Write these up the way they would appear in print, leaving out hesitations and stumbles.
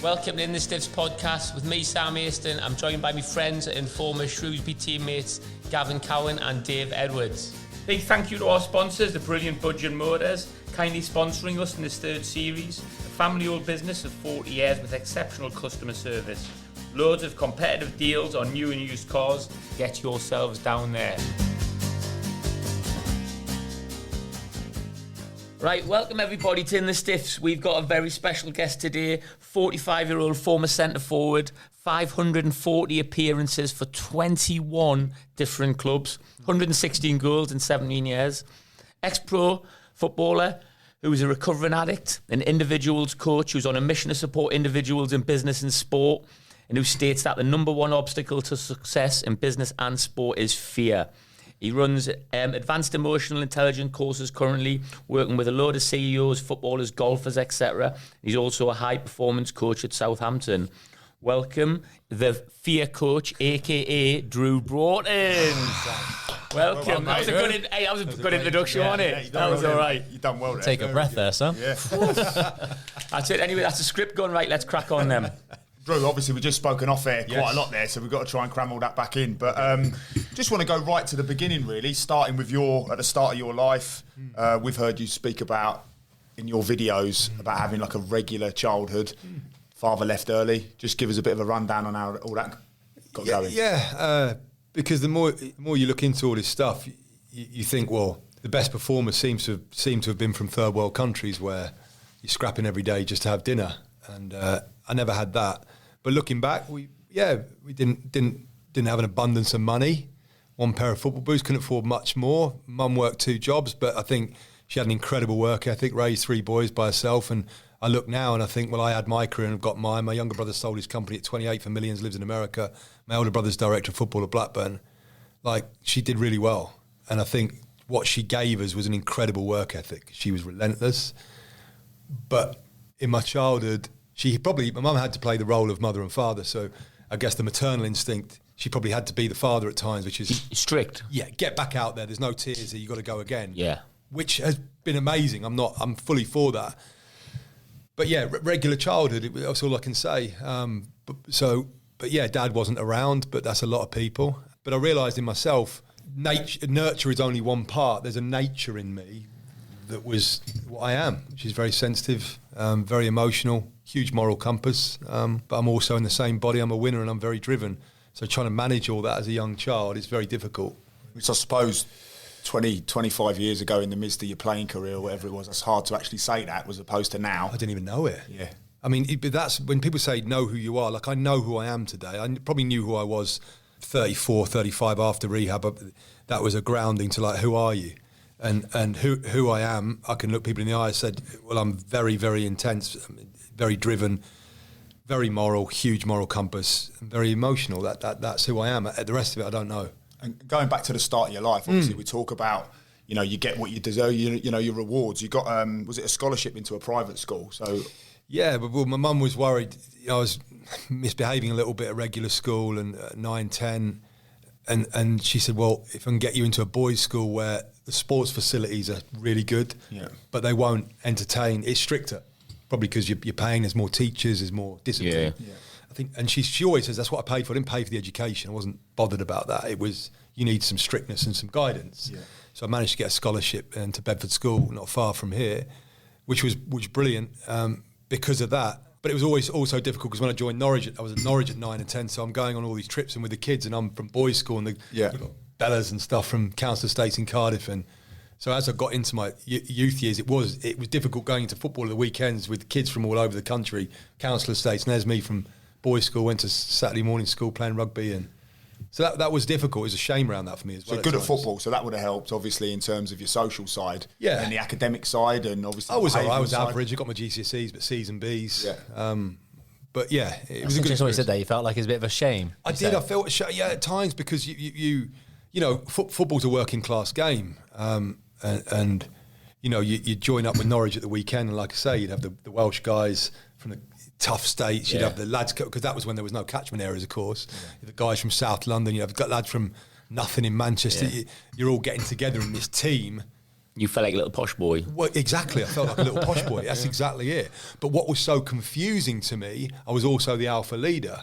Welcome to In the Stiffs podcast with me, Sam Aiston. I'm joined by my friends and former Shrewsbury teammates, Gavin Cowan and Dave Edwards. Big thank you to our sponsors, the brilliant Budge & Motors, kindly sponsoring us in this third series. A family-owned business of 40 years with exceptional customer service. Loads of competitive deals on new and used cars. Get yourselves down there. Right, welcome everybody to In the Stiffs. We've got a very special guest today, 45-year-old former centre forward, 540 appearances for 21 different clubs, 116 goals in 17 years, ex-pro footballer who is a recovering addict, an individuals coach who's on a mission to support individuals in business and sport, and who states that the number one obstacle to success in business and sport is fear. He runs advanced emotional intelligence courses currently, working with a load of CEOs, footballers, golfers, etc. He's also a high-performance coach at Southampton. Welcome, the fear coach, a.k.a. Drewe Broughton. Welcome. That was a good introduction, wasn't it? Yeah, that was all right. You've done well there. Take a breath there, Sam. Yeah. That's it. Anyway, that's the script going. Right, let's crack on then. Drew, obviously we've just spoken off air quite a lot there, so we've got to try and cram all that back in. But just want to go right to the beginning, really, starting with at the start of your life. We've heard you speak about, in your videos, about having like a regular childhood. Father left early. Just give us a bit of a rundown on how all that got going. Yeah, because the more you look into all this stuff, you think, well, the best performers seem to have been from third world countries where you're scrapping every day just to have dinner, and I never had that. But looking back, we didn't have an abundance of money. One pair of football boots, couldn't afford much more. Mum worked 2 jobs, but I think she had an incredible work ethic, raised 3 boys by herself. And I look now and I think, well, I had my career and I've got mine. My younger brother sold his company at 28 for millions, lives in America. My older brother's director of football at Blackburn. Like, she did really well. And I think what she gave us was an incredible work ethic. She was relentless. But in my childhood, my mum had to play the role of mother and father, so I guess the maternal instinct, she probably had to be the father at times, which is strict. Yeah, get back out there. There's no tears here. You got to go again. Yeah, which has been amazing. I'm fully for that. But yeah, regular childhood. That's all I can say. But yeah, Dad wasn't around, but that's a lot of people. But I realised in myself, nurture is only one part. There's a nature in me that was what I am, which is very sensitive, very emotional, huge moral compass, but I'm also in the same body. I'm a winner and I'm very driven. So trying to manage all that as a young child is very difficult. Which I suppose 20, 25 years ago in the midst of your playing career or whatever it was, it's hard to actually say that as opposed to now. I didn't even know it. Yeah. I mean, but that's when people say know who you are. Like, I know who I am today. I probably knew who I was 34, 35 after rehab. That was a grounding to, like, who are you? And who I am, I can look people in the eye and said, well, I'm very, very intense, very driven, very moral, huge moral compass, and very emotional. That's who I am. The rest of it, I don't know. And going back to the start of your life, obviously we talk about, you get what you deserve, your rewards. You got, was it a scholarship into a private school? So yeah, but my mum was worried. I was misbehaving a little bit at regular school and 9, 10. And she said, well, if I can get you into a boys' school where the sports facilities are really good, but they won't entertain, it's stricter, probably because you're paying, there's more teachers, there's more discipline. Yeah. I think, and she always says, that's what I paid for. I didn't pay for the education. I wasn't bothered about that. It was, you need some strictness and some guidance. Yeah. So I managed to get a scholarship into Bedford School, not far from here, which was brilliant because of that. But it was always also difficult because when I joined Norwich, I was at Norwich at 9 and 10, so I'm going on all these trips and with the kids, and I'm from boys' school, and you've got Bellas and stuff from council estates in Cardiff, and so as I got into my youth years, it was difficult going into football at the weekends with kids from all over the country, council estates, and there's me from boys' school, went to Saturday morning school playing rugby, and so that was difficult. It was a shame around that for me as well. So good at football, so that would have helped, obviously, in terms of your social side, and the academic side, and obviously I was average. I got my GCSEs, but C's and B's. Yeah. But yeah, it was a good. Just what you said there. You felt like it was a bit of a shame. I did. I felt at times because you football's a working class game, and you join up with Norwich at the weekend, and like I say, you'd have the Welsh guys from the tough states. You'd have the lads, because that was when there was no catchment areas, of course. The guys from South London. You have got lads from nothing in Manchester. You're all getting together in this team You felt like a little posh boy. Well, exactly. I felt like a little posh boy. That's exactly it. But what was so confusing to me, I was also the alpha leader,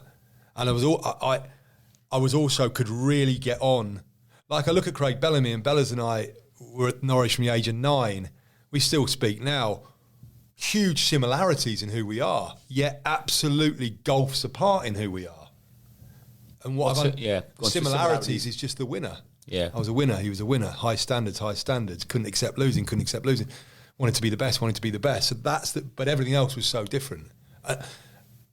and I was also could really get on. Like I look at Craig Bellamy, and Bellas and I were at Norwich from the age of 9. We still speak now. Huge similarities in who we are, yet absolutely gulfs apart in who we are. And similarities is just the winner. Yeah, I was a winner. He was a winner. High standards. Couldn't accept losing. Wanted to be the best. So but everything else was so different.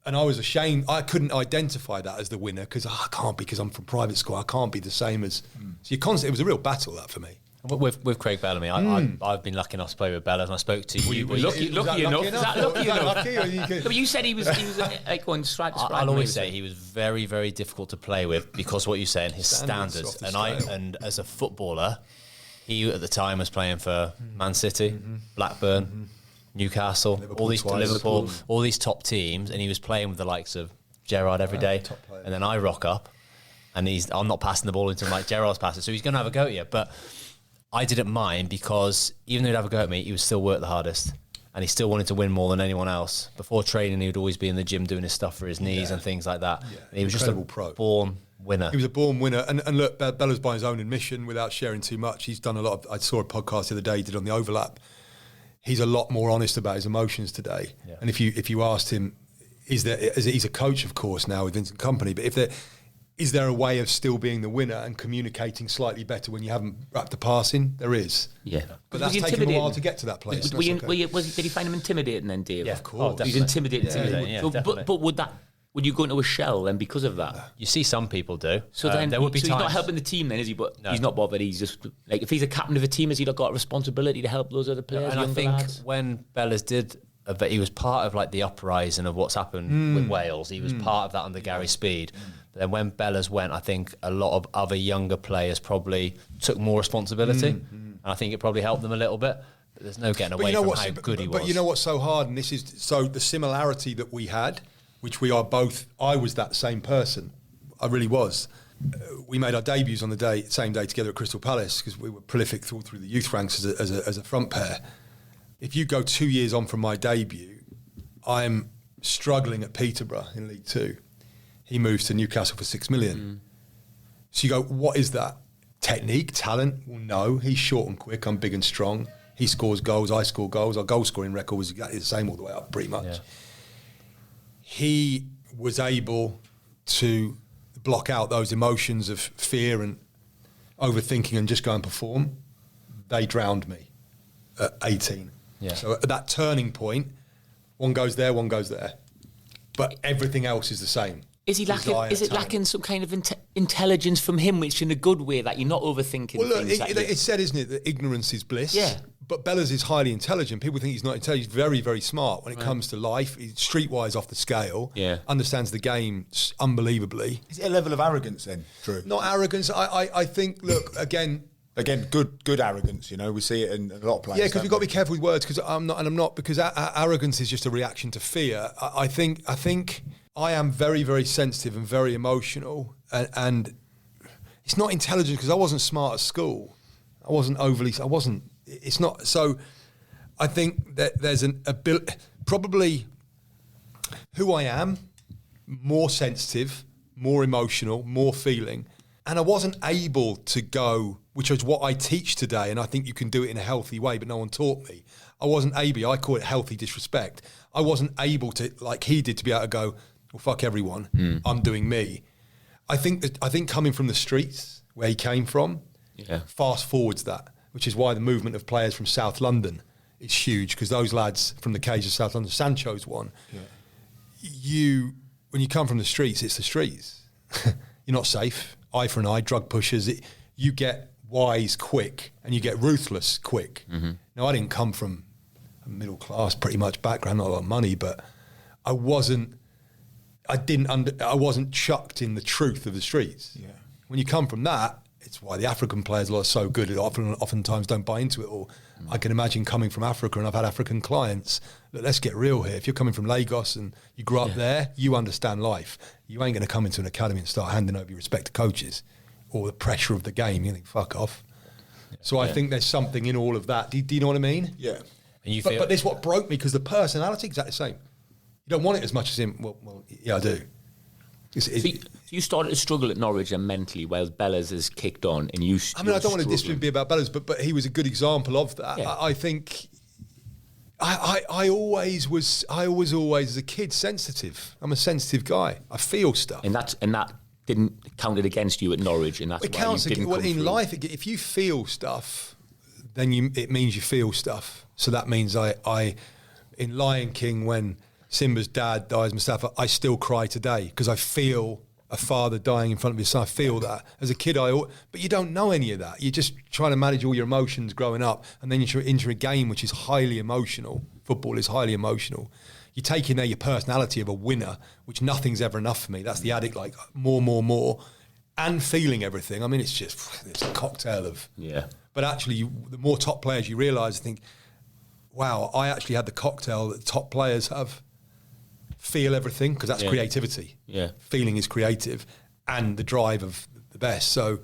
And I was ashamed. I couldn't identify that as the winner because I can't be, because I'm from private school. I can't be the same as. So it was a real battle, that for me. With Craig Bellamy, I've been lucky enough to play with Bellas, and I spoke to you. Lucky enough. Is that lucky enough? No, but you said he was like going straight. I'll always say he was very, very difficult to play with because what you're saying, his standards. And as a footballer, he at the time was playing for Man City, Blackburn, Newcastle, Liverpool, all these top teams, and he was playing with the likes of Gerrard every day. And then I rock up, and I'm not passing the ball into him like Gerrard's passing, so he's going to have a go at you, but. I didn't mind because even though he'd have a go at me, he would still work the hardest. And he still wanted to win more than anyone else. Before training, he would always be in the gym doing his stuff for his knees and things like that. Yeah. And he was just a born winner. He was a born winner. And look, Bella's by his own admission, without sharing too much, he's done a lot of... I saw a podcast the other day he did on the overlap. He's a lot more honest about his emotions today. Yeah. And if you asked him, he's a coach, of course, now with Vincent Kompany, but is there a way of still being the winner and communicating slightly better when you haven't wrapped the passing? There is. Yeah. But that's taken a while to get to that place. Did he find him intimidating then, Dave? Yeah, of course. He's intimidating. Yeah, but would you go into a shell then because of that? You see some people do. So then there would be times. He's not helping the team then, is he? But no. He's not bothered. He's just like, if he's a captain of a team, has he not got a responsibility to help those other players? And I think when Bellas did... But he was part of like the uprising of what's happened with Wales. He was part of that under Gary Speed. But then when Bellas went, I think a lot of other younger players probably took more responsibility. And I think it probably helped them a little bit. But there's no getting away from how good he was. But you know what's so hard, and this is so the similarity that we had, which we are both. I was that same person. I really was. We made our debuts on the same day together at Crystal Palace because we were prolific through the youth ranks as a front pair. If you go 2 years on from my debut, I'm struggling at Peterborough in League Two. He moves to Newcastle for $6 million. So you go, what is that? Technique, talent? Well, no. He's short and quick. I'm big and strong. He scores goals. I score goals. Our goal scoring record was exactly the same all the way up, pretty much. Yeah. He was able to block out those emotions of fear and overthinking and just go and perform. They drowned me at 18. Yeah. So at that turning point, one goes there, but everything else is the same. Is he lacking? Is it lacking some kind of intelligence from him, which in a good way, that you're not overthinking? Well, look, things it's said, isn't it, that ignorance is bliss. Yeah. But Bellas is highly intelligent. People think he's not intelligent. He's very, very smart when it comes to life. He's streetwise off the scale. Yeah. Understands the game unbelievably. Is it a level of arrogance then, Drew? Not arrogance. I think. Look again. Again, good arrogance. You know, we see it in a lot of players. Yeah, because we've got to be careful with words. Because I'm not. Because arrogance is just a reaction to fear. I think I am very, very sensitive and very emotional, and it's not intelligent because I wasn't smart at school. I wasn't. It's not. So I think that there's probably who I am, more sensitive, more emotional, more feeling, and I wasn't able to go, which is what I teach today, and I think you can do it in a healthy way, but no one taught me. I wasn't able, I call it healthy disrespect. I wasn't able to, like he did, to be able to go, well, fuck everyone, I'm doing me. I think coming from the streets, where he came from, fast forwards that, which is why the movement of players from South London is huge, because those lads from the cage of South London, Sancho's one, when you come from the streets, it's the streets. You're not safe. Eye for an eye, drug pushers. You get wise quick and you get ruthless quick. Now, I didn't come from a middle class pretty much background, not a lot of money, but I wasn't chucked in the truth of the streets. Yeah. When you come from that, it's why the African players are so good. Oftentimes don't buy into it all. I can imagine coming from Africa, and I've had African clients. Look, let's get real here. If you're coming from Lagos and you grew up there, you understand life. You ain't going to come into an academy and start handing over your respect to coaches or the pressure of the game. You think, fuck off. So I think there's something in all of that. Do you know what I mean? Yeah. And you But this is what broke me, because the personality is exactly the same. You don't want it as much as him. Well yeah, I do. So you started to struggle at Norwich and mentally, while Bellas has kicked on, and you. I mean, I don't want to dispute about Bellas, but he was a good example of that. Yeah. I think I always was as a kid sensitive. I'm a sensitive guy. I feel stuff, And that didn't counted against you at Norwich, and that's it why counts. you didn't Well, come in through. life, if you feel stuff, then it means you feel stuff. So that means I in Lion King, when Simba's dad dies, Mustafa, I still cry today because I feel a father dying in front of his son. I feel that. As a kid, but you don't know any of that. You're just trying to manage all your emotions growing up, and then you're into a game which is highly emotional. Football is highly emotional. You take in there your personality of a winner, which nothing's ever enough for me. That's the addict, like more, and feeling everything. I mean, it's a cocktail of... Yeah. But actually, the more top players you realise, I think, wow, I actually had the cocktail that top players have. Feel everything, because that's creativity. Yeah. Feeling is creative, and the drive of the best. So,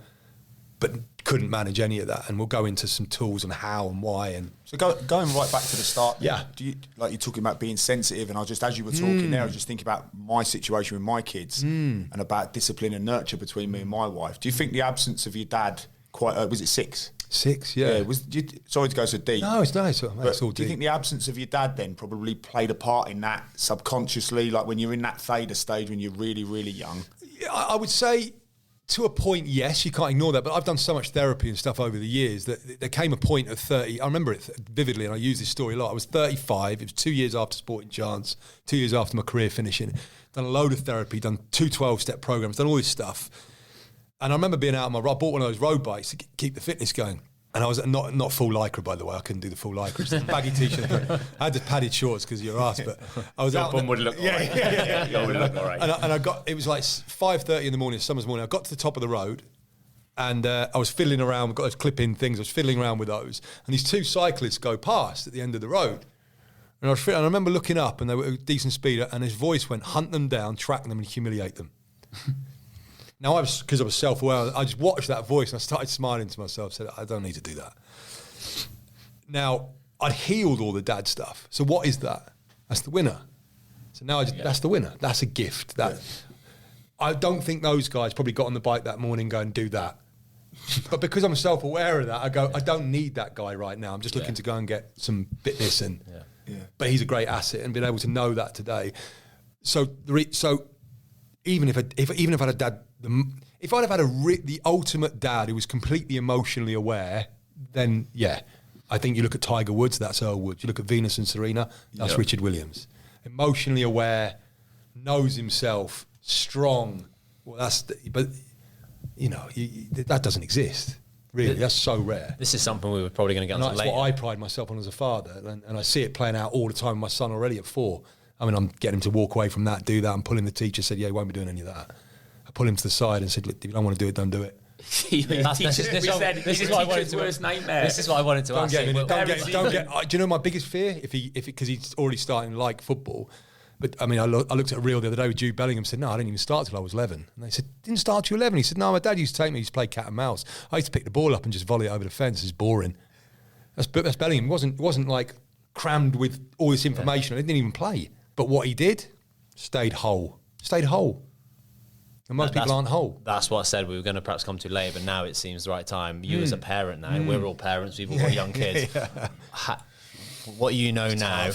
but couldn't manage any of that. And we'll go into some tools on how and why. And So going right back to the start, Yeah. do you, like you're talking about being sensitive, and I just, as you were talking there, I was just thinking about my situation with my kids and about discipline and nurture between me and my wife. Do you think the absence of your dad, was it 6? 6, yeah. Sorry to go so deep. No, it's nice. It's all Do you deep. think the absence of your dad then probably played a part in that subconsciously, like when you're in that theta stage when you're really, really young? I would say, to a point, yes, you can't ignore that. But I've done so much therapy and stuff over the years that there came a point of 30. I remember it vividly, and I use this story a lot. I was 35. It was 2 years after Sporting Chance, 2 years after my career finishing. Done a load of therapy, done 2 12-step programs, done all this stuff. And I remember being out on I bought one of those road bikes to keep the fitness going. And I was not full lycra, by the way. I couldn't do the full lycra. Just baggy t-shirt. I had the padded shorts because you're asked, but I was out. Bum would look all right. You would look all right. And I got, it was like 5:30 in the morning, summer's morning. I got to the top of the road, and I was fiddling around. We've got those clip-in things. I was fiddling around with those, and these 2 cyclists go past at the end of the road. And I remember looking up, and they were a decent speed, and his voice went, "Hunt them down, track them, and humiliate them." Now, because I was self-aware, I just watched that voice and I started smiling to myself, said, I don't need to do that. Now, I'd healed all the dad stuff. So what is that? That's the winner. So now that's the winner. That's a gift. I don't think those guys probably got on the bike that morning going, do that. But because I'm self-aware of that, I go, I don't need that guy right now. I'm just looking to go and get some fitness in. But he's a great asset, and being able to know that today. So even if I'd had a dad, if I'd have had the ultimate dad who was completely emotionally aware, then I think you look at Tiger Woods, that's Earl Woods. You look at Venus and Serena, that's Richard Williams. Emotionally aware, knows himself, strong. Well, but that doesn't exist. Really, that's so rare. This is something we were probably going to get And onto that's later. what I pride myself on as a father, and I see it playing out all the time with my son already at 4. I mean, I'm getting him to walk away from that, do that. I'm pulling the teacher, said, he won't be doing any of that. I pull him to the side and said, look, if you don't want to do it, don't do it. This is what I wanted to. Worst nightmare. This is what I wanted to ask. Do you know my biggest fear? Because he's already starting to like football. But I mean, I looked at a reel the other day with Jude Bellingham. Said, no, I didn't even start till I was 11. And they said, didn't start till 11. He said, no, my dad used to take me. He used to play cat and mouse. I used to pick the ball up and just volley it over the fence. It's boring. That's Bellingham. It wasn't like crammed with all this information. He didn't even play. But what he did, stayed whole. And most people aren't whole. That's what I said we were going to perhaps come to later, but now it seems the right time. You as a parent now, we're all parents, we've all got young kids. What you know now,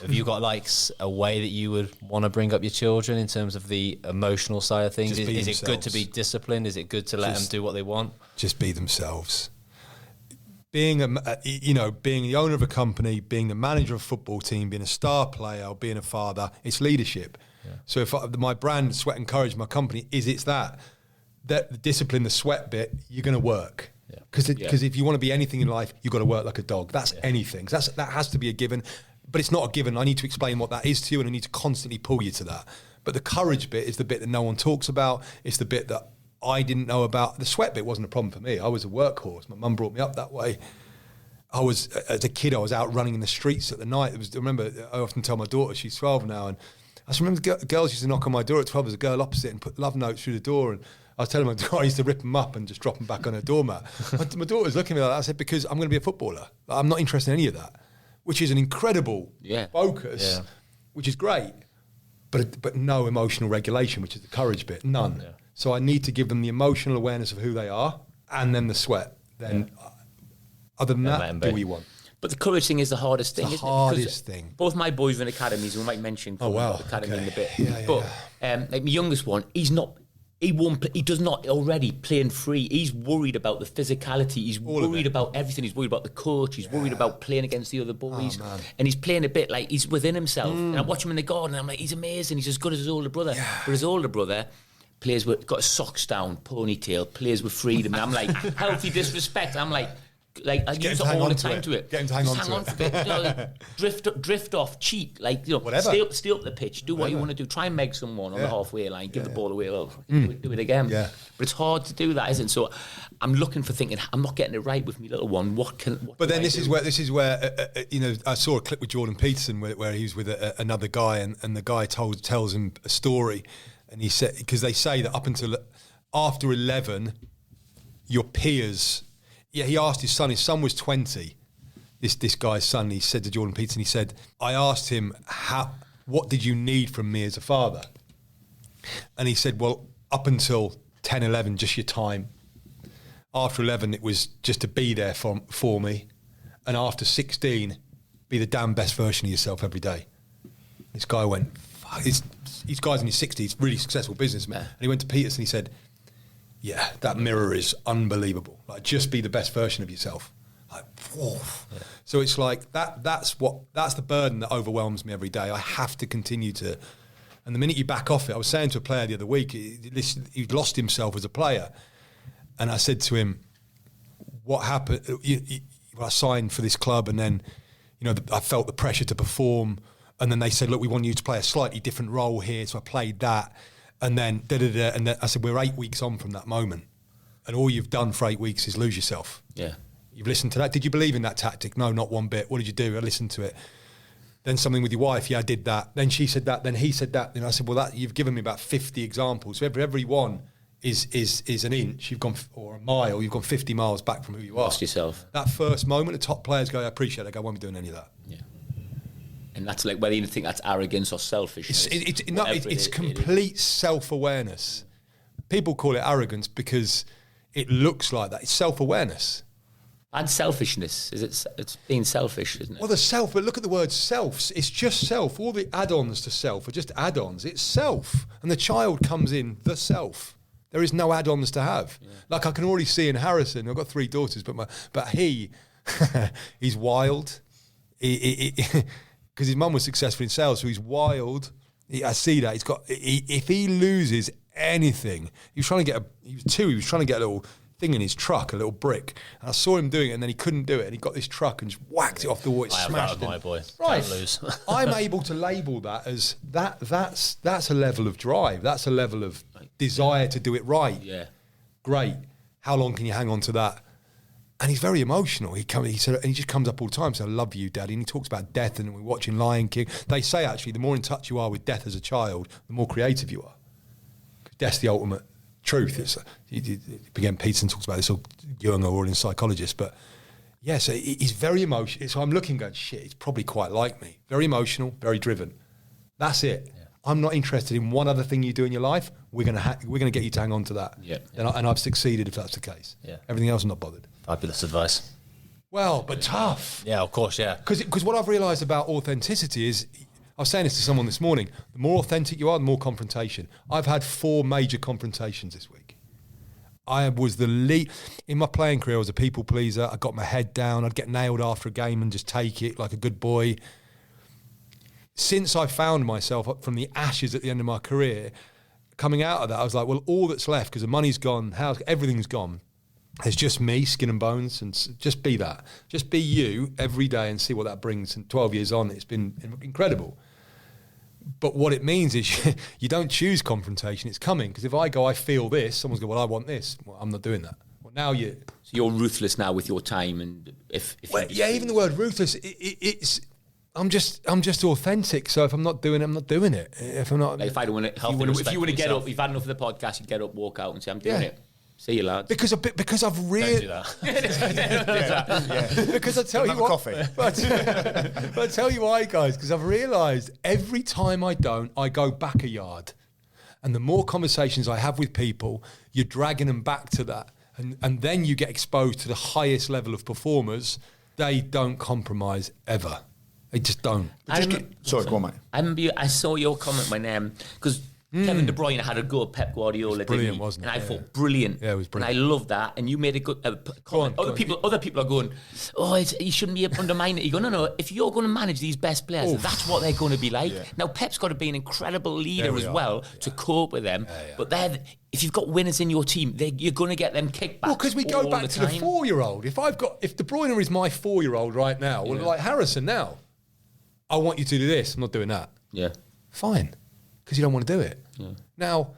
have you got like a way that you would want to bring up your children in terms of the emotional side of things? Is it good to be disciplined? Is it good to let them do what they want? Just be themselves. Being being the owner of a company, being the manager of a football team, being a star player, or being a father, it's leadership. Yeah. So if my brand, Sweat and Courage, my company, it's that the discipline, the sweat bit, you're going to work. Because if you want to be anything in life, you've got to work like a dog. That's anything. That has to be a given. But it's not a given. I need to explain what that is to you, and I need to constantly pull you to that. But the courage bit is the bit that no one talks about. It's the bit that I didn't know about. The sweat bit wasn't a problem for me. I was a workhorse. My mum brought me up that way. As a kid, I was out running in the streets at the night. I remember, I often tell my daughter, she's 12 now, and I just remember girls used to knock on my door at 12. There's a girl opposite and put love notes through the door, and I was telling my daughter I used to rip them up and just drop them back on her doormat. My daughter's looking at me like that. I said, because I'm going to be a footballer. I'm not interested in any of that, which is an incredible focus, which is great, but no emotional regulation, which is the courage bit, none. Yeah. So I need to give them the emotional awareness of who they are and then the sweat. Then other than that, do what you want. But the courage thing is the hardest thing, the isn't hardest it? thing. Both my boys are in academies, we might mention academy in a bit. Yeah, but like my youngest one, he does not already playing free. He's worried about the physicality. He's worried about everything. He's worried about the coach. He's worried about playing against the other boys. And he's playing a bit like he's within himself. And I watch him in the garden and I'm like, he's amazing. He's as good as his older brother. Yeah. But his older brother plays with, got his socks down, ponytail, plays with freedom. And I'm like, healthy disrespect. I'm like I use it all the time to it. Get him to hang on to it. For a bit, you know, drift off, cheat, like, you know, whatever. Stay up the pitch, do what you want to do. Try and meg someone on the halfway line, give the ball away. Do it again. Yeah. But it's hard to do that, isn't it? So I'm looking for thinking I'm not getting it right with my little one. But then this is where you know, I saw a clip with Jordan Peterson where he was with another guy and the guy tells him a story, and he said, because they say that up until after 11, your peers. Yeah, he asked his son was 20, this guy's son, he said to Jordan Peterson, he said, I asked him, what did you need from me as a father? And he said, well, up until 10, 11, just your time. After 11, it was just to be there for me. And after 16, be the damn best version of yourself every day. This guy went, fuck, this guy's in his 60s, really successful businessman. And he went to Peterson, he said, yeah, that mirror is unbelievable. Like, just be the best version of yourself. Like, whoa. Yeah. So it's like that's the burden that overwhelms me every day. I have to continue to. And the minute you back off it, I was saying to a player the other week, he'd lost himself as a player, and I said to him, "What happened? I signed for this club, and then, you know, I felt the pressure to perform, and then they said, look, we want you to play a slightly different role here, so I played that." And then, and then I said, we're 8 weeks on from that moment. And all you've done for 8 weeks is lose yourself. Yeah. You've listened to that. Did you believe in that tactic? No, not one bit. What did you do? I listened to it. Then something with your wife. Yeah, I did that. Then she said that. Then he said that. And I said, well, you've given me about 50 examples. So every one is an inch. You've gone, or a mile. You've gone 50 miles back from who you are. Lost yourself. That first moment, the top players go, I appreciate it. I go, I won't be doing any of that. Yeah. And that's like whether you think that's arrogance or selfishness. It's complete self-awareness. People call it arrogance because it looks like that. It's self-awareness. And selfishness. It's being selfish, isn't it? Well, but look at the word self. It's just self. All the add-ons to self are just add-ons. It's self. And the child comes in the self. There is no add-ons to have. Yeah. Like I can already see in Harrison, I've got 3 daughters, but he's wild. Because his mum was successful in sales, so he's wild. I see that. If he loses anything, he was 2, he was trying to get a little thing in his truck, a little brick. And I saw him doing it, and then he couldn't do it, and he got this truck and just whacked it off the wall. It smashed have that with my boy. Right. Don't lose. I'm able to label that as that's a level of drive. That's a level of desire to do it right. Yeah. Great. How long can you hang on to that? And he's very emotional. He said, and he just comes up all the time. So I love you, Daddy. And he talks about death. And we're watching Lion King. They say actually, the more in touch you are with death as a child, the more creative you are. Death's the ultimate truth. It's again, Peterson talks about this. Or Jung or in psychologists, but yeah. So he's very emotional. So I'm looking, going, shit. It's probably quite like me. Very emotional, very driven. That's it. Yeah. I'm not interested in one other thing you do in your life. We're gonna get you to hang on to that. Yeah. And I've succeeded if that's the case. Yeah. Everything else, I'm not bothered. Fabulous advice. Well, but tough. Yeah, of course, yeah. Because what I've realised about authenticity is, I was saying this to someone this morning, the more authentic you are, the more confrontation. I've had 4 major confrontations this week. I was in my playing career, I was a people pleaser. I got my head down. I'd get nailed after a game and just take it like a good boy. Since I found myself up from the ashes at the end of my career, coming out of that, I was like, well, all that's left, because the money's gone, everything's gone. It's just me, skin and bones, and just be that. Just be you every day and see what that brings. And 12 years on, it's been incredible. But what it means is you don't choose confrontation, it's coming. Because if I go, I feel this, someone's going, well, I want this. Well, I'm not doing that. Well, now So you're ruthless now with your time, and if even the word ruthless, it's I'm just authentic. So if I'm not doing it, I'm not doing it. If I'm not, Like if I don't want to, if you want to get up, if you've had enough of the podcast, you get up, walk out, and say, "I'm doing it." See you, lads. Because I've really Don't do that. because I tell you what, coffee. But I tell you why, guys. Because I've realised every time I don't, I go back a yard, and the more conversations I have with people, you're dragging them back to that, and then you get exposed to the highest level of performers. They don't compromise ever. They just don't. Sorry, go on, mate. I remember I saw your comment when because Kevin De Bruyne had a go at Pep Guardiola, brilliant, didn't he? wasn't it? And I thought brilliant. Yeah, it was brilliant. And I love that. And you made a good comment. Other people are going, "Oh, you shouldn't be undermining it." You go, "No. If you're going to manage these best players, that's what they're going to be like." Yeah. Now, Pep's got to be an incredible leader as well to cope with them. But if you've got winners in your team, you're going to get them kickback. Well, because we go back to the 4-year-old. If the Bruyne is my 4-year-old right now, well, like Harrison now, I want you to do this. I'm not doing that. Yeah. Fine. Because you don't want to do it. Yeah. Now,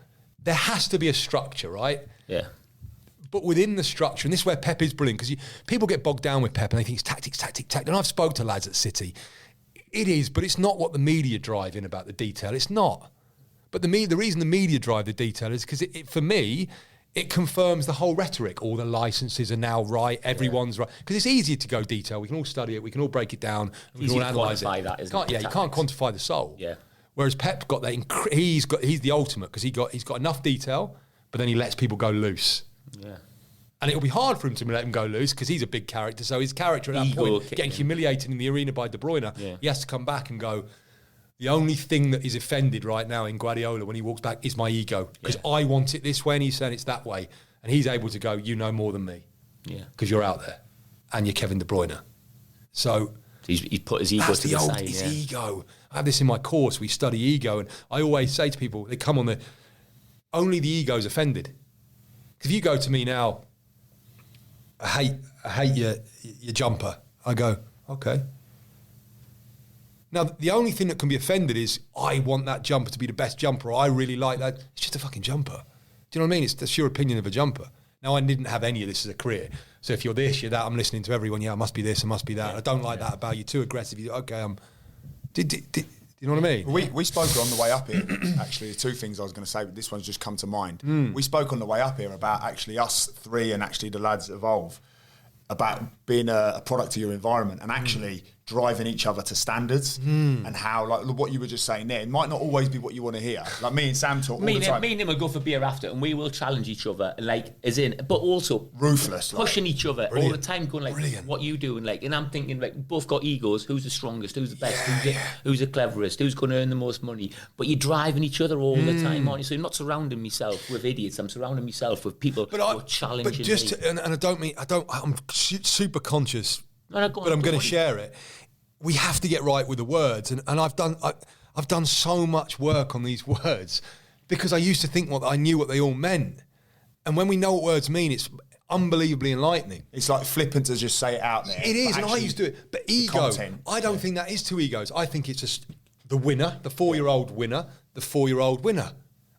there has to be a structure, right? Yeah. But within the structure, and this is where Pep is brilliant, because people get bogged down with Pep and they think it's tactics. And I've spoke to lads at City. It is, but it's not what the media drive in about the detail. It's not. But the reason the media drive the detail is because for me, it confirms the whole rhetoric. All the licenses are now right. Everyone's right. Because it's easier to go detail. We can all study it. We can all break it down. We can all analyse it. That, isn't it? You can't quantify the soul. Yeah. Whereas Pep's got that. He's the ultimate because he's got enough detail, but then he lets people go loose. Yeah. And it'll be hard for him to let him go loose because he's a big character. So his character at that point, getting humiliated in the arena by De Bruyne, he has to come back and go, the only thing that is offended right now in Guardiola when he walks back is my ego. Because I want it this way and he's saying it's that way. And he's able to go, you know more than me. Yeah. Because you're out there. And you're Kevin De Bruyne. So he's put his ego to the side. His ego. I have this in my course. We study ego. And I always say to people, they come on only the ego's offended. Because if you go to me now, I hate your jumper. I go, okay. Now, the only thing that can be offended is I want that jumper to be the best jumper, or I really like that. It's just a fucking jumper. Do you know what I mean? That's your opinion of a jumper. Now, I didn't have any of this as a career. So if you're this, you're that, I'm listening to everyone. Yeah, I must be this, I must be that. Yeah. I don't like that about you. Too aggressive. Okay, do you know what I mean? We spoke on the way up here, actually. There's two things I was going to say, but this one's just come to mind. We spoke on the way up here about actually us three and actually the lads at Evolve, about being a product of your environment and actually driving each other to standards and how, like what you were just saying there, it might not always be what you want to hear. Like me and Sam talk all the time. Me and him will go for beer after and we will challenge each other, but also ruthless, pushing each other all the time, going Brilliant. What you do, and I'm thinking both got egos. Who's the strongest? Who's the best? Who's the cleverest? Who's going to earn the most money? But you're driving each other all the time, aren't you? So you're not surrounding myself with idiots. I'm surrounding myself with people who are challenging me. And I'm super conscious, but I'm going to share it. We have to get right with the words, and I've done so much work on these words because I used to think I knew what they all meant, and when we know what words mean, it's unbelievably enlightening. It's like flippant to just say it out there. It is, and I used to do it. But ego, I don't think that is two egos. I think it's just the winner, the 4-year-old winner, the 4-year-old winner.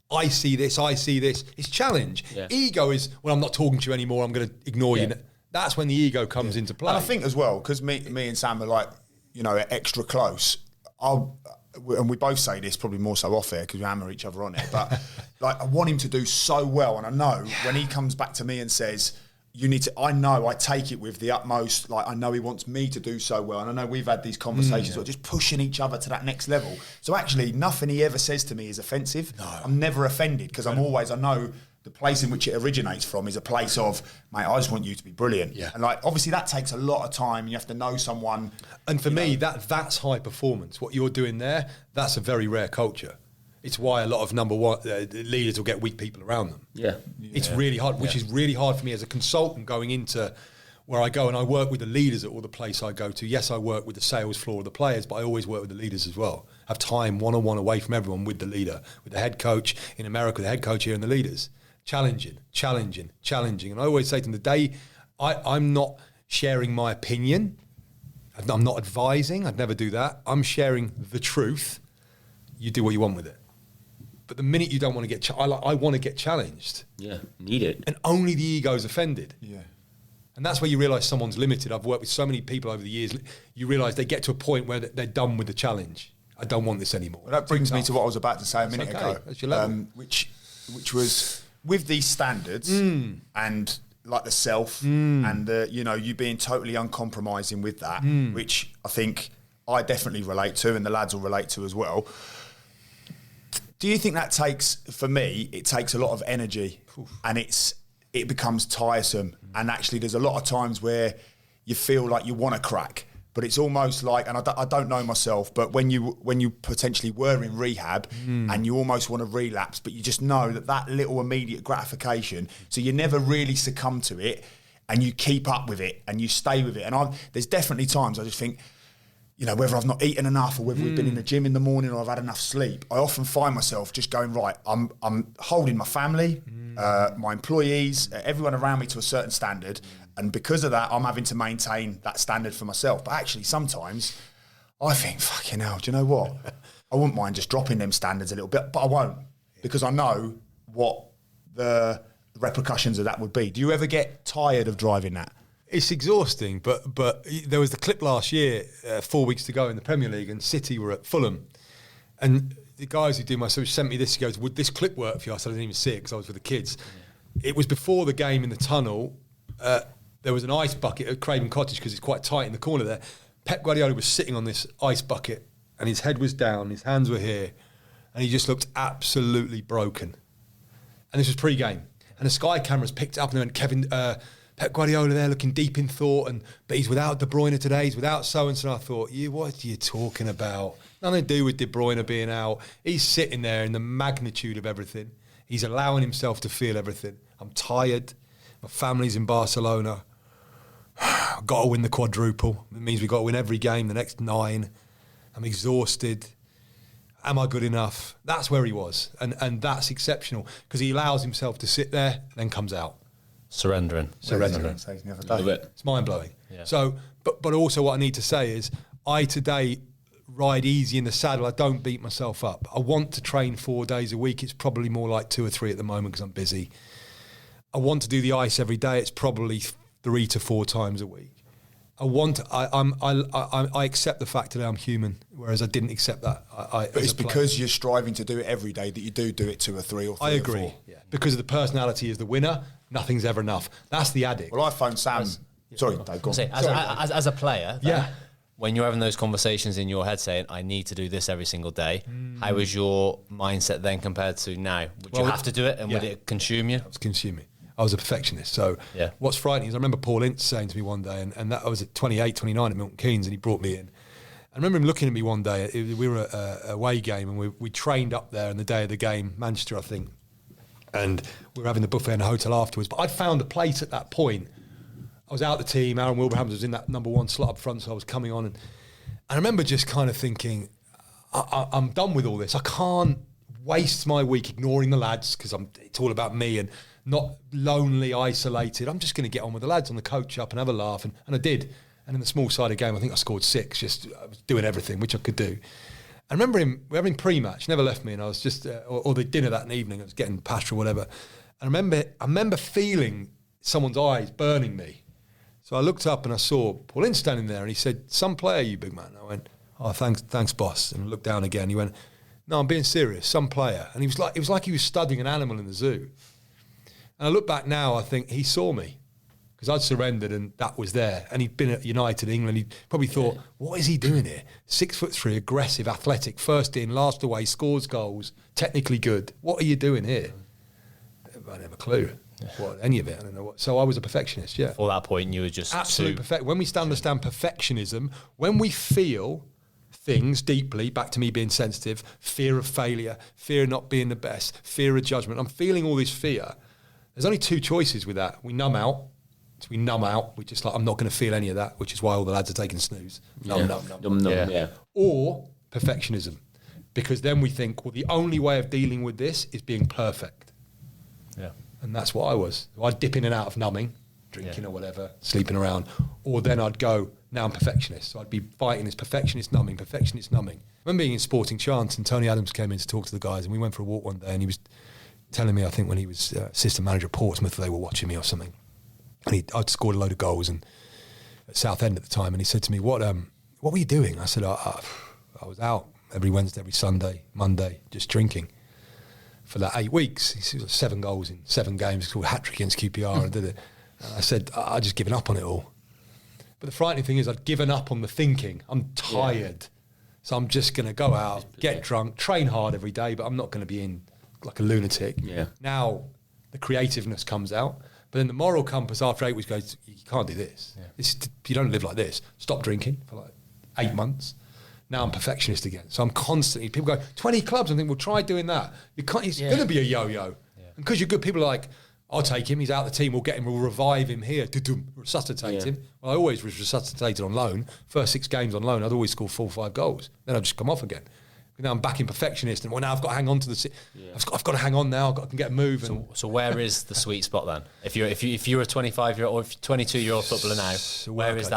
I see this. It's challenge. Yeah. Ego is, well, I'm not talking to you anymore. I'm going to ignore you. That's when the ego comes into play. And I think as well, because me and Sam are like, extra close. And we both say this probably more so off air because we hammer each other on it. But like, I want him to do so well, and I know when he comes back to me and says, "You need to," I know I take it with the utmost. Like, I know he wants me to do so well, and I know we've had these conversations, just pushing each other to that next level. So actually, nothing he ever says to me is offensive. No. I'm never offended because I know the place in which it originates from is a place of, mate, I just want you to be brilliant. Yeah. And like, obviously that takes a lot of time. You have to know someone. And for me, that's high performance. What you're doing there, that's a very rare culture. It's why a lot of number one leaders will get weak people around them. Yeah. It's really hard, which is really hard for me as a consultant going into where I go and I work with the leaders at all the place I go to. Yes, I work with the sales floor of the players, but I always work with the leaders as well. Have time one-on-one away from everyone with the leader, with the head coach in America, the head coach here and the leaders. Challenging. And I always say to them, the day I'm not sharing my opinion, I'm not advising, I'd never do that. I'm sharing the truth. You do what you want with it. But the minute you don't want to get I want to get challenged. Yeah, need it. And only the ego's offended. Yeah. And that's where you realise someone's limited. I've worked with so many people over the years. You realise they get to a point where they're done with the challenge. I don't want this anymore. Well, that brings me to what I was about to say a minute ago, That's your level. which was with these standards and like the self and you being totally uncompromising with that, which I think I definitely relate to, and the lads will relate to as well. Do you think that takes, for me, it takes a lot of energy, and it becomes tiresome, and actually there's a lot of times where you feel like you want to crack, but it's almost like, and I don't know myself, but when you potentially were in rehab and you almost want to relapse, but you just know that little immediate gratification, so you never really succumb to it, and you keep up with it and you stay with it. And there's definitely times I just think, whether I've not eaten enough or whether we've been in the gym in the morning or I've had enough sleep, I often find myself just going, right, I'm holding my family, my employees, everyone around me to a certain standard. And because of that, I'm having to maintain that standard for myself. But actually, sometimes I think, fucking hell, do you know what? I wouldn't mind just dropping them standards a little bit, but I won't, because I know what the repercussions of that would be. Do you ever get tired of driving that? It's exhausting, but there was the clip last year, 4 weeks to go in the Premier League, and City were at Fulham. And the guys who do my search sent me this. He goes, would this clip work for you? I said, I didn't even see it because I was with the kids. It was before the game in the tunnel. There was an ice bucket at Craven Cottage because it's quite tight in the corner there. Pep Guardiola was sitting on this ice bucket and his head was down, his hands were here, and he just looked absolutely broken. And this was pre-game. And the Sky cameras picked it up and they went, Pep Guardiola there looking deep in thought, but he's without De Bruyne today, he's without so-and-so. I thought, what are you talking about? Nothing to do with De Bruyne being out. He's sitting there in the magnitude of everything. He's allowing himself to feel everything. I'm tired. My family's in Barcelona. I've got to win the quadruple. It means we've got to win every game, the next 9. I'm exhausted. Am I good enough? That's where he was. And that's exceptional because he allows himself to sit there and then comes out. Surrendering. It's mind-blowing. Yeah. So, but also what I need to say is I today ride easy in the saddle. I don't beat myself up. I want to train 4 days a week. It's probably more like 2 or 3 at the moment because I'm busy. I want to do the ice every day. It's probably 3 to 4 times a week. I accept the fact that I'm human, whereas I didn't accept that. But it's because you're striving to do it every day that you do it 2 or 3 or 4. I agree. Yeah. Because of the personality as the winner, nothing's ever enough. That's the addict. Well, I phoned Sam. Sorry, Dave, go on. As a player, yeah. When you're having those conversations in your head saying, I need to do this every single day, how was your mindset then compared to now? Would you have to do it and would it consume you? It was consuming. I was a perfectionist. So what's frightening is I remember Paul Ince saying to me one day, and that I was at 28, 29 at Milton Keynes, and he brought me in. I remember him looking at me one day. We were at a away game, and we trained up there on the day of the game, Manchester, I think. And we were having the buffet in a hotel afterwards. But I'd found a place at that point. I was out the team. Aaron Wilbraham was in that number 1 slot up front, so I was coming on. And I remember just kind of thinking, I'm done with all this. I can't waste my week ignoring the lads because it's all about me and not lonely, isolated. I'm just going to get on with the lads on the coach up and have a laugh. And I did. And in the small-sided game, I think I scored 6. I was doing everything, which I could do. I remember we were having pre-match, never left me, and I was just, or the dinner that evening, I was getting pasta or whatever. And I remember feeling someone's eyes burning me. So I looked up and I saw Paul Ince standing there, and he said, "Some player, you big man." I went, "Oh, thanks, boss." And I looked down again. He went, "No, I'm being serious. Some player." And it was like he was studying an animal in the zoo. And I look back now, I think he saw me because I'd surrendered and that was there. And he'd been at United England. He probably thought, what is he doing here? 6'3", aggressive, athletic, first in, last away, scores goals, technically good. What are you doing here? I didn't have a clue. What, any of it, I don't know what. So I was a perfectionist, yeah. For that point, you were just absolute perfect. When we understand perfectionism, when we feel things deeply, back to me being sensitive, fear of failure, fear of not being the best, fear of judgment. I'm feeling all this fear. There's only 2 choices with that. We numb out. So we numb out. We just like, I'm not going to feel any of that, which is why all the lads are taking snooze. Numb. Or perfectionism. Because then we think, well, the only way of dealing with this is being perfect. Yeah. And that's what I was. I'd dip in and out of numbing, drinking or whatever, sleeping around. Or then I'd go, now I'm perfectionist. So I'd be fighting this perfectionist numbing. I remember being in Sporting Chance and Tony Adams came in to talk to the guys and we went for a walk one day and he was telling me, I think when he was assistant manager at Portsmouth, they were watching me or something. and I'd scored a load of goals and at Southend at the time, and he said to me, what were you doing? I said, I was out every Wednesday, every Sunday, Monday, just drinking for that 8 weeks. He said 7 goals in 7 games, called hat-trick against QPR, and did it. And I said, I'd just given up on it all. But the frightening thing is I'd given up on the thinking. I'm tired. So I'm just going to go out, get drunk, train hard every day, but I'm not going to be in like a lunatic. Yeah. Now the creativeness comes out, but then the moral compass after 8 weeks goes, you can't do this. You don't live like this. Stop drinking for like 8 months. Now I'm perfectionist again. So I'm constantly, people go, 20 clubs. I think, well, try doing that. You can't, it's going to be a yo-yo. Yeah. And because you're good, people are like, I'll take him, he's out of the team, we'll get him, we'll revive him here, resuscitate him. Well, I always was resuscitated on loan. First 6 games on loan, I'd always score 4 or 5 goals. Then I'd just come off again. Now I'm back in perfectionist, and now I've got to hang on to the. I've got to hang on now. I can get a move. So where is the sweet spot then? If you're a 25-year-old or 22-year-old footballer now, where is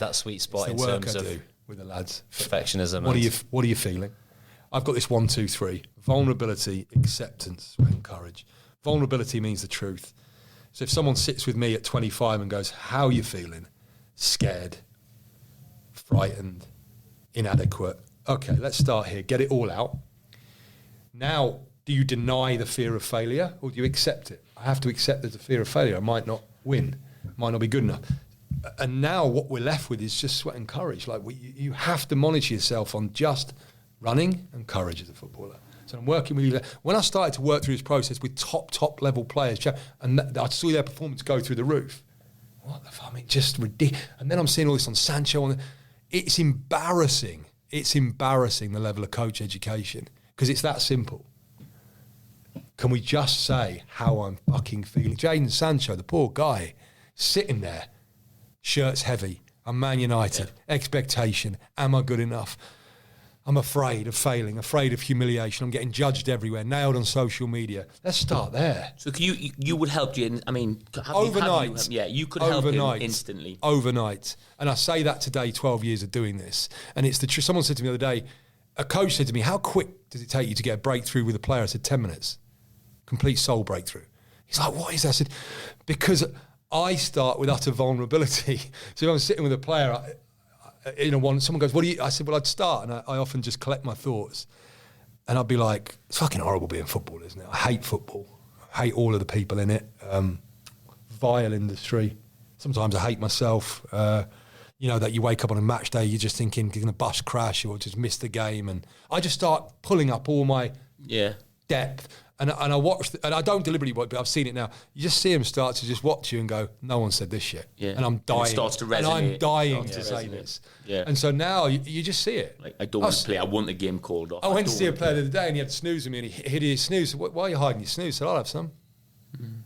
that sweet spot in terms of with the lads perfectionism? What are you feeling? I've got this 1, 2, 3: vulnerability, acceptance, and courage. Vulnerability means the truth. So if someone sits with me at 25 and goes, "How are you feeling?" Scared, frightened, inadequate. Okay, let's start here. Get it all out. Now, do you deny the fear of failure, or do you accept it? I have to accept there's a fear of failure. I might not win. Might not be good enough. And now what we're left with is just sweat and courage. Like you have to monitor yourself on just running and courage as a footballer. So I'm working with you. When I started to work through this process with top level players, and I saw their performance go through the roof. What the fuck? I mean, just ridiculous. And then I'm seeing all this on Sancho. It's embarrassing. It's embarrassing, the level of coach education, because it's that simple. Can we just say how I'm fucking feeling? Jadon Sancho, the poor guy, sitting there, shirt's heavy. I'm Man United. Expectation. Am I good enough? I'm afraid of failing, afraid of humiliation. I'm getting judged everywhere, nailed on social media. Let's start there. So you would help Jadon? I mean, overnight. You could help him instantly. Overnight. And I say that today, 12 years of doing this. And it's the truth. Someone said to me the other day, a coach said to me, how quick does it take you to get a breakthrough with a player? I said, 10 minutes. Complete soul breakthrough. He's like, what is that? I said, because I start with utter vulnerability. So if I'm sitting with a player, someone goes, what do you, I said, well, I'd start, and I often just collect my thoughts, and I'd be like, it's fucking horrible being football, isn't it? I hate football. I hate all of the people in it. Vile industry. Sometimes I hate myself. That you wake up on a match day, you're just thinking you're going to bus crash or just miss the game, and I just start pulling up all my depth. And I watch, and I don't deliberately watch, but I've seen it now. You just see him start to just watch you and go, no one said this shit. Yeah. And I'm dying. And it starts to resonate. And I'm dying to say this. Yeah. And so now you just see it. Like, I don't want to play. I want the game called off. I went to see a player the other day and he had snooze with me and he hid his snooze. I said, why are you hiding your snooze? I said, I'll have some.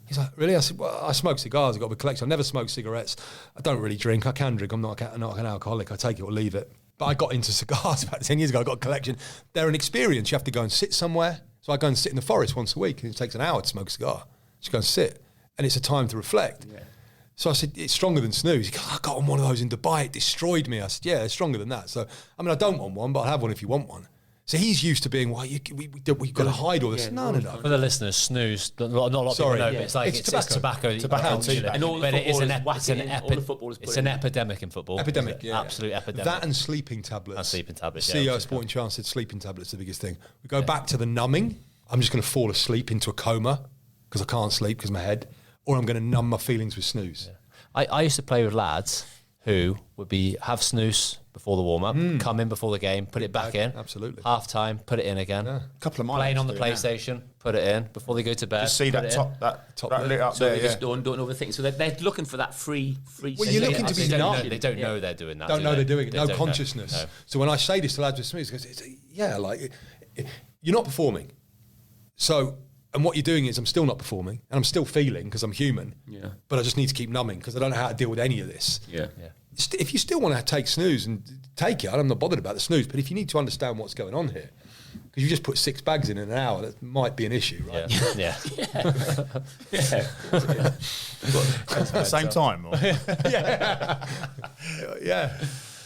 He's like, really? I said, well, I smoke cigars. I've got a collection. I never smoke cigarettes. I don't really drink. I can drink. I'm not an alcoholic. I take it or leave it. But I got into cigars about 10 years ago. I got a collection. They're an experience. You have to go and sit somewhere. So I go and sit in the forest once a week, and it takes an hour to smoke a cigar. Just go and sit, and it's a time to reflect. Yeah. So I said, it's stronger than snooze. He goes, I got on one of those in Dubai, it destroyed me. I said, yeah, it's stronger than that. So, I mean, I don't want one, but I'll have one if you want one. So he's used to being, we've got to hide all this. No. For the listeners, snooze, not a lot of people know, but it's like it's tobacco. And all the footballers it's an epidemic in football. Epidemic, yeah. Absolute epidemic. That and sleeping tablets. CEO of Sporting Chance said sleeping tablets are the biggest thing. We go back to the numbing. I'm just going to fall asleep into a coma because I can't sleep because of my head, or I'm going to numb my feelings with snooze. Yeah. I used to play with lads who would have snooze before the warm-up, come in before the game, put it back in. Absolutely. Half-time, put it in again. Yeah. A couple of miles. Playing on the PlayStation, put it in. Before they go to bed, just see that top lit up so there. They just don't overthink. So they're looking for that free. Well, you're looking to be numb. They don't know they're doing that. Don't know they're doing it. No consciousness. No. So when I say this to lads with snooze, you're not performing. So, and what you're doing is I'm still not performing, and I'm still feeling because I'm human. Yeah. But I just need to keep numbing because I don't know how to deal with any of this. Yeah. If you still want to take snooze and take it, I'm not bothered about the snooze. But if you need to understand what's going on here, because you just put 6 bags in an hour, that might be an issue, right? Yeah. At the same time. Or? Yeah.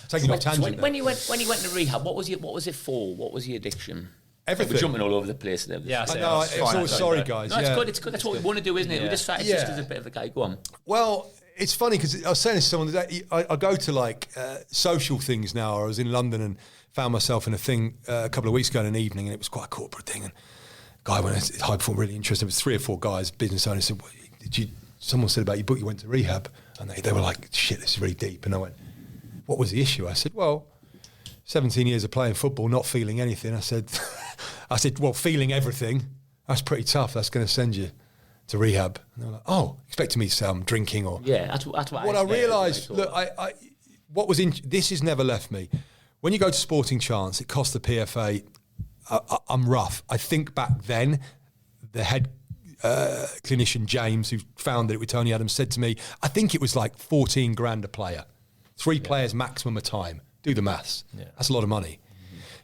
Taking off tangent. When you went to rehab, what was it for? What was the addiction? Everything. We're jumping all over the place there. Yeah, I know. It's always sorry, guys. No, it's good. It's good. That's what we want to do, isn't it? We just it's just as a bit of a guy. Go on. Well, it's funny because I was saying to someone that I go to like social things now. I was in London and found myself in a thing a couple of weeks ago in an evening, and it was quite a corporate thing. And a guy went, high performer, really interesting. It was 3 or 4 guys, business owners, said, well, someone said about your book, you went to rehab. And they were like, shit, this is really deep. And I went, what was the issue? I said, well, 17 years of playing football, not feeling anything. I said, well, feeling everything, that's pretty tough. That's going to send you to rehab. And they were like, oh, expecting me to say I'm drinking or... Yeah, that's what I realised, look, this has never left me. When you go to Sporting Chance, it costs the PFA, I'm rough. I think back then, the head clinician, James, who founded it with Tony Adams, said to me, I think it was like 14 grand a player. 3 players maximum a time. Do the maths. Yeah. That's a lot of money.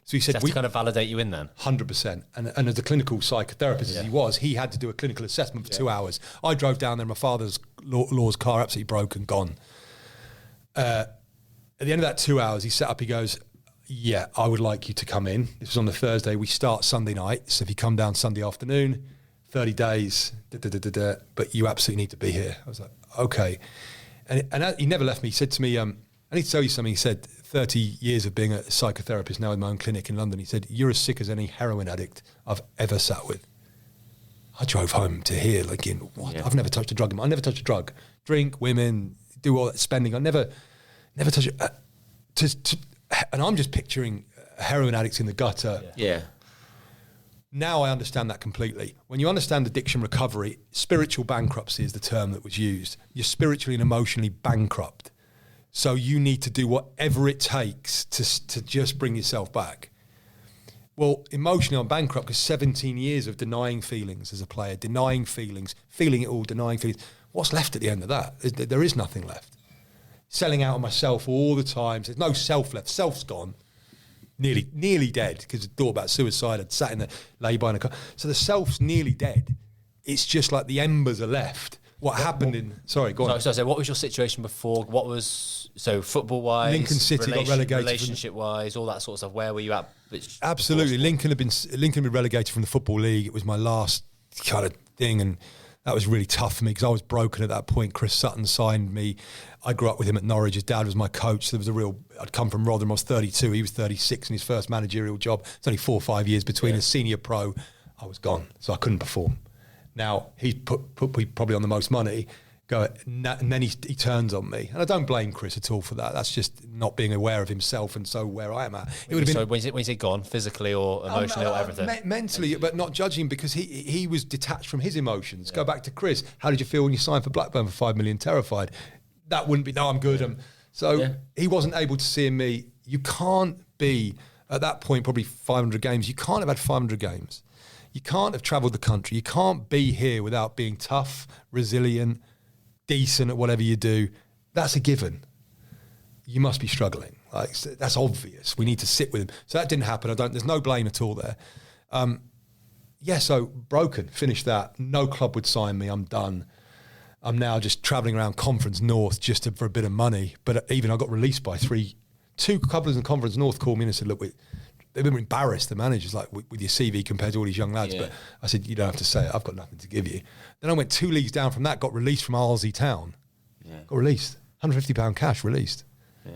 So he said, we kind of validate you in then? 100%. And as a clinical psychotherapist as he was, he had to do a clinical assessment for 2 hours. I drove down there, my father's law's car absolutely broke and gone. At the end of that 2 hours, he set up, he goes, yeah, I would like you to come in. This was on the Thursday. We start Sunday night. So if you come down Sunday afternoon, 30 days, but you absolutely need to be here. I was like, okay. And he never left me. He said to me, I need to tell you something. He said, 30 years of being a psychotherapist now in my own clinic in London. He said, you're as sick as any heroin addict I've ever sat with. I drove home to here thinking, what? Yeah. I've never touched a drug. I never touched a drug. Drink, women, do all that spending. I never touch it. And I'm just picturing heroin addicts in the gutter. Yeah. Now I understand that completely. When you understand addiction recovery, spiritual bankruptcy is the term that was used. You're spiritually and emotionally bankrupt. So you need to do whatever it takes to just bring yourself back. Well, emotionally I'm bankrupt because 17 years of denying feelings as a player, denying feelings, feeling it all, denying feelings. What's left at the end of that? There is nothing left. Selling out on myself all the time. There's no self left. Self's gone. Nearly dead because I thought about suicide. I'd sat in the lay-by in a car. So the self's nearly dead. It's just like the embers are left. What happened in... Sorry, go on. So what was your situation before? What was... So football-wise... Lincoln City got relegated. Relationship-wise, all that sort of stuff. Where were you at? Absolutely. Lincoln had been relegated from the Football League. It was my last kind of thing, and that was really tough for me because I was broken at that point. Chris Sutton signed me. I grew up with him at Norwich. His dad was my coach. So there was a real... I'd come from Rotherham. I was 32. He was 36 in his first managerial job. It's only 4 or 5 years between a senior pro. I was gone, so I couldn't perform. Now, he put me probably on the most money, and then he turns on me. And I don't blame Chris at all for that. That's just not being aware of himself and so where I am at. It would have been. So when is he gone, physically or emotionally or everything? Mentally, but not judging because he was detached from his emotions. Yeah. Go back to Chris. How did you feel when you signed for Blackburn for 5 million? Terrified. That wouldn't be, no, I'm good. He wasn't able to see in me. You can't be, at that point, probably 500 games. You can't have had 500 games. You can't have travelled the country. You can't be here without being tough, resilient, decent at whatever you do. That's a given. You must be struggling. Like, that's obvious. We need to sit with him. So that didn't happen. There's no blame at all there. So broken, finished that. No club would sign me. I'm done. I'm now just travelling around Conference North just for a bit of money. But even I got released by 2 couplers in Conference North called me and said, look, they were embarrassed, the managers, like with your CV compared to all these young lads. Yeah. But I said, you don't have to say it. I've got nothing to give you. Then I went 2 leagues down from that, got released from Arlesey Town. Yeah. Got released. £150 cash released. Yeah.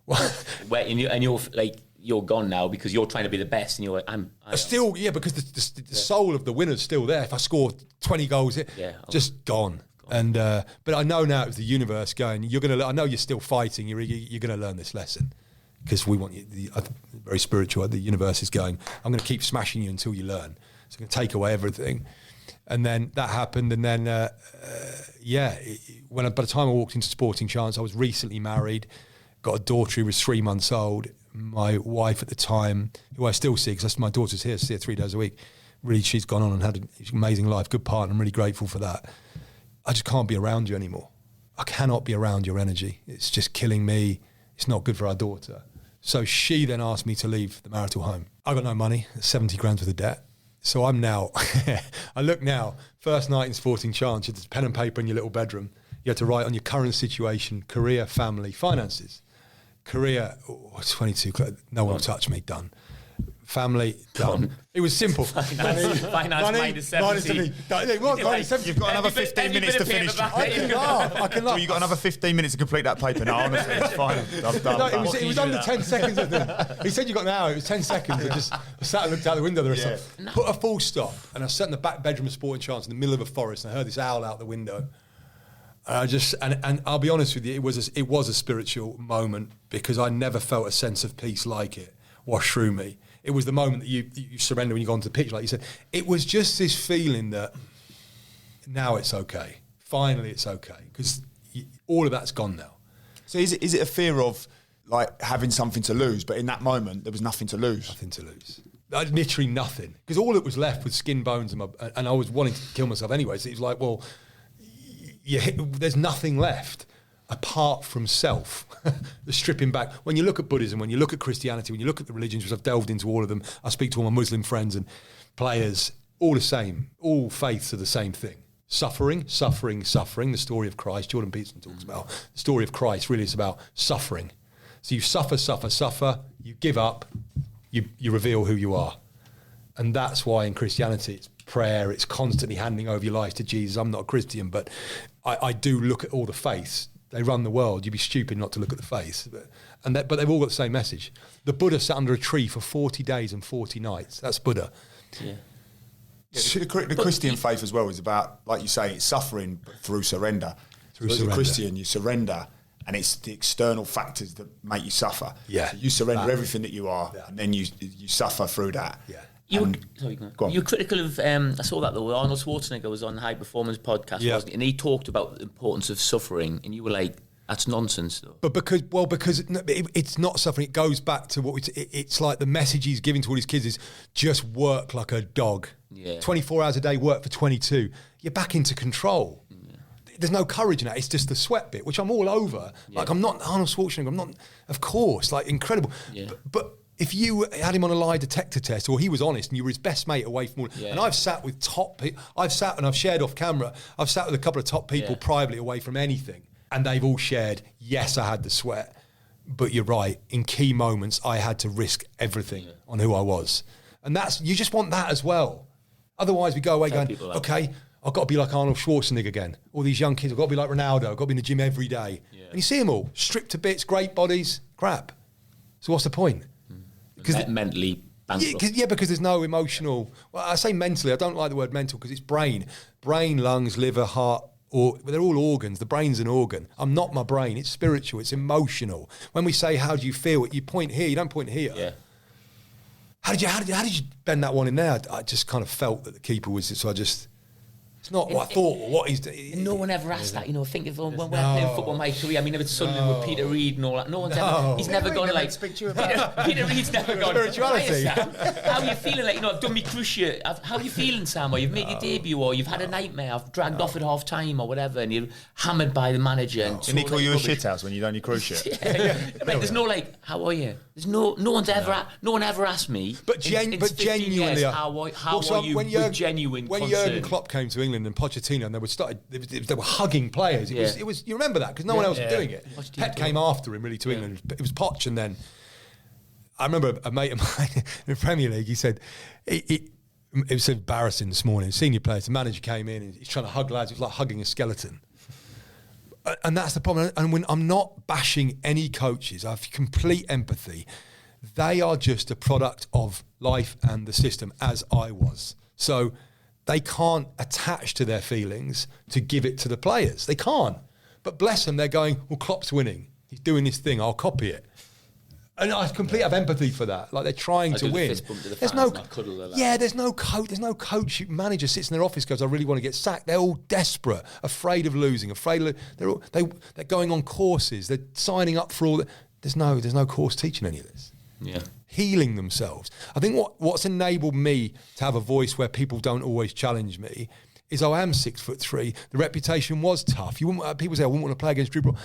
Well, you're gone now because you're trying to be the best, and you're like, I'm still, because the soul of the winner's still there. If I score 20 goals, just gone. And but I know now it was the universe going. I know you're still fighting. You're going to learn this lesson. Because we want you, very spiritual, the universe is going, I'm going to keep smashing you until you learn. So I'm going to take away everything. And then that happened. And then, by the time I walked into Sporting Chance, I was recently married, got a daughter who was 3 months old. My wife at the time, who I still see, because my daughter's here, I see her 3 days a week. Really, she's gone on and had an amazing life, good partner. I'm really grateful for that. I just can't be around you anymore. I cannot be around your energy. It's just killing me. It's not good for our daughter. So she then asked me to leave the marital home. I got no money, 70 grand worth of debt. So I'm now, I look now, first night in Sporting Chance, you had pen and paper in your little bedroom. You had to write on your current situation, career, family, finances. Career, 22, no one will touch me, done. family, done. It was simple. Finance minus 70. You've got another 15 minutes to finish. I can laugh. So you've got another 15 minutes to complete that paper. No, honestly, it's fine. I've done. No, it was under 10 seconds. I think. He said you got an hour. It was 10 seconds. I just sat and looked out the window. The rest of it. Put a full stop, and I sat in the back bedroom of Sporting Chance in the middle of a forest, and I heard this owl out the window. And I just and I'll be honest with you, it was a spiritual moment because I never felt a sense of peace like it wash through me. It was the moment that you surrender when you go onto the pitch, like you said. It was just this feeling that now it's okay. Finally, it's okay because all of that's gone now. So is it a fear of like having something to lose? But in that moment, there was nothing to lose. Nothing to lose. Literally nothing. Because all that was left was skin, bones, and I was wanting to kill myself anyway. So it was like, well, there's nothing left apart from self. The stripping back. When you look at Buddhism, when you look at Christianity, when you look at the religions, which I've delved into all of them, I speak to all my Muslim friends and players, all the same. All faiths are the same thing. Suffering, suffering, suffering. The story of Christ, Jordan Peterson talks about. The story of Christ really is about suffering. So you suffer, suffer, suffer, you give up, you reveal who you are. And that's why in Christianity it's prayer, it's constantly handing over your life to Jesus. I'm not a Christian, but I do look at all the faiths. They run the world. You'd be stupid not to look at the faiths. But they've all got the same message. The Buddha sat under a tree for 40 days and 40 nights. That's Buddha. Yeah. The Christian faith as well is about, like you say, it's suffering through surrender. As a Christian, you surrender, and it's the external factors that make you suffer. Yeah. So you surrender everything that you are, and then you suffer through that. Yeah. You're critical of, I saw that though, Arnold Schwarzenegger was on High Performance podcast, wasn't he? And he talked about the importance of suffering, and you were like, that's nonsense though. But because it's not suffering, it goes back to what it's like the message he's giving to all his kids is just work like a dog. Yeah. 24 hours a day, work for 22. You're back into control. Yeah. There's no courage in that. It's just the sweat bit, which I'm all over. Yeah. Like, I'm not Arnold Schwarzenegger. I'm not, of course, like, incredible. Yeah. But if you had him on a lie detector test, or he was honest and you were his best mate away from all... Yeah. And I've sat with top people... I've sat and I've shared off camera. I've sat with a couple of top people privately away from anything. And they've all shared, yes, I had the sweat. But you're right. In key moments, I had to risk everything on who I was. And that's... You just want that as well. Otherwise, we go away going, okay, I've got to be like Arnold Schwarzenegger again. All these young kids, I've got to be like Ronaldo. I've got to be in the gym every day. Yeah. And you see them all, stripped to bits, great bodies, crap. So what's the point? Because mentally bankrupt. Because there's no emotional... Well, I say mentally. I don't like the word mental because it's brain. Brain, lungs, liver, heart, they're all organs. The brain's an organ. I'm not my brain. It's spiritual. It's emotional. When we say, how do you feel? You point here. You don't point here. Yeah. How did you bend that one in there? I just kind of felt that the keeper was... So I just... It's not what I thought or what he's doing. No one ever asked that, think of when we're playing football, my career. I mean, it's Sunderland with Peter Reid and all that. No one's ever, he's never gone like, Peter Reid's never gone, spirituality. How are you feeling? Like, I've done my cruciate. How are you feeling, Sam? Or you've made your debut, or you've had a nightmare, I've dragged off at half time or whatever, and you're hammered by the manager. And didn't he call you a shithouse when you done your cruciate? There's no like, how are you? There's no one ever asked me. But genuinely, how are you with genuine when concern? Jurgen Klopp came to England and Pochettino, and they were hugging players. It was. You remember that because no one else was doing it. Pep came after him really to England. It was Poch, and then I remember a mate of mine in the Premier League. He said it was embarrassing this morning. Senior players, the manager came in and he's trying to hug lads. It was like hugging a skeleton. And that's the problem. And when I'm not bashing any coaches, I have complete empathy. They are just a product of life and the system, as I was. So they can't attach to their feelings to give it to the players. They can't. But bless them, they're going, well, Klopp's winning. He's doing this thing. I'll copy it. And I completely have empathy for that. Like, they're trying to win. There's no coach, manager sits in their office, goes, I really want to get sacked. They're all desperate, afraid of losing, they're going on courses. They're signing up for all that. There's no course teaching any of this. Yeah. Healing themselves. I think what's enabled me to have a voice where people don't always challenge me is I am 6'3". The reputation was tough. People say I wouldn't want to play against Drewe Broughton.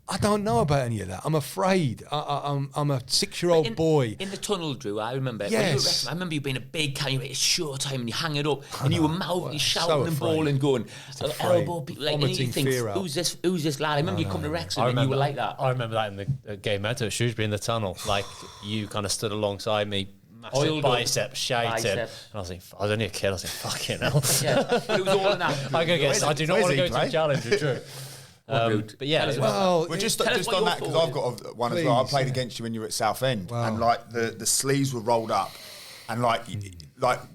I don't know about any of that. I'm afraid. I'm a 6-year-old boy. In the tunnel, Drew, I remember. Yes. I remember you being a big guy. It's show time, and you hang it up, and you were mouthing, shouting and bawling, going elbow people. Like, and you think, who's this lad? I remember you come to Wrexham and you were like that. I remember that in the game at Shrewsbury in the tunnel. Like, you kind of stood alongside me, massive biceps shouting. And I was like, I was only a kid. I was like, fucking hell. Yeah, but it was all in that. I do not want to go to a challenge with Drew. But yeah, well, just on that, because I've got one as well. I played against you when you were at Southend, and like the sleeves were rolled up, and like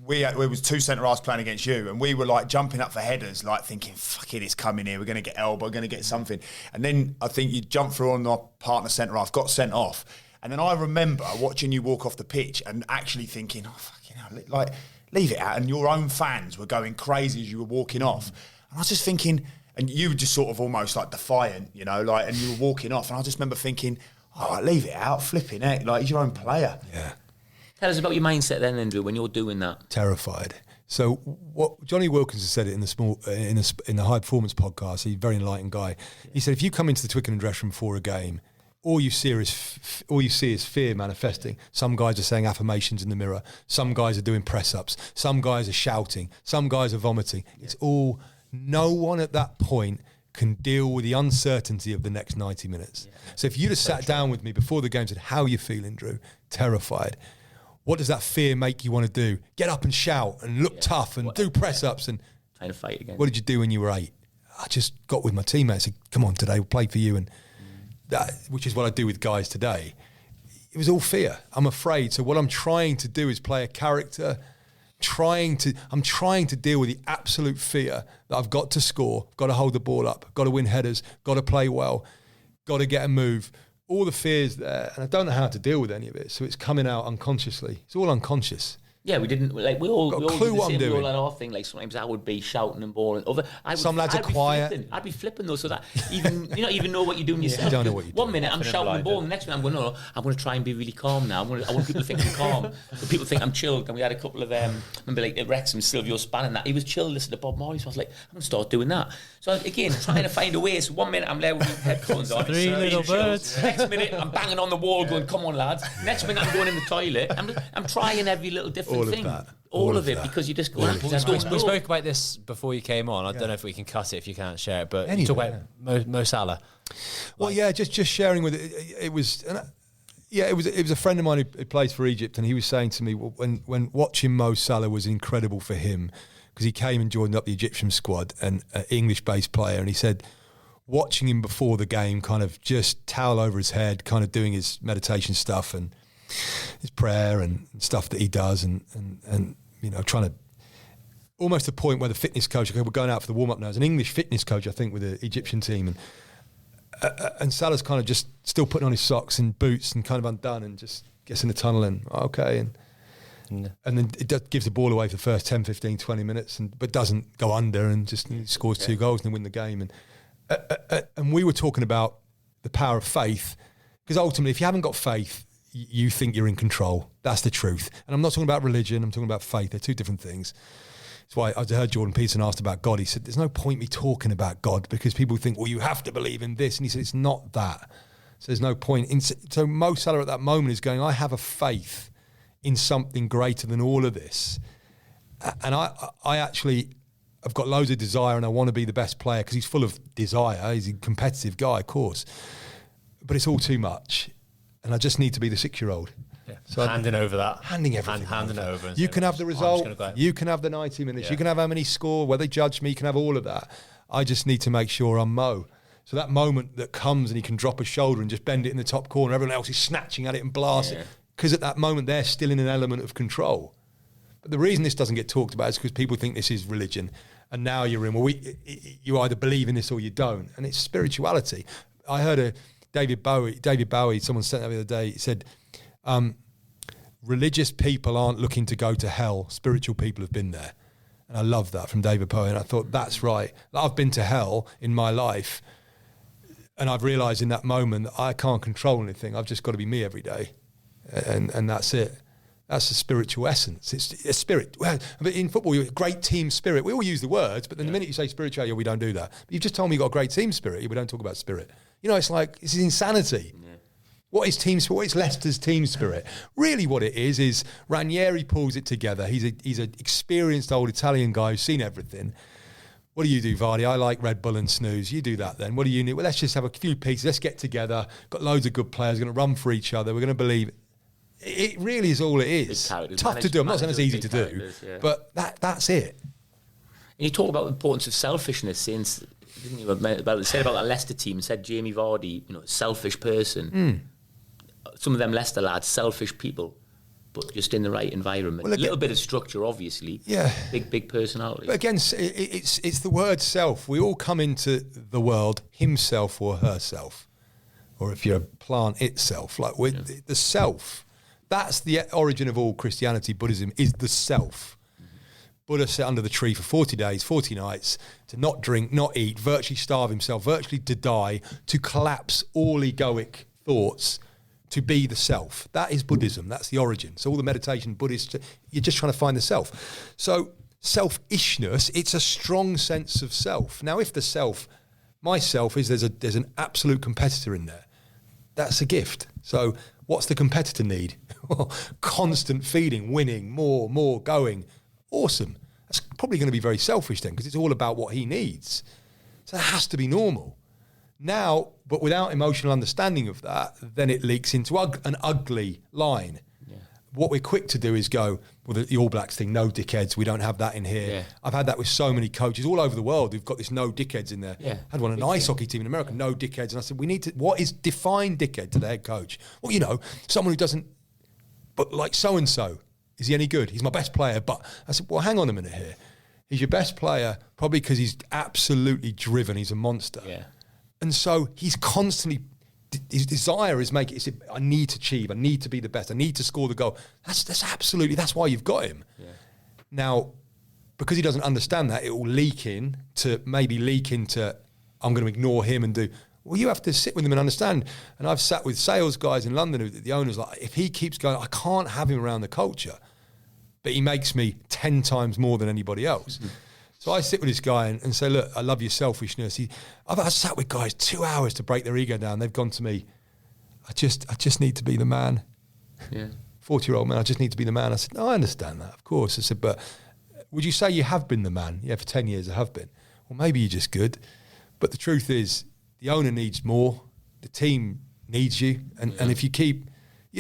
we was two centre halves playing against you, and we were like jumping up for headers, like thinking, "Fuck it, it's coming here. We're going to get elbow, we're going to get something." And then I think you jumped through on our partner centre half, got sent off, and then I remember watching you walk off the pitch and actually thinking, "Oh fucking hell, like leave it out." And your own fans were going crazy as you were walking off, and I was just thinking. And you were just sort of almost like defiant, you know, like, and you were walking off. And I just remember thinking, oh, leave it out, flipping heck, like, he's your own player. Yeah. Tell us about your mindset then, Andrew, when you're doing that. Terrified. So what Johnny Wilkins said it in the High Performance podcast. He's a very enlightened guy. He said, if you come into the Twickenham dressing room for a game, all you see is fear manifesting. Some guys are saying affirmations in the mirror. Some guys are doing press-ups. Some guys are shouting. Some guys are vomiting. It's all... No one at that point can deal with the uncertainty of the next 90 minutes. Yeah. So if you'd have sat down with me before the game and said, how are you feeling, Drew? Terrified. What does that fear make you want to do? Get up and shout and look tough and do press-ups. And trying to fight again. What did you do when you were 8? I just got with my teammates and said, come on, today we'll play for you. And that, which is what I do with guys today. It was all fear. I'm afraid. So what I'm trying to do is play a character. I'm trying to deal with the absolute fear that I've got to score, got to hold the ball up, got to win headers, got to play well, got to get a move. All the fears there, and I don't know how to deal with any of it. So it's coming out unconsciously. It's all unconscious. Yeah, we didn't like we all got we a all clue do the what I'm same. We doing. all had our thing. Like sometimes I would be shouting and bawling. Some lads are quiet. I'd be flipping though, so that even you don't even know what you're doing yourself. You don't know what you're doing. One minute I'm shouting and bawling, the next minute I'm going, no, I'm going to try and be really calm now. I want people to think I'm calm. So people think I'm chilled. And we had a couple of remember like at Wrexham, Silvio Spann and that. He was chilled, listening to Bob Marley. So I was like, I'm going to start doing that. So again, trying to find a way. So one minute I'm there with headphones on, Three little birds. Next minute I'm banging on the wall, going, come on lads. Next minute I'm going in the toilet. I'm trying every little different thing. All of it, because you just go. We spoke about this before you came on. I don't know if we can cut it if you can't share it, but you talk about Mo Salah. Well, yeah, just sharing with it. It was a friend of mine who plays for Egypt, and he was saying to me when watching Mo Salah was incredible for him because he came and joined up the Egyptian squad, and an English-based player, and he said watching him before the game, kind of just towel over his head, kind of doing his meditation stuff and his prayer and stuff that he does, and you know, trying to almost the point where the fitness coach, okay, we're going out for the warm up now. As an English fitness coach, I think, with the Egyptian team, and Salah's kind of just still putting on his socks and boots and kind of undone, and just gets in the tunnel and okay, and then it gives the ball away for the first 10, 15, 20 minutes, but doesn't go under, and just scores 2 goals and win the game. And we were talking about the power of faith, because ultimately, if you haven't got faith, you think you're in control. That's the truth. And I'm not talking about religion, I'm talking about faith. They're two different things. That's why I heard Jordan Peterson asked about God. He said, there's no point me talking about God because people think, well, you have to believe in this. And he said, it's not that. So there's no point. So Mo Salah at that moment is going, I have a faith in something greater than all of this. And I actually have got loads of desire, and I want to be the best player because he's full of desire. He's a competitive guy, of course. But it's all too much. And I just need to be the 6-year-old. Yeah. So handing everything over. You can have the result. You can have the 90 minutes. Yeah. You can have how many score, where they judge me. You can have all of that. I just need to make sure I'm Mo. So that moment that comes and he can drop a shoulder and just bend it in the top corner, everyone else is snatching at it and blasting. Because at that moment they're still in an element of control. But the reason this doesn't get talked about is because people think this is religion. And now you're in, you either believe in this or you don't. And it's spirituality. I heard David Bowie, someone sent that the other day, he said, religious people aren't looking to go to hell, spiritual people have been there. And I love that from David Bowie, and I thought, that's right. I've been to hell in my life, and I've realised in that moment that I can't control anything, I've just got to be me every day, and that's it. That's the spiritual essence. It's a spirit. Well, in football, you're a great team spirit. We all use the words, but then the minute you say spirituality, we don't do that. But you've just told me you've got a great team spirit. We don't talk about spirit. You know, it's like, this is insanity. Yeah. What is team spirit? What is Leicester's team spirit? Really what it is Ranieri pulls it together. He's an experienced old Italian guy who's seen everything. What do you do, Vardy? I like Red Bull and snooze. You do that then. What do you need? Well, let's just have a few pieces. Let's get together. Got loads of good players. We're going to run for each other. We're going to believe. It really is all it is. Tough to do. I'm not saying it's easy to do, but that's it. And you talk about the importance of selfishness, since didn't you about that Leicester team? Said Jamie Vardy, selfish person. Some of them Leicester lads, selfish people, but just in the right environment. Well, a little bit of structure, obviously. Yeah. Big personality. But again, it's the word self. We all come into the world himself or herself, or if you're a plant, itself. Like the self. That's the origin of all Christianity, Buddhism, is the self. Buddha sat under the tree for 40 days, 40 nights, to not drink, not eat, virtually starve himself, virtually to die, to collapse all egoic thoughts, to be the self. That is Buddhism. That's the origin. So all the meditation Buddhists, you're just trying to find the self. So selfishness, it's a strong sense of self. Now, if the self, myself, is there's an absolute competitor in there, that's a gift. So what's the competitor need? Constant feeding, winning, more, going. Awesome. That's probably going to be very selfish then, because it's all about what he needs. So that has to be normal. Now, but without emotional understanding of that, then it leaks into an ugly line. Yeah. What we're quick to do is go, well, the All Blacks thing, no dickheads, we don't have that in here. Yeah. I've had that with so many coaches all over the world who've got this no dickheads in there. Yeah. I had one an ice hockey team in America, no dickheads. And I said, we need to, what is define dickhead to the head coach? Well, someone who doesn't, but like so-and-so. Is he any good? He's my best player. But I said, well, hang on a minute here. He's your best player probably because he's absolutely driven. He's a monster. Yeah. And so he's constantly, his desire is I need to achieve. I need to be the best. I need to score the goal. That's absolutely, that's why you've got him. Yeah. Now, because he doesn't understand that, it will leak into, I'm going to ignore him and do, well, you have to sit with him and understand. And I've sat with sales guys in London who the owner's like, if he keeps going, I can't have him around the culture. But he makes me 10 times more than anybody else. Mm-hmm. So I sit with this guy and say, look, I love your selfishness. I've sat with guys 2 hours to break their ego down. They've gone to me, I just need to be the man. Yeah. 40-year-old man, I just need to be the man. I said, no, I understand that, of course. I said, but would you say you have been the man? Yeah, for 10 years I have been. Well, maybe you're just good. But the truth is, the owner needs more. The team needs you. And if you keep...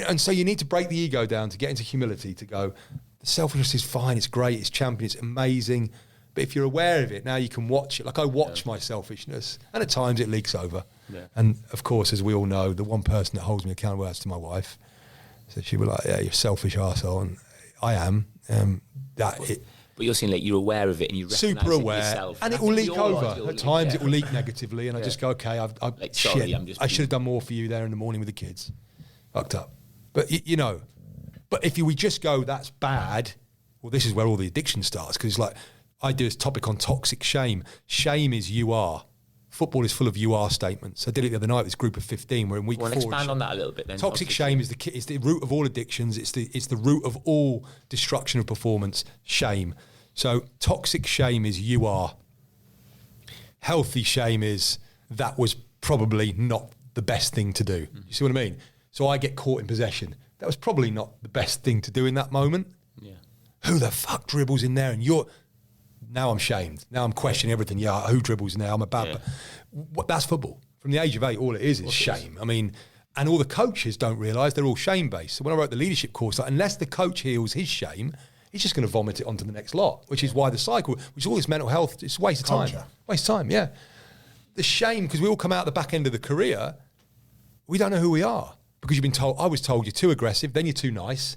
and so you need to break the ego down to get into humility, to go, the selfishness is fine, it's great, it's champion, it's amazing. But if you're aware of it, now you can watch it. Like I watch my selfishness, and at times it leaks over. Yeah. And of course, as we all know, the one person that holds me accountable is to my wife. So she'll be like, yeah, you're a selfish arsehole. And I am. But you're saying like you're aware of it and you recognise super aware, it yourself. And it will leak over. At times it will leak negatively, and I just go, okay, I should have done more for you there in the morning with the kids. Fucked up. But but if we just go, that's bad, well, this is where all the addiction starts, because like I do this topic on toxic shame. Shame is you are. Football is full of you are statements. I did it the other night with this group of 15. We're in week 4. Expand on that a little bit then. Toxic shame is the root of all addictions. It's the root of all destruction of performance. Shame. So toxic shame is you are. Healthy shame is that was probably not the best thing to do. You see what I mean? So I get caught in possession. That was probably not the best thing to do in that moment. Yeah. Who the fuck dribbles in there? And now I'm shamed. Now I'm questioning everything. Yeah, who dribbles now? I'm a bad... Yeah. That's football. From the age of 8, all it is shame. I mean, and all the coaches don't realise they're all shame-based. So when I wrote the leadership course, like, unless the coach heals his shame, he's just going to vomit it onto the next lot, which is why the cycle, which is all this mental health, it's a waste of time. Waste of time, yeah. The shame, because we all come out the back end of the career, we don't know who we are. Because you've been told, I was told you're too aggressive, then you're too nice,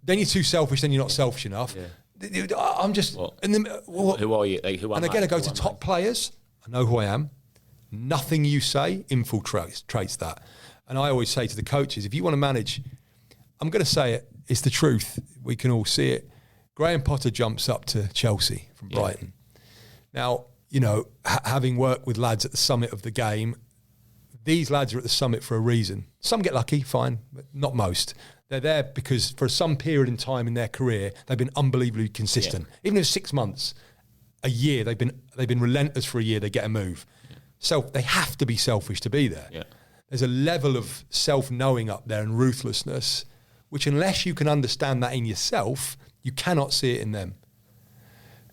then you're too selfish, then you're not selfish enough. Yeah. I'm just... who are you? Like, who am and again, I go to top players. I know who I am. Nothing you say infiltrates that. And I always say to the coaches, if you want to manage... I'm going to say it. It's the truth. We can all see it. Graham Potter jumps up to Chelsea from Brighton. Now, having worked with lads at the summit of the game, these lads are at the summit for a reason. Some get lucky, fine, but not most. They're there because for some period in time in their career, they've been unbelievably consistent. Yeah. Even if it's 6 months, a year, they've been relentless for a year, they get a move. Yeah. So they have to be selfish to be there. Yeah. There's a level of self-knowing up there and ruthlessness, which unless you can understand that in yourself, you cannot see it in them.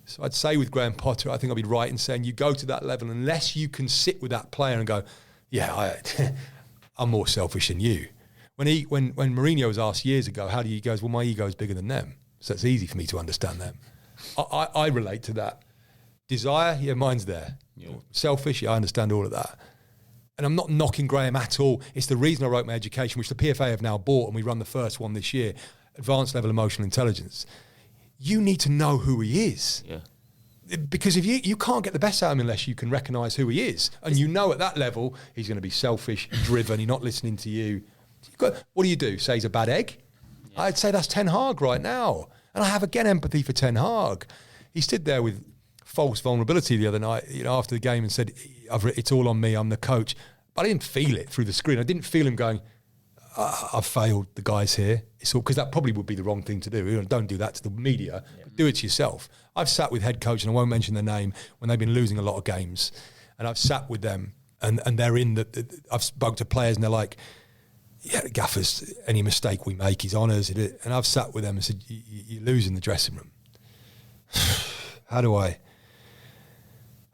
So I'd say with Graham Potter, I think I'd be right in saying you go to that level unless you can sit with that player and go, yeah, I'm more selfish than you. When Mourinho was asked years ago, how do you, he goes, well, my ego is bigger than them, so it's easy for me to understand them. I relate to that. Desire, yeah, mine's there. Yeah. Selfish, yeah, I understand all of that. And I'm not knocking Graham at all. It's the reason I wrote my education, which the PFA have now bought, and we run the first one this year, Advanced Level Emotional Intelligence. You need to know who he is. Yeah. Because if you can't get the best out of him unless you can recognise who he is. And you know at that level, he's going to be selfish, driven, he's not listening to you. What do? Say he's a bad egg? Yeah. I'd say that's Ten Hag right now. And I have, again, empathy for Ten Hag. He stood there with false vulnerability the other night, after the game, and said, it's all on me, I'm the coach. But I didn't feel it through the screen. I didn't feel him going, I've failed the guys here. It's all, because that probably would be the wrong thing to do. Don't do that to the media, but do it to yourself. I've sat with head coach, and I won't mention their name, when they've been losing a lot of games, and I've sat with them, and they're in I've spoke to players, and they're like, yeah, Gaffers, any mistake we make, he's on us. And I've sat with them and said, you're losing the dressing room. Are you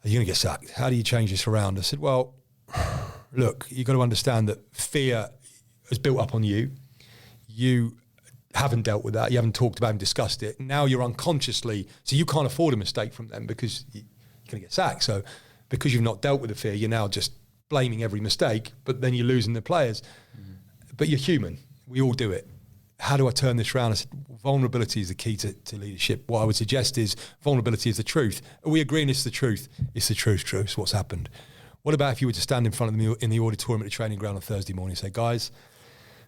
going to get sacked? How do you change this around? I said, well, look, you've got to understand that fear has built up on you. You haven't dealt with that. You haven't talked about it and discussed it. Now you're unconsciously, so you can't afford a mistake from them because you're going to get sacked. So because you've not dealt with the fear, you're now just blaming every mistake, but then you're losing the players. But you're human. We all do it. How do I turn this around? I said, vulnerability is the key to leadership. What I would suggest is vulnerability is the truth. Are we agreeing it's the truth? It's the truth. It's what's happened. What about if you were to stand in front of them in the auditorium at the training ground on Thursday morning and say, guys,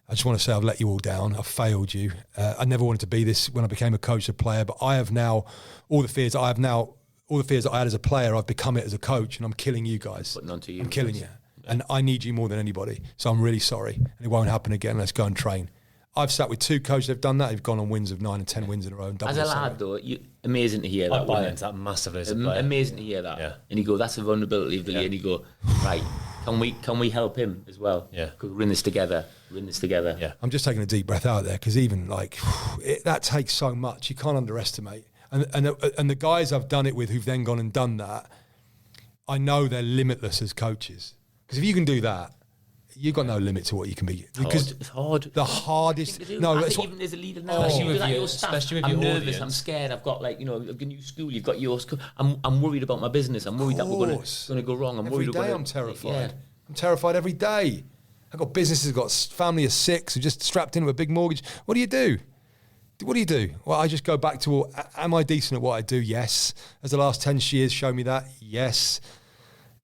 I just want to say I've let you all down. I've failed you. I never wanted to be this when I became a coach, a player, but I have now, all the fears that I had as a player, I've become it as a coach, and I'm killing you guys. But none to you. I'm killing you. And I need you more than anybody. So I'm really sorry. And it won't happen again. Let's go and train. I've sat with two coaches that have done that. They've gone on wins of 9 and 10 wins in a row. And as a lad, though, amazing to hear that. I buy into that massively as a player. Amazing to hear that. Yeah. And you go, that's a vulnerability of the league. And you go, right, can we help him as well? Yeah. Because we're in this together. Yeah. I'm just taking a deep breath out there, because even that takes so much. You can't underestimate. And the guys I've done it with who've then gone and done that, I know they're limitless as coaches. Because if you can do that, you've got no limit to what you can be. Because it's hard. The hardest. No, that's even as a leader now. Especially with I'm your nervous. audience. I'm scared. I've got a new school. You've got your school. I'm worried about my business. I'm worried that we're going to go wrong. Every day I'm terrified. I'm terrified every day. I've got businesses, I've got a family of 6 who just strapped into a big mortgage. What do you do? Well, I just go back to, am I decent at what I do? Yes. Has the last 10 years shown me that? Yes.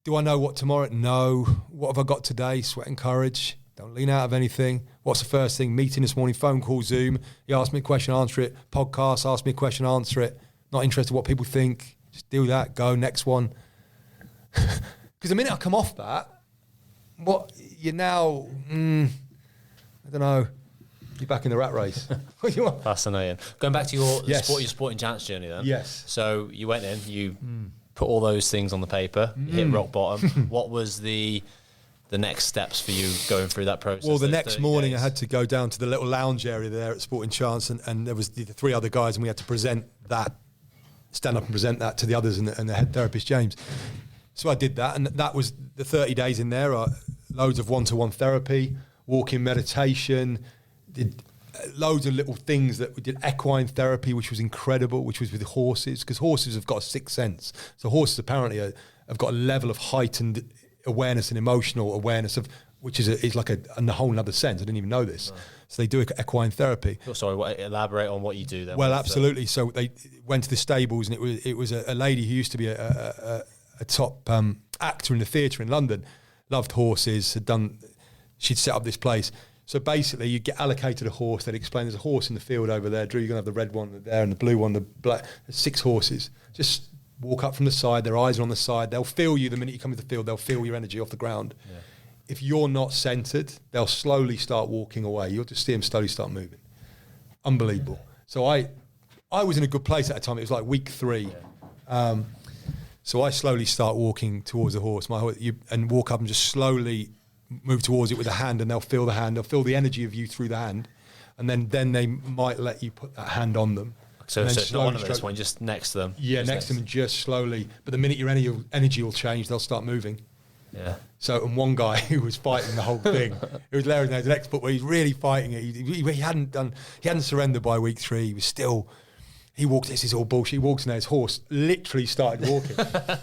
Do I know what tomorrow? No. What have I got today? Sweat and courage. Don't lean out of anything. What's the first thing? Meeting this morning, phone call, Zoom. You ask me a question, answer it. Podcast, ask me a question, answer it. Not interested in what people think. Just do that. Go, next one. Because the minute I come off that, you're now, I don't know, you're back in the rat race. What do you want? Fascinating. Going back to your sporting chance journey then. Yes. So you went in, you put all those things on the paper, you hit rock bottom. What was the next steps for you going through that process? Well, the next morning I had to go down to the little lounge area there at Sporting Chance, and there was the 3 other guys, and we had to stand up and present that to the others and the head therapist, James. So I did that, and that was the 30 days in there. Loads of one-to-one therapy, walking meditation, did loads of little things that we did. Equine therapy, which was incredible, which was with horses, because horses have got a sixth sense. So horses apparently have got a level of heightened awareness and emotional awareness of, which is like a whole other sense. I didn't even know this. Right. So they do equine therapy. Oh, sorry, elaborate on what you do then. Well, absolutely. So they went to the stables, and it was a lady who used to be a top actor in the theatre in London, loved horses, she'd set up this place. So basically you get allocated a horse. They'd explain there's a horse in the field over there. Drew, you're going to have the red one there and the blue one, the black. There's 6 horses. Just walk up from the side. Their eyes are on the side. They'll feel you the minute you come into the field. They'll feel your energy off the ground. Yeah. If you're not centred, they'll slowly start walking away. You'll just see them slowly start moving. Unbelievable. So I was in a good place at the time. It was like week 3. Yeah. So I slowly start walking towards the horse, and walk up and just slowly move towards it with a hand, and they'll feel the hand. They'll feel the energy of you through the hand, and then they might let you put that hand on them. So it's not one of this one, just next to them. Yeah, next to them, and just slowly. But the minute your energy will change, they'll start moving. Yeah. So, and one guy who was fighting the whole thing, it was hilarious. There's an expert where he's really fighting it. He hadn't surrendered by week 3. He was still. He walked. This is all bullshit. He walks in there. His horse literally started walking.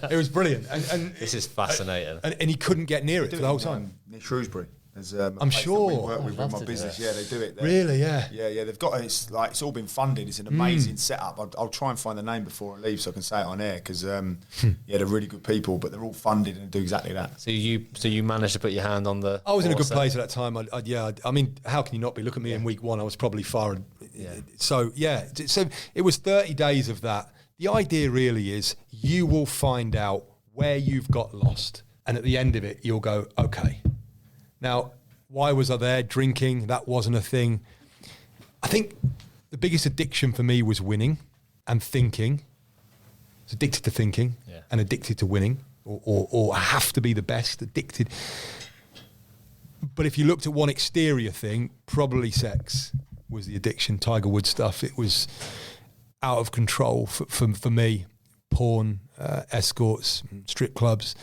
It was brilliant. And This is fascinating. and he couldn't get near it for the whole time. Near Shrewsbury. There's, I'm sure. we work with my business. Yeah, they do it there. Really? Yeah. Yeah. They've got it's all been funded. It's an amazing setup. I'll try and find the name before I leave so I can say it on air because they're really good people, but they're all funded and do exactly that. So you managed to put your hand on the. I was in a good horse place at that time. I mean, how can you not be? Look at me in week 1. I was probably far. So it was 30 days of that. The idea really is you will find out where you've got lost, and at the end of it, you'll go, okay. Now, why was I there? Drinking, that wasn't a thing. I think the biggest addiction for me was winning and thinking. I was addicted to thinking and addicted to winning, or have to be the best, addicted. But if you looked at one exterior thing, probably sex was the addiction, Tiger Woods stuff. It was out of control for me. Porn, escorts, strip clubs.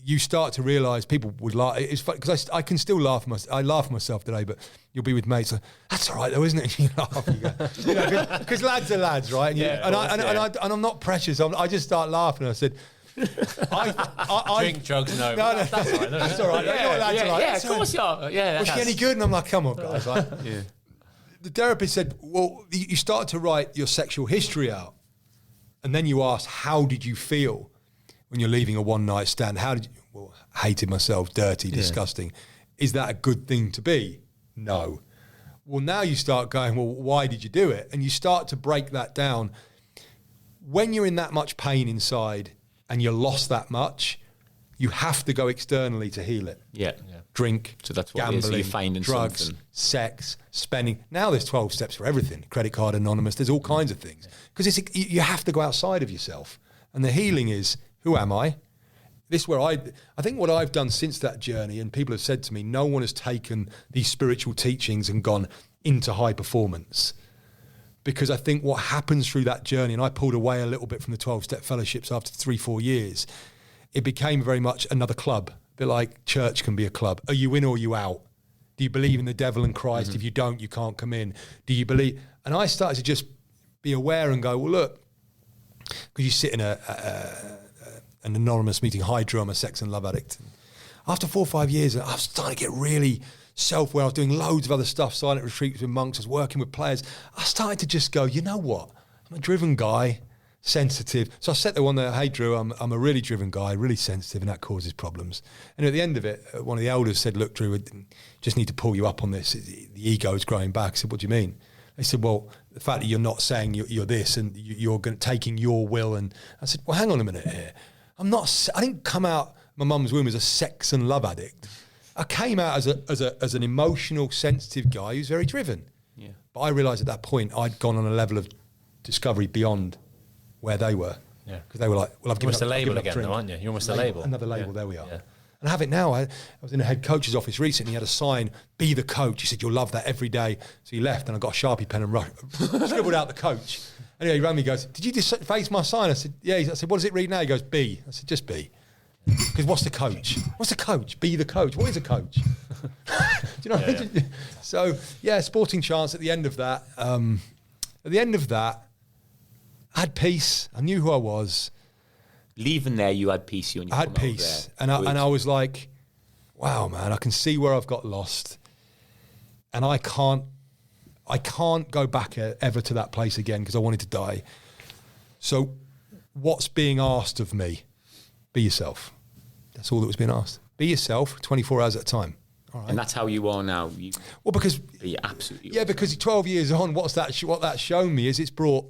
You start to realise people would laugh. It's funny because I can still laugh. I laugh at myself today, but you'll be with mates. Like, that's all right though, isn't it? And you laugh. You go, because lads are lads, right? And, I'm not precious. I just start laughing. I said, Drink, drugs, no. No, that's all right. That's all right. Yeah, of course you are. Yeah, was she any good? And I'm like, come on, guys. Like, the therapist said, well, you start to write your sexual history out, and then you ask, how did you feel when you're leaving a one-night stand? How did you? Well, hated myself, dirty, disgusting. Is that a good thing to be? No. Well, now you start going, well, why did you do it? And you start to break that down. When you're in that much pain inside and you're lost that much, you have to go externally to heal it. Yeah. Drink, So that's what gambling, you're finding drugs, something. sex, spending. Now there's 12 steps for everything. Credit card anonymous. There's all kinds of things. Because you have to go outside of yourself. And the healing is, who am I? This is where I think what I've done since that journey, and people have said to me, no one has taken these spiritual teachings and gone into high performance. Because I think what happens through that journey, and I pulled away a little bit from the 12-step fellowships after 3-4 years, it became very much another club. A bit like church can be a club. Are you in or are you out? Do you believe in the devil and Christ? Mm-hmm. If you don't, you can't come in. Do you believe? And I started to just be aware and go, well, look, because you sit in an anonymous meeting, hi Drewe, I'm a sex and love addict. And after 4 or 5 years, I was starting to get really self-aware. I was doing loads of other stuff, silent retreats with monks, I was working with players. I started to just go, you know what? I'm a driven guy, sensitive. So I set the one there, hey Drewe, I'm a really driven guy, really sensitive, and that causes problems. And at the end of it, one of the elders said, look Drewe, I just need to pull you up on this. The ego is growing back. I said, what do you mean? They said, well, the fact that you're not saying you're this and you're taking your will. And I said, well, hang on a minute here. I didn't come out my mum's womb as a sex and love addict. I came out as an emotional, sensitive guy who's very driven. Yeah. But I realised at that point I'd gone on a level of discovery beyond where they were. Yeah. Because they were like, well, I've given up. You're almost a label again, drink. though, aren't you? You're almost a label. Another label, there we are. Yeah. And I have it now. I was in a head coach's office recently. He had a sign, be the coach. He said, you'll love that every day. So he left and I got a Sharpie pen and scribbled out the coach. Anyway, he rang me, he goes, did you just face my sign? I said, yeah. I said, what does it read now? He goes, be. I said, just be. Because what's the coach? What's the coach? Be the coach. What is a coach? Do you know? Yeah. So, yeah, sporting chance at the end of that. I had peace. I knew who I was. Leaving there, you had peace. I had peace. And I was like, wow, man, I can see where I've got lost. And I can't go back ever to that place again because I wanted to die. So what's being asked of me? Be yourself. That's all that was being asked. Be yourself 24 hours at a time. All right. And that's how you are now. Because absolutely. Yeah, because 12 years on, what that's shown me is it's brought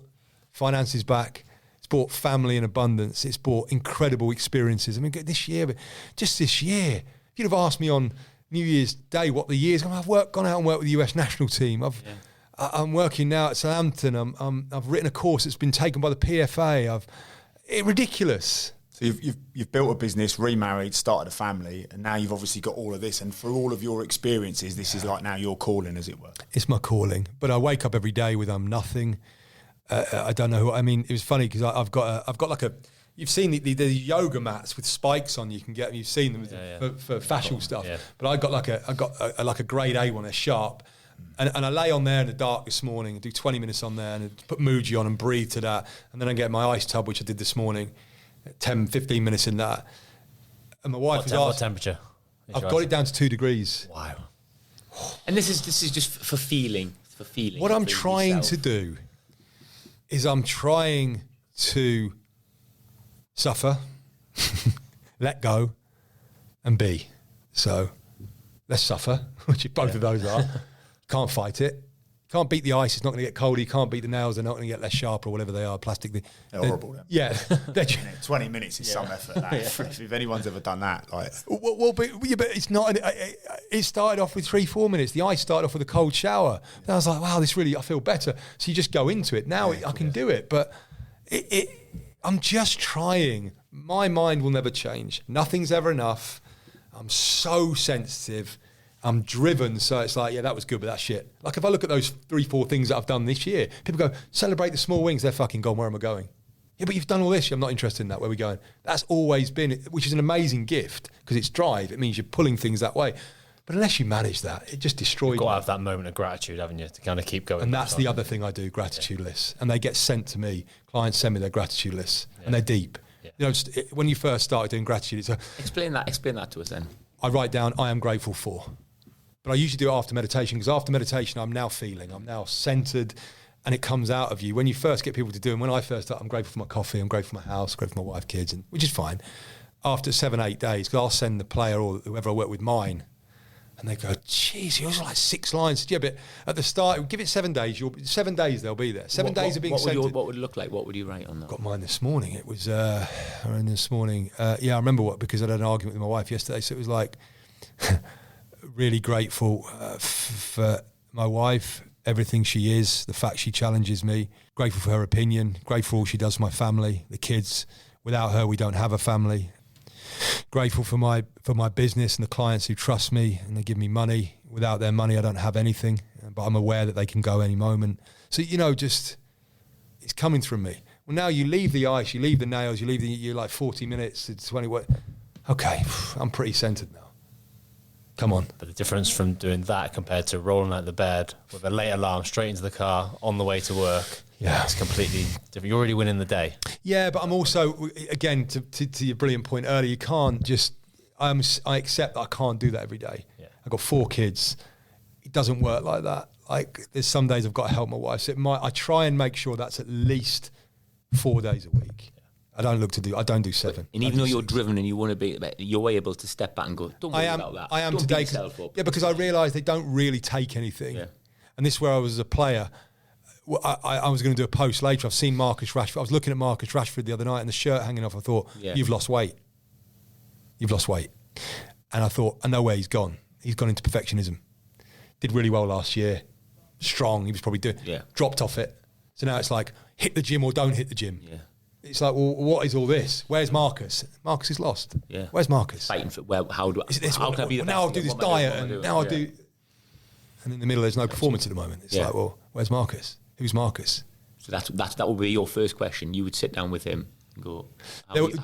finances back. It's brought family and abundance. It's brought incredible experiences. I mean, this year, if you'd have asked me on New Year's Day what the year's, I've gone out and worked with the US national team. I'm working now at Southampton. I've written a course that's been taken by the PFA. Ridiculous. So you've built a business, remarried, started a family, and now you've obviously got all of this. And for all of your experiences, this is like now your calling, as it were. It's my calling. But I wake up every day with I'm nothing. I don't know who. I mean, it was funny because I've got like you've seen the yoga mats with spikes on. You can get. You've seen them for fashion stuff. Yeah. But I got like a grade A one, a sharp. And I lay on there in the dark this morning and do 20 minutes on there and put Muji on and breathe to that. And then I get my ice tub, which I did this morning, 10, 15 minutes in that. And my wife was asking... What temperature? I've got it down to 2 degrees. Wow. And this is just for feeling. What I'm trying to do is I'm trying to suffer, let go, and be. So let's suffer, which both of those are. Can't fight it. Can't beat the ice. It's not going to get colder. You can't beat the nails. They're not going to get less sharp or whatever they are. Plastic. They're horrible. Yeah. 20 minutes is some effort. That. If anyone's ever done that, like. But it's not. It started off with 3-4 minutes. The ice started off with a cold shower. And I was like, wow, I feel better. So you just go into it. Now I can do it. But I'm just trying. My mind will never change. Nothing's ever enough. I'm so sensitive. I'm driven, so it's like, yeah, that was good, but that's shit. Like if I look at those 3-4 things that I've done this year, people go, celebrate the small wins, they're fucking gone, where am I going? Yeah, but you've done all this, I'm not interested in that, where are we going? That's always been, which is an amazing gift, because it's drive, it means you're pulling things that way. But unless you manage that, it just destroys you. You've got to have that moment of gratitude, haven't you, to kind of keep going. And that's the other thing I do, gratitude lists. And they get sent to me, clients send me their gratitude lists, and they're deep. Yeah. You know, when you first started doing gratitude, it's Explain that to us then. I write down, I am grateful for. But I usually do it after meditation, because after meditation, I'm now centered, and it comes out of you. When you first get people to do it, and when I first start, I'm grateful for my coffee, I'm grateful for my house, grateful for my wife, kids, which is fine. After 7-8 days, because I'll send the player or whoever I work with mine, and they go, geez, yours are like 6 lines. Yeah, but at the start, give it 7 days, 7 days they'll be there. 7 days of being centered. What would it look like? What would you write on that? Got mine this morning. It was, around this morning. Yeah, I remember because I had an argument with my wife yesterday, so it was like... really grateful for my wife, everything she is, the fact she challenges me, grateful for her opinion, grateful for all she does for my family, the kids. Without her, we don't have a family. Grateful for my business and the clients who trust me and they give me money. Without their money, I don't have anything, but I'm aware that they can go any moment. So, just, it's coming from me. Well, now you leave the ice, you leave the nails, you're like 40 minutes to 20, okay, I'm pretty centered now. Come on. But the difference from doing that compared to rolling out the bed with a late alarm straight into the car on the way to work, it's completely different. You're already winning the day. Yeah, but I'm also, again, to your brilliant point earlier, you can't just, I accept that I can't do that every day. Yeah. I've got 4 kids. It doesn't work like that. Like, there's some days I've got to help my wife. So I try and make sure that's at least 4 days a week. I don't do 7. And even though you're driven and you want to be, you're able to step back and go, don't worry about that. I am don't today. Yeah, because I realise they don't really take anything. Yeah. And this is where I was as a player. I was going to do a post later. I've seen Marcus Rashford. I was looking at Marcus Rashford the other night and the shirt hanging off. I thought, you've lost weight. You've lost weight. And I thought, I know where he's gone. He's gone into perfectionism. Did really well last year. Strong. He was probably doing. Yeah. Dropped off it. So now it's like, hit the gym or don't hit the gym. Yeah. It's like, well, what is all this? Where's Marcus? Marcus is lost. Yeah. Where's Marcus? Fighting for, how can I be the best? Now I'll do this diet and now I'll do... And in the middle, there's no performance at the moment. It's like, well, where's Marcus? Who's Marcus? So that would be your first question. You would sit down with him and go...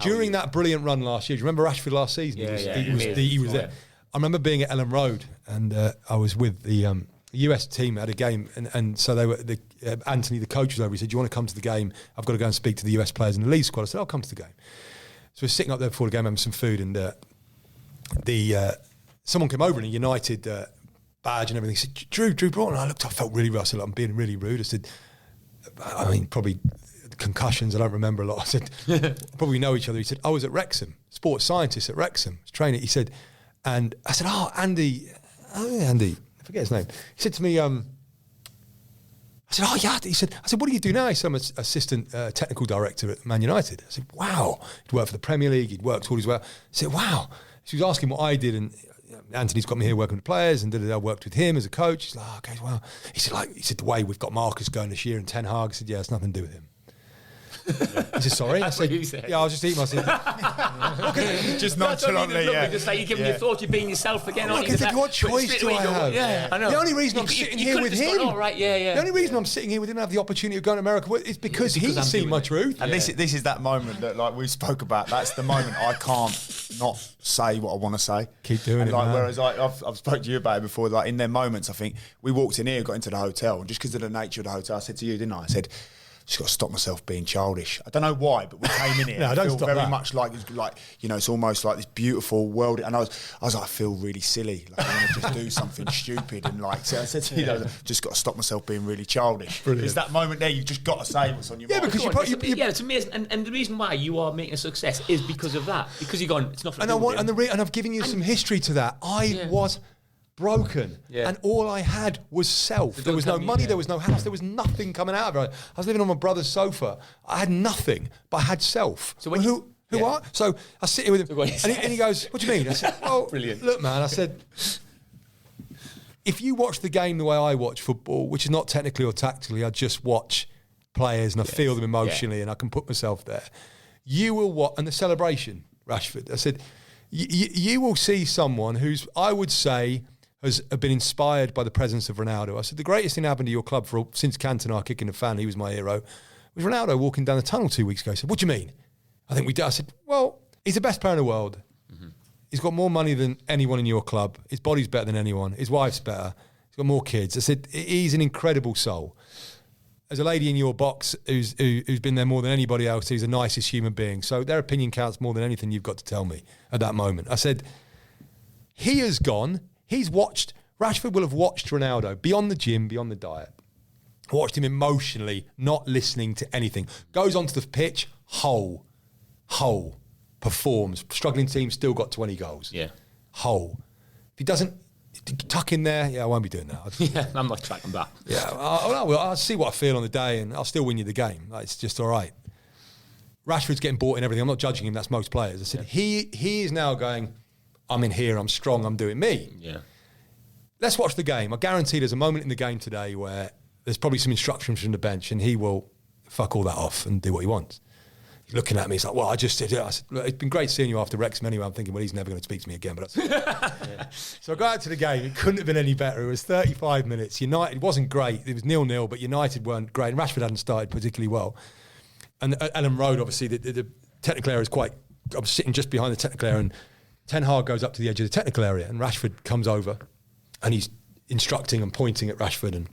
During that brilliant run last year, do you remember Rashford last season? He was there. I remember being at Ellen Road and I was with the... US team had a game, and so they were. Anthony, the coach, was over. He said, "Do you want to come to the game? I've got to go and speak to the US players in the league squad." I said, "I'll come to the game." So we're sitting up there before the game, having some food, and someone came over in a United badge and everything. He said, "Drewe Broughton." I looked. I felt really rude. I said, "I'm being really rude." I said, "I mean, probably concussions. I don't remember a lot." I said, "Probably know each other." He said, "I was at Wrexham, sports scientist at Wrexham, training." He said, and I said, "Oh, Andy." I forget his name. He said to me, I said, "Oh yeah." I said, "What do you do now?" He said, "I'm assistant technical director at Man United." I said, "Wow." He'd worked for the Premier League. He'd worked all his way. I said, "Wow." She was asking what I did, and Anthony's got me here working with players, and I worked with him as a coach. He's like, "Oh, okay, well." He said, the way we've got Marcus going this year and Ten Hag. I said, "Yeah, it's nothing to do with him." He said, sorry? I said, what you said. yeah, I'll just eat myself. Just That's what I nonchalantly, mean, yeah. Just like you're giving your thoughts, you're being yourself again. aren't you? Because Just what like, choice straight do away I you go, have? Yeah, I know. The only reason I'm sitting here could've with just him, gone, "Oh, right, yeah. the only reason I'm sitting here with him and have the opportunity of going to America is because he's I'm seen doing my it. truth. And this is that moment that like we spoke about. That's the moment I can't not say what I want to say. Keep doing and it, like, man. Whereas I've spoke to you about it before. Like in their moments, I think we walked in here, got into the hotel, and just because of the nature of the hotel, I said to you, didn't I? I said, just got to stop myself being childish. I don't know why, but we came in here. No, I don't feel stop very that. much like it's almost like this beautiful world. And I was like, I feel really silly. Like I want to just do something stupid. And like, so I said to you, just got to stop myself being really childish. Brilliant. It's that moment there. You just got to say what's on your mind. because Go on, you it's amazing, and the reason why you are making a success is because of that. Because you're going, it's not. And I've given you some history to that. I was broken, and all I had was self. There was no money, there was no house, there was nothing coming out of it. I was living on my brother's sofa. I had nothing, but I had self. So when who are? So I sit here with him, and he goes, "What do you mean?" I said, "Oh, Brilliant. Look, man," I said, if you watch the game the way I watch football, which is not technically or tactically, I just watch players and I feel them emotionally and I can put myself there. You will watch, and the celebration, Rashford, I said, you will see someone who's, I would say, has been inspired by the presence of Ronaldo. I said, the greatest thing happened to your club since Cantona kicking the fan, he was my hero, was Ronaldo walking down the tunnel 2 weeks ago. He said, what do you mean? I think we did. I said, well, he's the best player in the world. He's got more money than anyone in your club. His body's better than anyone. His wife's better. He's got more kids. I said, he's an incredible soul. As a lady in your box who's been there more than anybody else, he's the nicest human being. So their opinion counts more than anything you've got to tell me at that moment. I said, he has gone. He's watched. Rashford will have watched Ronaldo beyond the gym, beyond the diet. Watched him emotionally, not listening to anything. Goes onto the pitch, whole. Performs. Struggling team, still got 20 goals. Yeah. Whole. If he doesn't tuck in there, I won't be doing that. Yeah, I'm not tracking back. Yeah, I'll see what I feel on the day and I'll still win you the game. Like, it's just all right. Rashford's getting bought in everything. I'm not judging him. That's most players. I said, he is now going, I'm in here, I'm strong, I'm doing me. Yeah. Let's watch the game. I guarantee there's a moment in the game today where there's probably some instructions from the bench and he will fuck all that off and do what he wants. He's looking at me, he's like, well, I just did it. I said, look, it's been great seeing you after Wrexham anyway. I'm thinking, well, he's never going to speak to me again. But So I go out to the game. It couldn't have been any better. It was 35 minutes. United wasn't great. It was 0-0, but United weren't great. And Rashford hadn't started particularly well. And Ellen Road, obviously, the technical area is quite... I was sitting just behind the technical area and Ten Hag goes up to the edge of the technical area and Rashford comes over and he's instructing and pointing at Rashford and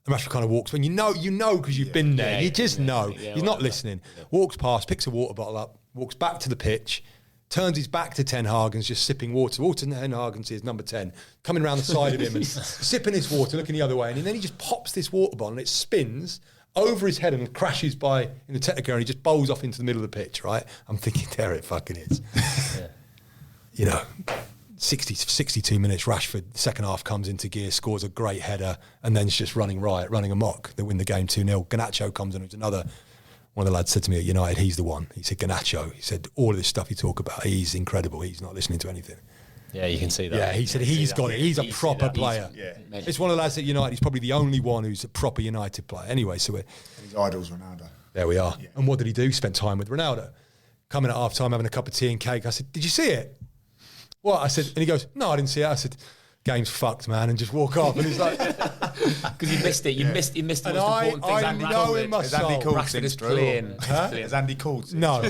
Rashford kind of walks, when you know because you've been there. You just know. He's not listening. Walks past, picks a water bottle up, walks back to the pitch, turns his back to Ten Hag and's just sipping water. Ten Hag and sees number 10 coming around the side of him and sipping his water, looking the other way. And then he just pops this water bottle and it spins over his head and crashes by in the technical area and he just bowls off into the middle of the pitch, right? I'm thinking, there it fucking is. You know, 62 minutes, Rashford, second half comes into gear, scores a great header, and then it's just running amok. They win the game 2-0. Garnacho comes in, who's another, one of the lads said to me at United, he's the one. He said, Garnacho, he said, all of this stuff you talk about, he's incredible. He's not listening to anything. Yeah, you can see that. Yeah, he said he's got it. He's a proper player. It's one of the lads at United, he's probably the only one who's a proper United player. Anyway, so His idol's Ronaldo. there we are. Yeah. And what did he do? Spent time with Ronaldo. Coming at half time, having a cup of tea and cake. I said, did you see it? What? I said, and he goes, no, I didn't see it. I said, game's fucked, man, and just walk off. And he's like, because you missed it. You missed the most important things. I know in my Has soul. Andy called Rashford since is playing. Has Andy called since? No.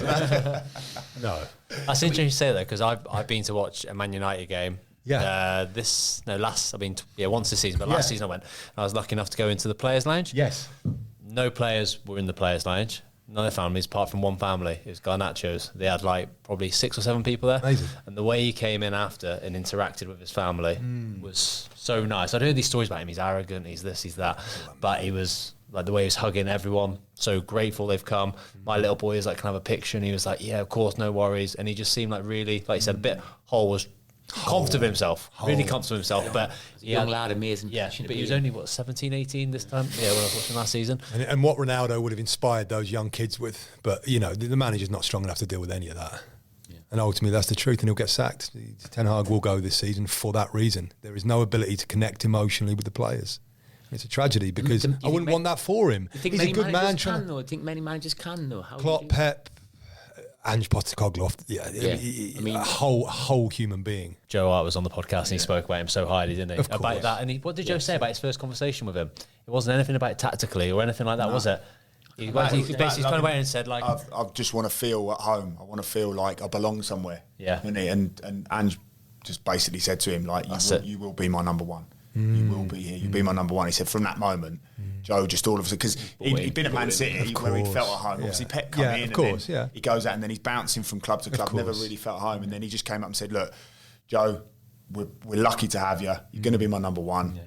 No. That's interesting you say that because I've been to watch a Man United game. Yeah. Once this season, but last season I went. I was lucky enough to go into the players' lounge. Yes. No players were in the players' lounge. None of their families, apart from one family. It was Garnacho's. They had probably 6 or 7 people there. Amazing. And the way he came in after and interacted with his family was so nice. I'd heard these stories about him. He's arrogant, he's this, he's that. But he was, like, the way he was hugging everyone, so grateful they've come. My little boy is like, can I have a picture? And he was like, yeah, of course, no worries. And he just seemed like really, like you said, a bit confident of himself, really confident of himself. But Young lad, amazing. Yeah, but he was only, 17, 18 this time? Yeah, when I was watching last season. And what Ronaldo would have inspired those young kids with. But, the manager's not strong enough to deal with any of that. Yeah. And ultimately, that's the truth, and he'll get sacked. Ten Hag will go this season for that reason. There is no ability to connect emotionally with the players. It's a tragedy because I wouldn't want that for him. He's a good man. I think many managers can, though. Klopp, Pep, Ange Postecoglou, I mean, a whole human being. Joe Hart was on the podcast and he spoke about him so highly, didn't he? Of course. About that. And what did Joe say about his first conversation with him? It wasn't anything about it tactically or anything like that, was it? He basically kind of went and said, like, I just want to feel at home. I want to feel like I belong somewhere. Yeah. And Ange just basically said to him, like, you will be my number one. You will be here. You'll be my number one. He said from that moment, Joe just all of a sudden, because he'd been at Man City where he'd felt at home. Yeah. Obviously, Pep come in and then he goes out and then he's bouncing from club to club, never really felt at home. And then he just came up and said, look, Joe, we're lucky to have you. You're going to be my number one. Yeah.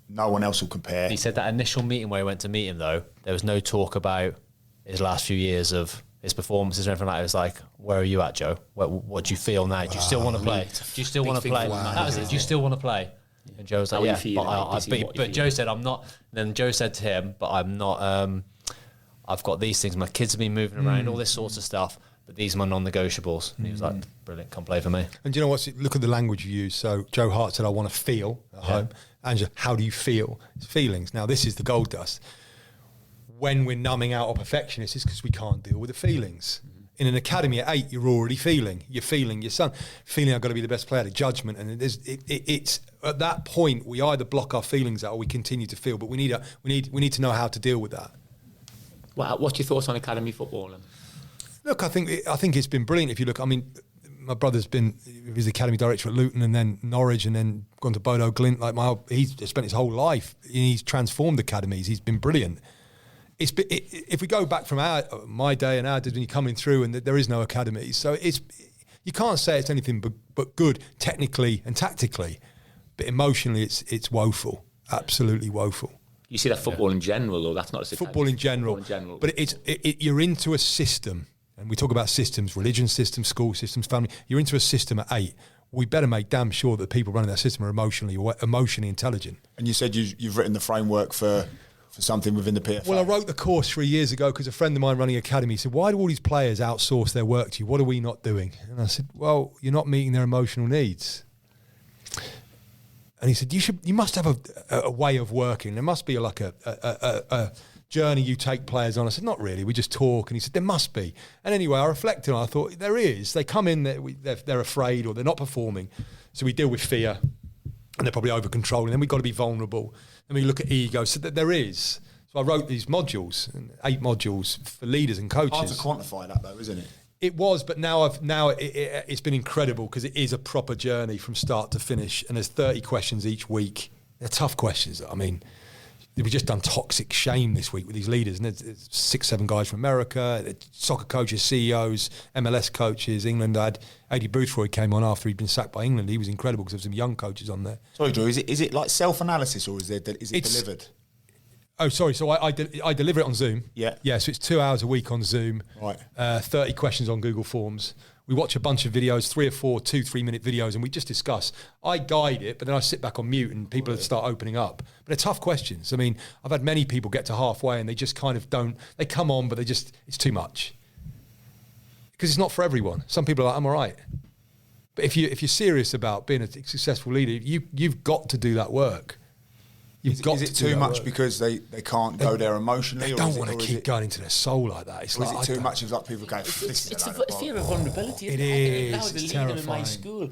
No one else will compare. He said that initial meeting where he went to meet him, though, there was no talk about his last few years of his performances or anything like that. It was like, where are you at, Joe? What do you feel now? Do you still want to play? Do you still want to play? That was it. Do you still want to play? And Joe was like, but Joe said, I'm not. Then Joe said to him, but I'm not. I've got these things. My kids have been moving around, all this sorts of stuff. But these are my non-negotiables. And he was like, brilliant, come play for me. And do you know what? Look at the language you use. So Joe Hart said, I want to feel at home. Angela, how do you feel? It's feelings. Now, this is the gold dust. When we're numbing out or perfectionists, it's because we can't deal with the feelings. In an academy at 8, you're already feeling. You're feeling your son. Feeling I've got to be the best player, the judgment. And it's at that point, we either block our feelings out or we continue to feel. But we need to know how to deal with that. Well, what's your thoughts on academy football? Look, I think it's been brilliant. If you look, I mean, my brother's been his academy director at Luton and then Norwich and then gone to Bodo Glint. He's spent his whole life. He's transformed academies. He's been brilliant. If we go back from my day and our days when you're coming through and there is no academies, so you can't say it's anything but good technically and tactically, but emotionally it's woeful, absolutely woeful. You see that football in general, or that's not a football in general. But you're into a system, and we talk about systems, religion systems, school systems, family. You're into a system at 8. We better make damn sure that the people running that system are emotionally intelligent. And you said you've written the framework for something within the PFA. Well, I wrote the course 3 years ago because a friend of mine running academy said, why do all these players outsource their work to you? What are we not doing? And I said, well, you're not meeting their emotional needs. And he said, you must have a way of working. There must be like a journey you take players on. I said, not really. We just talk. And he said, there must be. And anyway, I reflected on it. I thought, there is. They come in, they're afraid or they're not performing. So we deal with fear and they're probably over controlling. Then we've got to be vulnerable. Then we look at ego. So that there is. So I wrote these modules, 8 modules for leaders and coaches. Hard to quantify that though, isn't it? It was, but now it's been incredible because it is a proper journey from start to finish. And there's 30 questions each week. They're tough questions. I mean, we've just done toxic shame this week with these leaders. And there's 6-7 guys from America, soccer coaches, CEOs, MLS coaches. England had Adi Boothroyd came on after he'd been sacked by England. He was incredible because there were some young coaches on there. Sorry, Drew, is it like self-analysis or is it delivered? Oh, sorry. So I deliver it on Zoom. Yeah. Yeah, so it's 2 hours a week on Zoom. Right. 30 questions on Google Forms. We watch a bunch of videos, 3 or 4 2-3 minute videos, and we just discuss. I guide it, but then I sit back on mute and people start opening up. But they're tough questions. I mean, I've had many people get to halfway and they just kind of don't, they come on, but it's too much. Because it's not for everyone. Some people are like, I'm all right. But if you're serious about being a successful leader, you've got to do that work. Is it too much because they can't go there emotionally? They don't want to keep going into their soul like that. Is it too much? It's like people go, it's the fear of vulnerability. It is. Now the leader terrifying. in my school,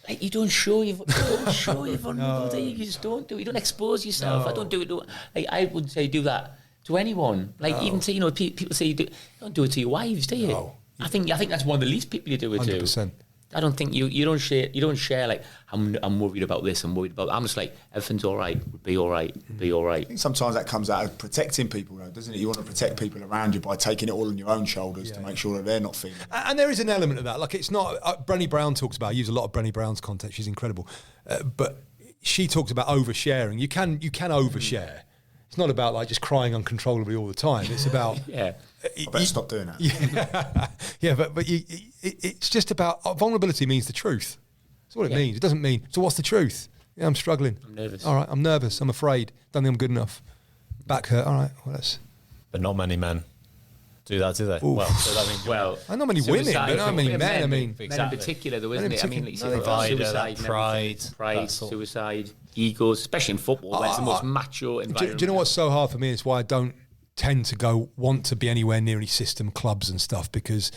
like you don't show your vulnerability. You just don't do it. You don't expose yourself. I don't do it. Like I would say do that to anyone. Like even to people say don't do it to your wives, do you? No. I think that's one of the least people you do it 100%. to. I don't think you don't share like I'm worried about this, I'm worried about that. I'm just like everything's all right, be all right. I think sometimes that comes out of protecting people though, doesn't it? You want to protect people around you by taking it all on your own shoulders to make sure that they're not feeling it. And there is an element of that. Like it's not Brené Brown talks about, I use a lot of Brené Brown's content, she's incredible. But she talks about oversharing. You can overshare. It's not about like just crying uncontrollably all the time. It's about I better stop doing that. Yeah, but it's just about vulnerability means the truth. That's what it means. It doesn't mean, so what's the truth? Yeah, I'm struggling. I'm nervous. All right, I'm nervous. I'm afraid. Don't think I'm good enough. Back hurt. All right, well, that's... But not many men do that, do they? Oof. Well, so that means I know many women, but not many men. I mean, men in particular, though, isn't it? I mean, like you say, Divider, suicide, that pride, suicide, egos, especially in football, where it's the most macho environment. Do you know what's so hard for me? It's why I don't tend to want to be anywhere near any system clubs and stuff, because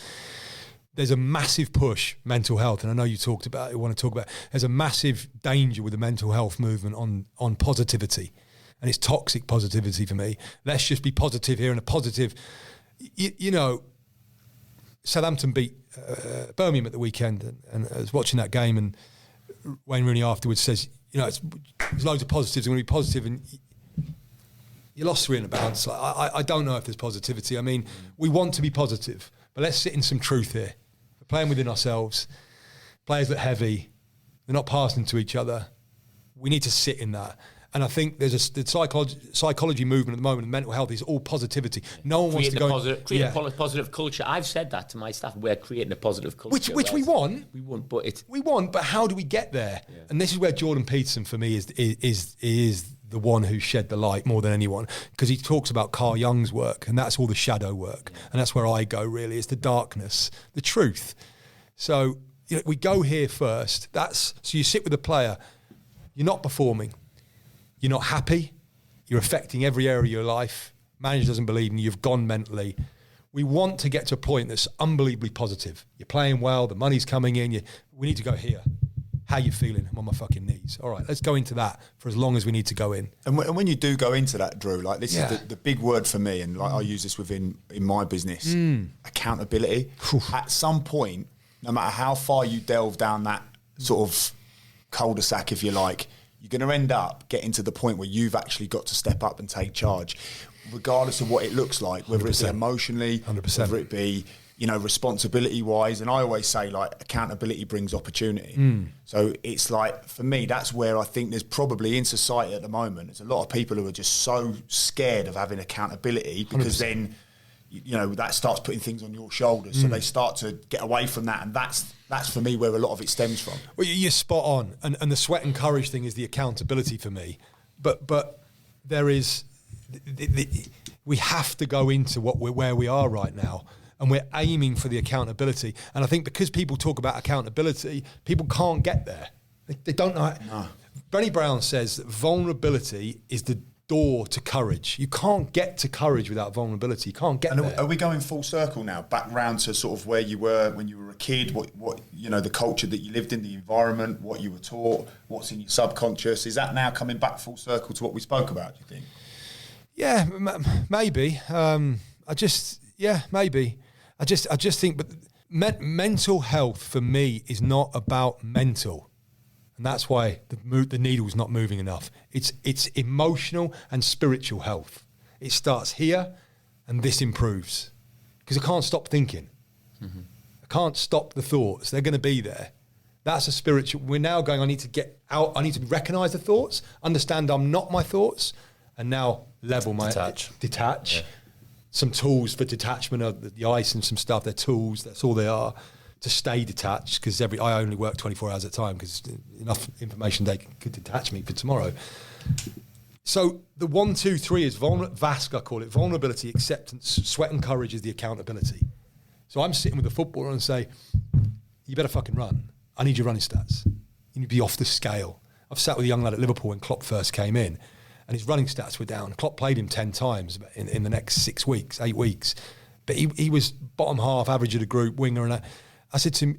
there's a massive push, mental health, and I know you want to talk about, there's a massive danger with the mental health movement on positivity, and it's toxic positivity for me. Let's just be positive here and a positive, you know, Southampton beat Birmingham at the weekend, and I was watching that game, and Wayne Rooney afterwards says, you know, there's loads of positives, we're going to be positive, and you lost 3 in a bounce. I don't know if there's positivity. I mean, we want to be positive, but let's sit in some truth here. We're playing within ourselves. Players look heavy. They're not passing to each other. We need to sit in that. And I think there's the psychology movement at the moment, mental health is all positivity. No one wants to go... Create a positive culture. I've said that to my staff. We're creating a positive culture. Which we want. We want, but it's... We want, but how do we get there? Yeah. And this is where Jordan Peterson, for me, is the one who shed the light more than anyone, because he talks about Carl Jung's work, and that's all the shadow work. Yeah. And that's where I go, really. It's the darkness, the truth. So, you know, we go here first. So you sit with the player. You're not performing. You're not happy. You're affecting every area of your life. Manager doesn't believe in you. You've gone mentally. We want to get to a point that's unbelievably positive. You're playing well. The money's coming in. We need to go here. How you feeling? I'm on my fucking knees. All right, let's go into that for as long as we need to go in. And when you do go into that, Drew, like this is the big word for me, and like I use this in my business, accountability. At some point, no matter how far you delve down that sort of cul-de-sac, if you like, you're going to end up getting to the point where you've actually got to step up and take charge, regardless of what it looks like, whether 100%. It be emotionally, 100%. Whether it be, you know, responsibility-wise. And I always say, like, accountability brings opportunity. So it's like, for me, that's where I think there's probably in society at the moment, there's a lot of people who are just so scared of having accountability, because 100%. Then, you know, that starts putting things on your shoulders. So they start to get away from that. And that's for me where a lot of it stems from. Well, you're spot on. And the sweat and courage thing is the accountability for me. But there is... we have to go into where we are right now. And we're aiming for the accountability. And I think because people talk about accountability, people can't get there. They don't know. No. Brené Brown says that vulnerability is the door to courage. You can't get to courage without vulnerability. You can't get there. Are we going full circle now, back round to sort of where you were when you were a kid, what you know, the culture that you lived in, the environment, what you were taught, what's in your subconscious? Is that now coming back full circle to what we spoke about, do you think? Yeah, maybe. Maybe. I just think, but mental health for me is not about mental. And that's why the needle's not moving enough. It's emotional and spiritual health. It starts here, and this improves. Because I can't stop thinking. Mm-hmm. I can't stop the thoughts. They're going to be there. That's a spiritual... We're now going, I need to get out, I need to recognise the thoughts, understand I'm not my thoughts, and now level my... Detach. Yeah. Some tools for detachment of the ice and some stuff. They're tools. That's all they are. To stay detached, because I only work 24 hours at a time, because enough information they could detach me for tomorrow. So the 1, 2, 3 is VASC, I call it, vulnerability, acceptance, sweat and courage is the accountability. So I'm sitting with a footballer and say, you better fucking run. I need your running stats. You need to be off the scale. I've sat with a young lad at Liverpool when Klopp first came in, and his running stats were down. Klopp played him 10 times in the next 8 weeks. But he was bottom half, average of the group, winger, and I said to him,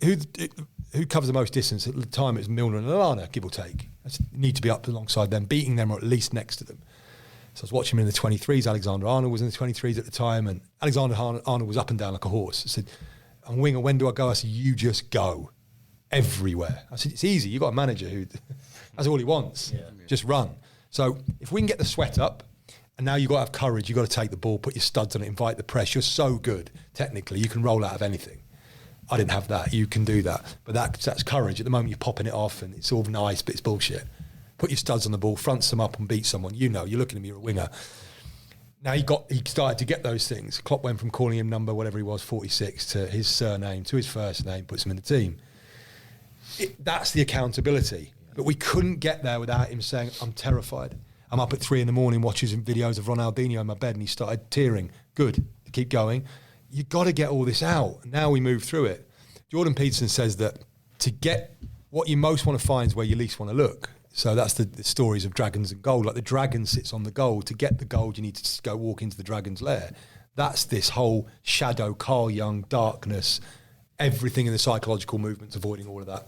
who covers the most distance? At the time, it was Milner and Lallana, give or take. I said, you need to be up alongside them, beating them or at least next to them. So I was watching him in the 23s. Alexander Arnold was in the 23s at the time, and Alexander Arnold was up and down like a horse. I said, I'm winger, when do I go? I said, you just go everywhere. I said, it's easy. You've got a manager who, that's all he wants. Yeah. Just run. So if we can get the sweat up, and now you've got to have courage, you've got to take the ball, put your studs on it, invite the press. You're so good, technically, you can roll out of anything. I didn't have that. You can do that. But that's courage. At the moment, you're popping it off and it's all nice, but it's bullshit. Put your studs on the ball, front them up and beat someone. You know, you're looking at me, you're a winger. Now he started to get those things. Klopp went from calling him number, whatever he was, 46, to his surname, to his first name, puts him in the team. That's the accountability. But we couldn't get there without him saying, I'm terrified. I'm up at 3 a.m. watching videos of Ronaldinho in my bed, and he started tearing. Good. Keep going. you got to get all this out. Now we move through it. Jordan Peterson says that to get what you most want to find is where you least want to look. So that's the stories of dragons and gold. Like the dragon sits on the gold. To get the gold, you need to go walk into the dragon's lair. That's this whole shadow, Carl Jung, darkness, everything in the psychological movements, avoiding all of that.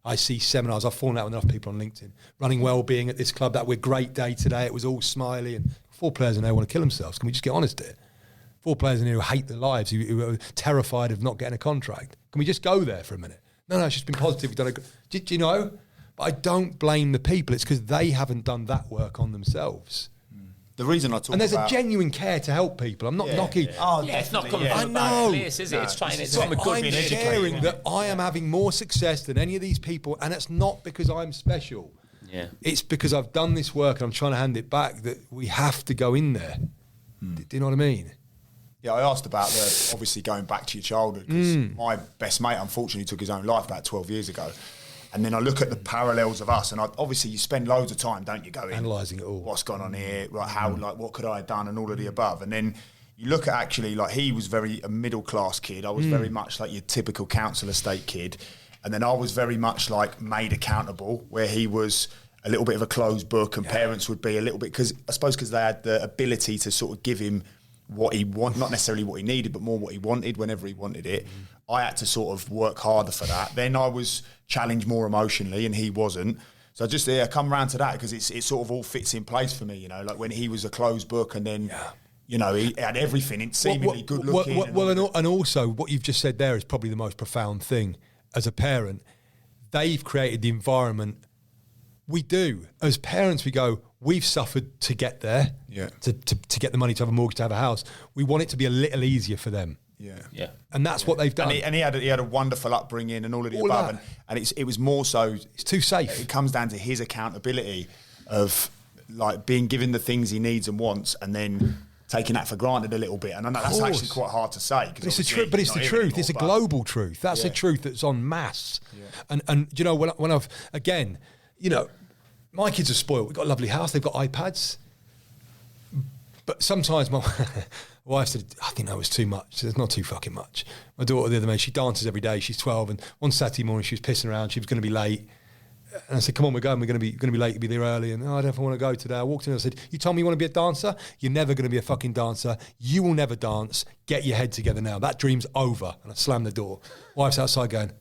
I see seminars, I've fallen out with enough people on LinkedIn, running well-being at this club, that we're great day today, it was all smiley, and 4 players in there want to kill themselves. Can we just get honest here? 4 players in here who hate their lives, who are terrified of not getting a contract. Can we just go there for a minute? No, it's just been positive. We've done do you know? But I don't blame the people. It's because they haven't done that work on themselves. The reason I talk and there's a genuine care to help people. I'm not knocking. Yeah. Oh, yeah, it's not coming from a bad place, is it? It's trying. It's from a good being educated. I'm sharing that I am having more success than any of these people, and it's not because I'm special. Yeah, it's because I've done this work and I'm trying to hand it back. That we have to go in there. Do you know what I mean? Yeah, I asked about obviously going back to your childhood, because my best mate unfortunately took his own life about 12 years ago. And then I look at the parallels of us, and obviously you spend loads of time, don't you, going analysing it all. What's gone on here? Like how, like what could I have done, and all of the above. And then you look at actually, like he was a middle class kid. I was very much like your typical council estate kid, and then I was very much like made accountable, where he was a little bit of a closed book, and parents would be a little bit, because they had the ability to sort of give him what he wanted, not necessarily what he needed, but more what he wanted whenever he wanted it. I had to sort of work harder for that. Then I was challenged more emotionally, and he wasn't. So I just come round to that, because it sort of all fits in place for me, you know, like when he was a closed book, and then, you know, he had everything, and seemingly good looking. And also what you've just said there is probably the most profound thing as a parent. They've created the environment. We do. As parents, we go, we've suffered to get there, to get the money to have a mortgage, to have a house. We want it to be a little easier for them. Yeah. And that's what they've done. And he had a wonderful upbringing and all of the above. And it was more so... It's too safe. It comes down to his accountability of like being given the things he needs and wants, and then taking that for granted a little bit. And I know that's actually quite hard to say. But it's the truth. But it's the truth. It's a global truth. That's a truth that's en masse. Yeah. And you know, when I've, again, you know, my kids are spoiled. We've got a lovely house. They've got iPads. But sometimes my wife said, I think that was too much. It's not too fucking much. My daughter the other day, she dances every day. She's 12, and one Saturday morning she was pissing around. She was going to be late. And I said, come on, we're going. We're going to be late. You'll be there early. And I don't know if I want to go today. I walked in and I said, you told me you want to be a dancer? You're never going to be a fucking dancer. You will never dance. Get your head together now. That dream's over. And I slammed the door. Wife's outside going,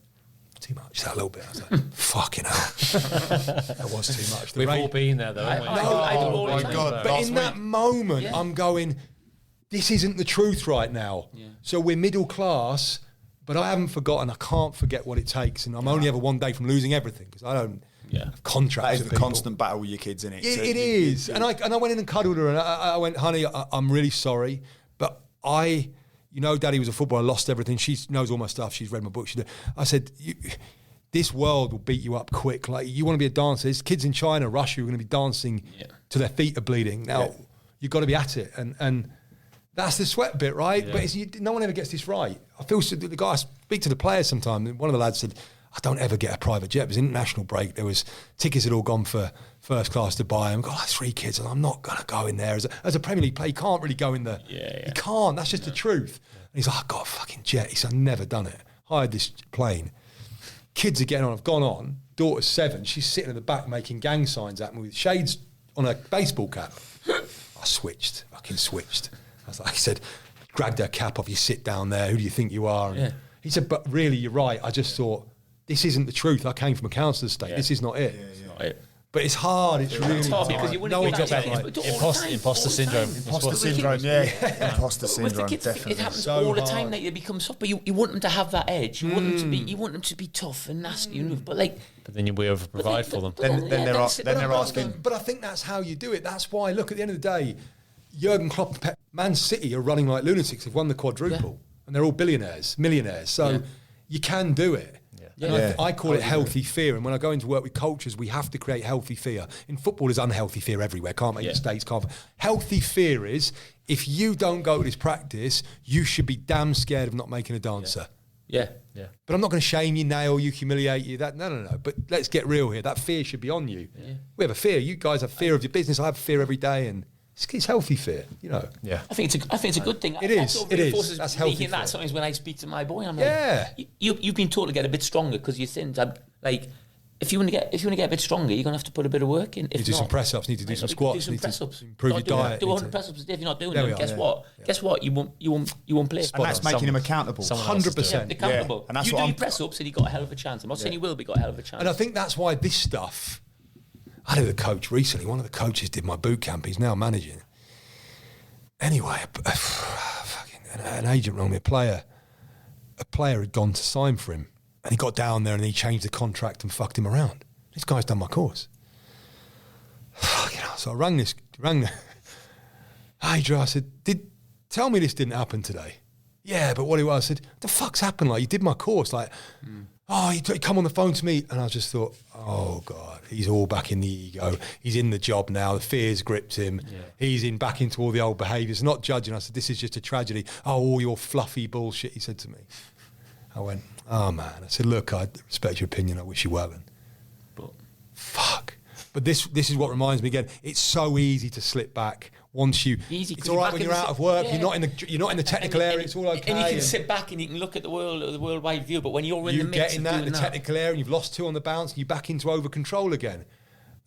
too much, that little bit. I was like, fucking hell. That was too much. We've all been there, though, haven't we? Oh my God. But in that moment, I'm going, this isn't the truth right now. Yeah. So we're middle class, but I haven't forgotten. I can't forget what it takes. And I'm only ever one day from losing everything, because I don't have contracts. That is the constant battle with your kids, isn't it? It is. And I went in and cuddled her, and I went, honey, I'm really sorry, but you know, Daddy was a footballer, lost everything. She knows all my stuff. She's read my book. I said, this world will beat you up quick. Like, you want to be a dancer. There's kids in China, Russia, who are going to be dancing till their feet are bleeding. Now, you've got to be at it. And that's the sweat bit, right? Yeah. But no one ever gets this right. I feel the guy, I speak to the players sometimes, and one of the lads said, I don't ever get a private jet. It was an international break. There was tickets had all gone for first class to buy. I've got like 3 kids, and I'm not going to go in there. As a Premier League player, you can't really go in there. You can't. That's just the truth. And he's like, I've got a fucking jet. He said, I've never done it. Hired this plane. Kids are getting on. I've gone on. Daughter's 7. She's sitting at the back making gang signs at me with shades on a baseball cap. I switched. Fucking switched. I was like, he said, grabbed her cap off. You sit down there. Who do you think you are? And he said, but really, you're right. I just thought, this isn't the truth. I came from a council estate. This is not it. It's not it. But it's hard. It's really hard. Because you wouldn't imposter syndrome. Imposter syndrome, Imposter syndrome, definitely. It happens all the time that they become soft. But you want them to have that edge. You want them to be tough and nasty. But then we over provide for them. Then they're asking. But I think that's how you do it. That's why. Look, at the end of the day, Jurgen Klopp and Man City are running like lunatics. They've won the quadruple, and they're all billionaires, millionaires. So you can do it. I call it healthy fear. And when I go into work with cultures, we have to create healthy fear. In football, there's unhealthy fear everywhere. Can't make mistakes. Healthy fear is, if you don't go to this practice, you should be damn scared of not making a dancer. Yeah. But I'm not going to shame you, nail you, humiliate you. No. But let's get real here. That fear should be on you. Yeah. We have a fear. You guys have fear of your business. I have fear every day, and It's healthy fear, Yeah. I think it's a good thing. It is. That's healthy Thinking that fear. sometimes when I speak to my boy, I'm Yeah. like, you've been taught to get a bit stronger because you're thin. Like, if you want to get a bit stronger, you're gonna have to put a bit of work in. If You do some not, press-ups, need to do some squats, do some need press ups, to improve your diet. Do need 100 to- press ups a day. If you're not doing There we them, are, guess yeah. what? Yeah. Guess what? You won't play. And that's making him accountable. 100%. Accountable. And that's you what do I'm- your press ups and you got a hell of a chance. I'm not saying you will, but you got a hell of a chance. And I think that's why this stuff. I had a coach recently. One of the coaches did my boot camp. He's now managing. Anyway, fucking an agent rang me. A player had gone to sign for him, and he got down there and he changed the contract and fucked him around. This guy's done my course. So I rang the hey, Drewe, I said, tell me this didn't happen today. Yeah, but what it was, I said, the fuck's happened? Like, you did my course. Like, he come on the phone to me. And I just thought, oh, God, he's all back in the ego. He's in the job now. The fear's gripped him. Yeah. He's back into all the old behaviours. Not judging. I said, this is just a tragedy. Oh, all your fluffy bullshit, he said to me. I went, oh, man. I said, look, I respect your opinion. I wish you well. But fuck. But this is what reminds me again. It's so easy to slip back once you. It's all right when you're out of work. Yeah. You're not in the technical area. It's all okay. And you can sit back and you can look at the worldwide view. But when you're in the mix, you get in that in the technical area, and you've lost 2 on the bounce, and you're back into over control again.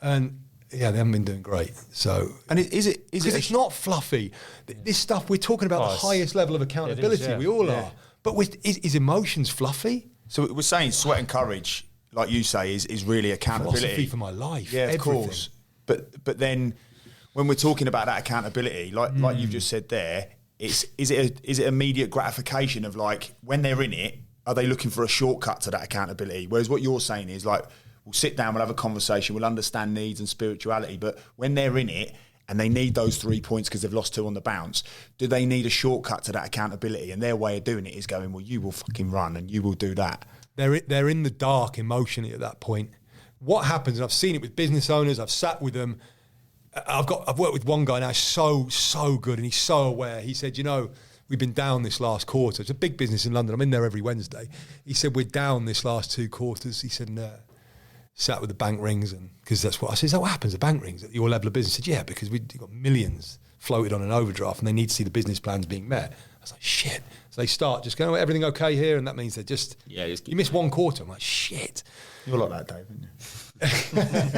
And yeah, they haven't been doing great. So, and is it? It's not fluffy. This stuff we're talking about the highest level of accountability. We all are. But is emotions fluffy? So we're saying sweat and courage, like you say, is really accountability. Philosophy for my life. Yeah, of course. But then when we're talking about that accountability, like you've just said there, is it immediate gratification of like when they're in it, are they looking for a shortcut to that accountability? Whereas what you're saying is like, we'll sit down, we'll have a conversation, we'll understand needs and spirituality, but when they're in it and they need those 3 points because they've lost 2 on the bounce, do they need a shortcut to that accountability? And their way of doing it is going, well, you will fucking run and you will do that. They're in the dark emotionally at that point. What happens, and I've seen it with business owners, I've sat with them, I've worked with one guy now, so good, and he's so aware. He said, we've been down this last quarter. It's a big business in London. I'm in there every Wednesday. He said, we're down this last 2 quarters. He said, sat with the bank rings, and because that's what I said, is that what happens, the bank rings at your level of business? He said, yeah, because we've got millions floated on an overdraft and they need to see the business plans being met. I was like, shit. So they start just going, everything okay here? And that means they're just, you miss 1 quarter. I'm like, shit. You're like that, Dave, aren't you?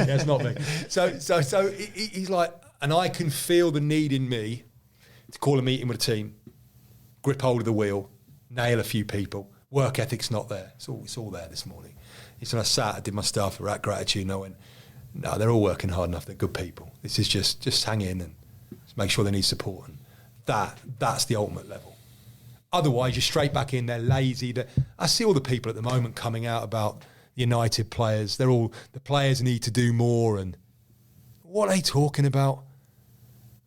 Yeah, it's not me. So he's like, and I can feel the need in me to call a meeting with a team, grip hold of the wheel, nail a few people. Work ethic's not there. It's all there this morning. He said, I sat, I did my stuff, we're at gratitude, knowing, no, they're all working hard enough, they're good people. This is just hang in and just make sure they need support. And that's the ultimate level. Otherwise, you're straight back in, they're lazy. I see all the people at the moment coming out about United players. They're all, the players need to do more. And what are they talking about?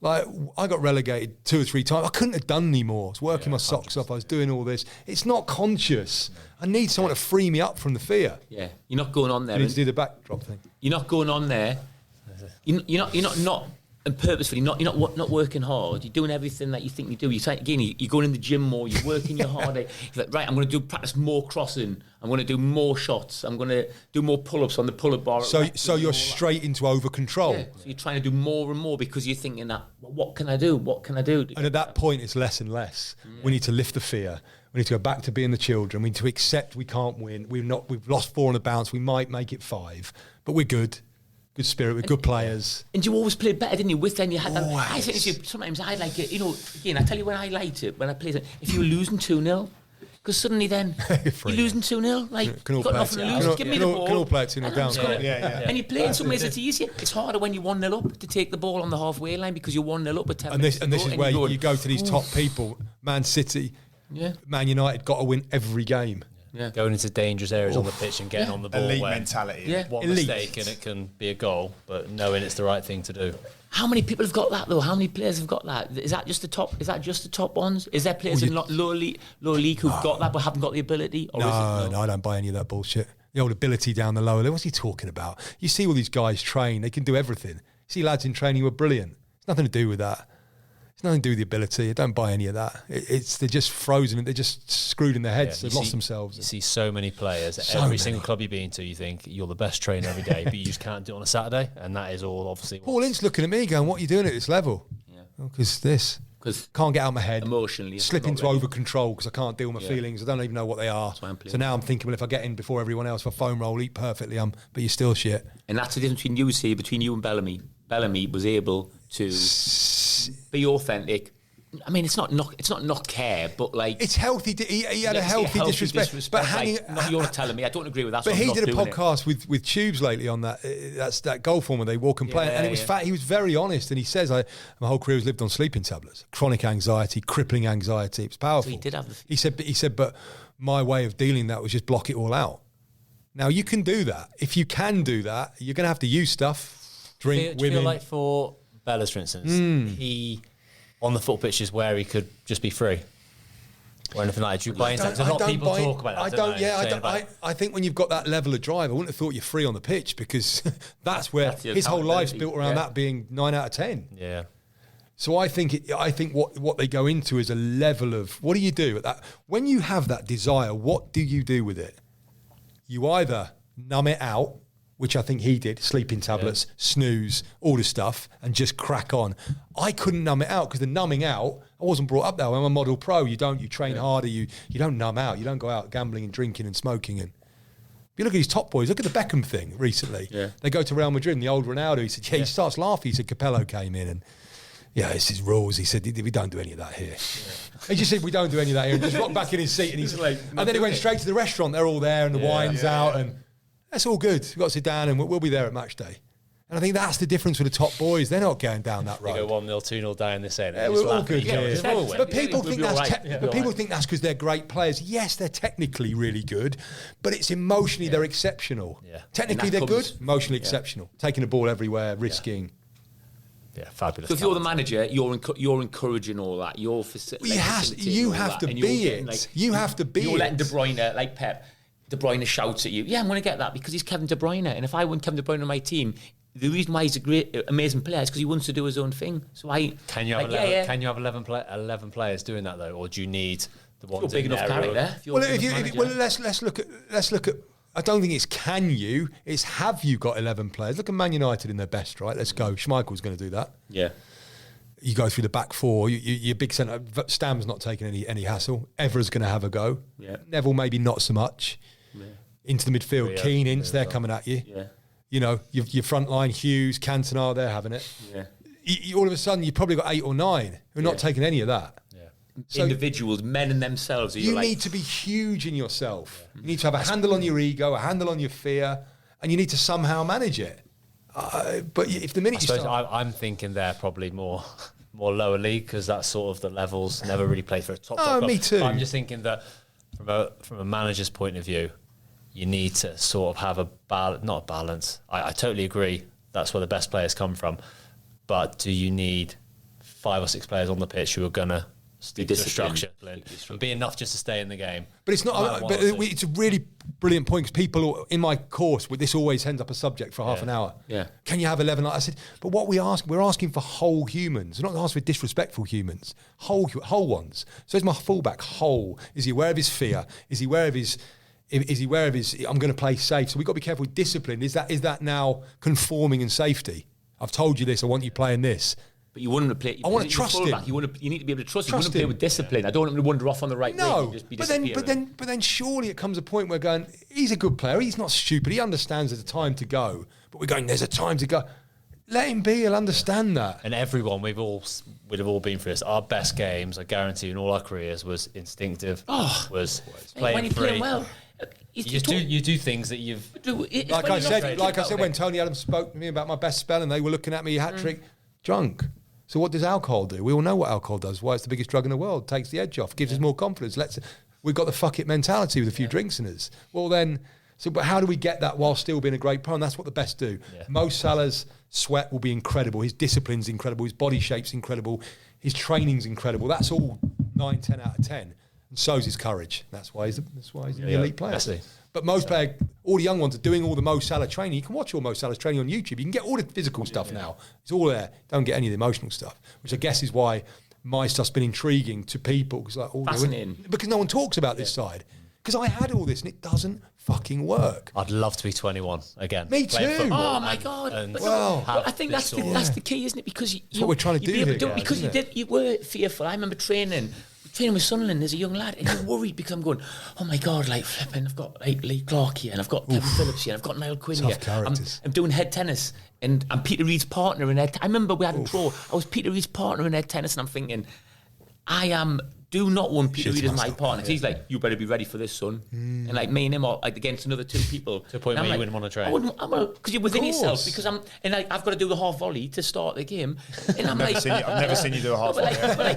Like, I got relegated 2 or 3 times. I couldn't have done any more. I was working my socks off. I was doing all this. It's not conscious. I need someone to free me up from the fear. Yeah, you're not going on there. You need to do the backdrop thing. You're not going on there. You're not and purposefully not working hard. You're doing everything that you think you do. You're going in the gym more. You're working your harder. You're like, right, I'm going to practice more crossing. I'm going to do more shots. I'm going to do more pull-ups on the pull-up bar. So you're straight into over control. Yeah. So you're trying to do more and more because you're thinking that, well, what can I do? What can I do? And at that point, it's less and less. Yeah. We need to lift the fear. We need to go back to being the children. We need to accept we can't win. We've lost 4 on the bounce. We might make it 5, but we're good. Good spirit, with good players. And you always played better, didn't you? With them, you had that. I think sometimes I like it, again, I tell you when I liked it, when I played it, if you were losing 2-0, because suddenly then, you're losing 2-0, like, can all got play nothing to lose, give me the ball. Can all play it 2-0 down. Yeah. And you play in some ways it's easier. It's harder when you're 1-0 up to take the ball on the halfway line because you're 1-0 up with 10 minutes and this is where you go to these top people, Man City, Man United, got to win every game. Yeah. Going into dangerous areas on the pitch and getting on the ball. Elite mentality. Yeah. One mistake and it can be a goal, but knowing it's the right thing to do. How many people have got that though? How many players have got that? Is that just the top ones? Is there players in lower league who've got that but haven't got the ability? Or no, is it I don't buy any of that bullshit. The old ability down the lower. What's he talking about? You see all these guys train; they can do everything. See lads in training who are brilliant. It's nothing to do with that. It's nothing to do with the ability. I don't buy any of that. They're just frozen and they're just screwed in their heads. They've lost themselves. You see so many players at every single club you've been to, you think you're the best trainer every day, but you just can't do it on a Saturday, and that is all obviously. Paul Ince looking at me going, what are you doing at this level? Yeah. Because this. Because can't get out of my head. Emotionally. Slip into over control because I can't deal with my feelings. I don't even know what they are. So now I'm thinking, well, if I get in before everyone else for foam roll, eat perfectly, but you're still shit. And that's the difference between you and Bellamy. Bellamy was able to be authentic. I mean, it's not care, but like it's healthy. He had a healthy disrespect. But hanging, like, you're telling me I don't agree with that. But so he did a podcast with Tubes lately on that. That's that golf form where they walk and play, and it was fat. He was very honest, and he says, "My whole career has lived on sleeping tablets, chronic anxiety, crippling anxiety. It was powerful." So he did have. He said, but my way of dealing that was just block it all out. Now you can do that. If you can do that, you're going to have to use stuff, drink, do you women. feel like for Bellas, for instance, he. On the football pitches where he could just be free or anything like that. Do you buy into that? Because a lot of people talk about that. I think when you've got that level of drive, I wouldn't have thought you're free on the pitch because that's where his whole life's built around that being 9 out of 10. Yeah. So I think what they go into is a level of what do you do at that when you have that desire? What do you do with it? You either numb it out, which I think he did, sleeping tablets, snooze, all this stuff, and just crack on. I couldn't numb it out because the numbing out, I wasn't brought up that way. I'm a model pro. You train harder. You don't numb out. You don't go out gambling and drinking and smoking. And if you look at these top boys, look at the Beckham thing recently. Yeah. They go to Real Madrid and the old Ronaldo, he said, he starts laughing. He said, Capello came in and, this is rules. He said, we don't do any of that here. He just said, we don't do any of that here. And just rocked back in his seat. And and then he went straight to the restaurant. They're all there and the wine's out and that's all good. We've got to sit down and we'll be there at match day. And I think that's the difference with the top boys. They're not going down that road. They go 1-0, 2-0 down this end. We're all good. But people think that's because they're great players. Yes, they're technically really good, but it's emotionally they're exceptional. Yeah. Technically they're good, emotionally exceptional. Taking the ball everywhere, risking. Yeah, fabulous. So if you're the manager, you're encouraging all that. You're you have to be it. You have to be it. You're letting De Bruyne, like Pep, De Bruyne shouts at you. Yeah, I'm going to get that because he's Kevin De Bruyne. And if I want Kevin De Bruyne on my team, the reason why he's a great, amazing player is because he wants to do his own thing. So can you have 11 players doing that though, or do you need the ones big enough character? Let's look at. I don't think it's can you. It's have you got 11 players? Look at Man United in their best, right? Let's go. Schmeichel's going to do that. Yeah. You go through the back four. Your big centre. Stam's not taking any hassle. Evra's going to have a go. Yeah. Neville maybe not so much. Yeah. Into the midfield, Keane, Ince, they're coming at you. Yeah. You know, your front line, Hughes, Cantona, they're having it. Yeah. All of a sudden, you've probably got 8 or 9 who are not taking any of that. Yeah. So individuals, men and themselves. You need to be huge in yourself. Yeah. You need to have a handle on your ego, a handle on your fear, and you need to somehow manage it. But if the minute I'm thinking they're probably more lower league because that's sort of the levels. Never really played for a top. Oh, me too. But I'm just thinking that from a manager's point of view, you need to sort of have not a balance. I totally agree. That's where the best players come from. But do you need 5 or 6 players on the pitch who are gonna stick to structure and be enough just to stay in the game? But it's not. But it's a really brilliant point because people in my course, this always ends up a subject for half an hour. Yeah. Can you have 11? I said, but what we're asking for whole humans. We're not asking for disrespectful humans. Whole ones. So is my fullback whole? Is he aware of his fear? Is he aware of his? Is he aware of his? I'm going to play safe. So we've got to be careful with discipline. Is that now conforming and safety? I've told you this. I want you playing this. But you wouldn't play. I want to trust him. You need to be able to trust him. You wouldn't play with discipline. I don't want him to wander off on the right way. No, but then surely it comes a point where going, he's a good player. He's not stupid. He understands there's a time to go. But we're going, there's a time to go. Let him be. He'll understand that. And everyone, would have all been through this. Our best games, I guarantee, in all our careers, was instinctive. Was playing when you're free. Playing well. You do things that you've. Like I said, when Tony Adams spoke to me about my best spell, and they were looking at me hat trick, drunk. So what does alcohol do? We all know what alcohol does. Why it's the biggest drug in the world. Takes the edge off. Gives us more confidence. We've got the fuck it mentality with a few drinks in us. Well then, but how do we get that while still being a great pro? And that's what the best do. Yeah. Mo Salah's sweat will be incredible. His discipline's incredible. His body shape's incredible. His training's incredible. That's all 9, 10 out of 10. And so's his courage. That's why he's an elite player. But most players, all the young ones are doing all the Mo Salah training. You can watch all Mo Salah's training on YouTube. You can get all the physical stuff now. It's all there. Don't get any of the emotional stuff, which I guess is why my stuff's been intriguing to people. Fascinating. Because no one talks about this side. Because I had all this and it doesn't fucking work. I'd love to be 21 again. Me playing too. football Oh my and- God! and But Well, I think that's the key, isn't it? Because That's what we're trying to do here, guys, because isn't you were fearful. I remember training with Sunderland as a young lad, and you're worried because I'm going, oh my God, like flipping, I've got like Lee Clark here, and I've got Kevin Phillips here, and I've got Niall Quinn Tough here. characters. I'm doing head tennis, and I'm Peter Reid's partner in head. I remember we had a draw. I was Peter Reid's partner in head tennis, and I'm thinking, do not want Peter Reid as my partner. He's like, you better be ready for this, son. And like me and him are like against another 2 people. To a point And where I'm you like, wouldn't want to train. Because you're within Of yourself. course. Because I've got to do the half volley to start the game. And I'm like, I've never seen you do a half volley.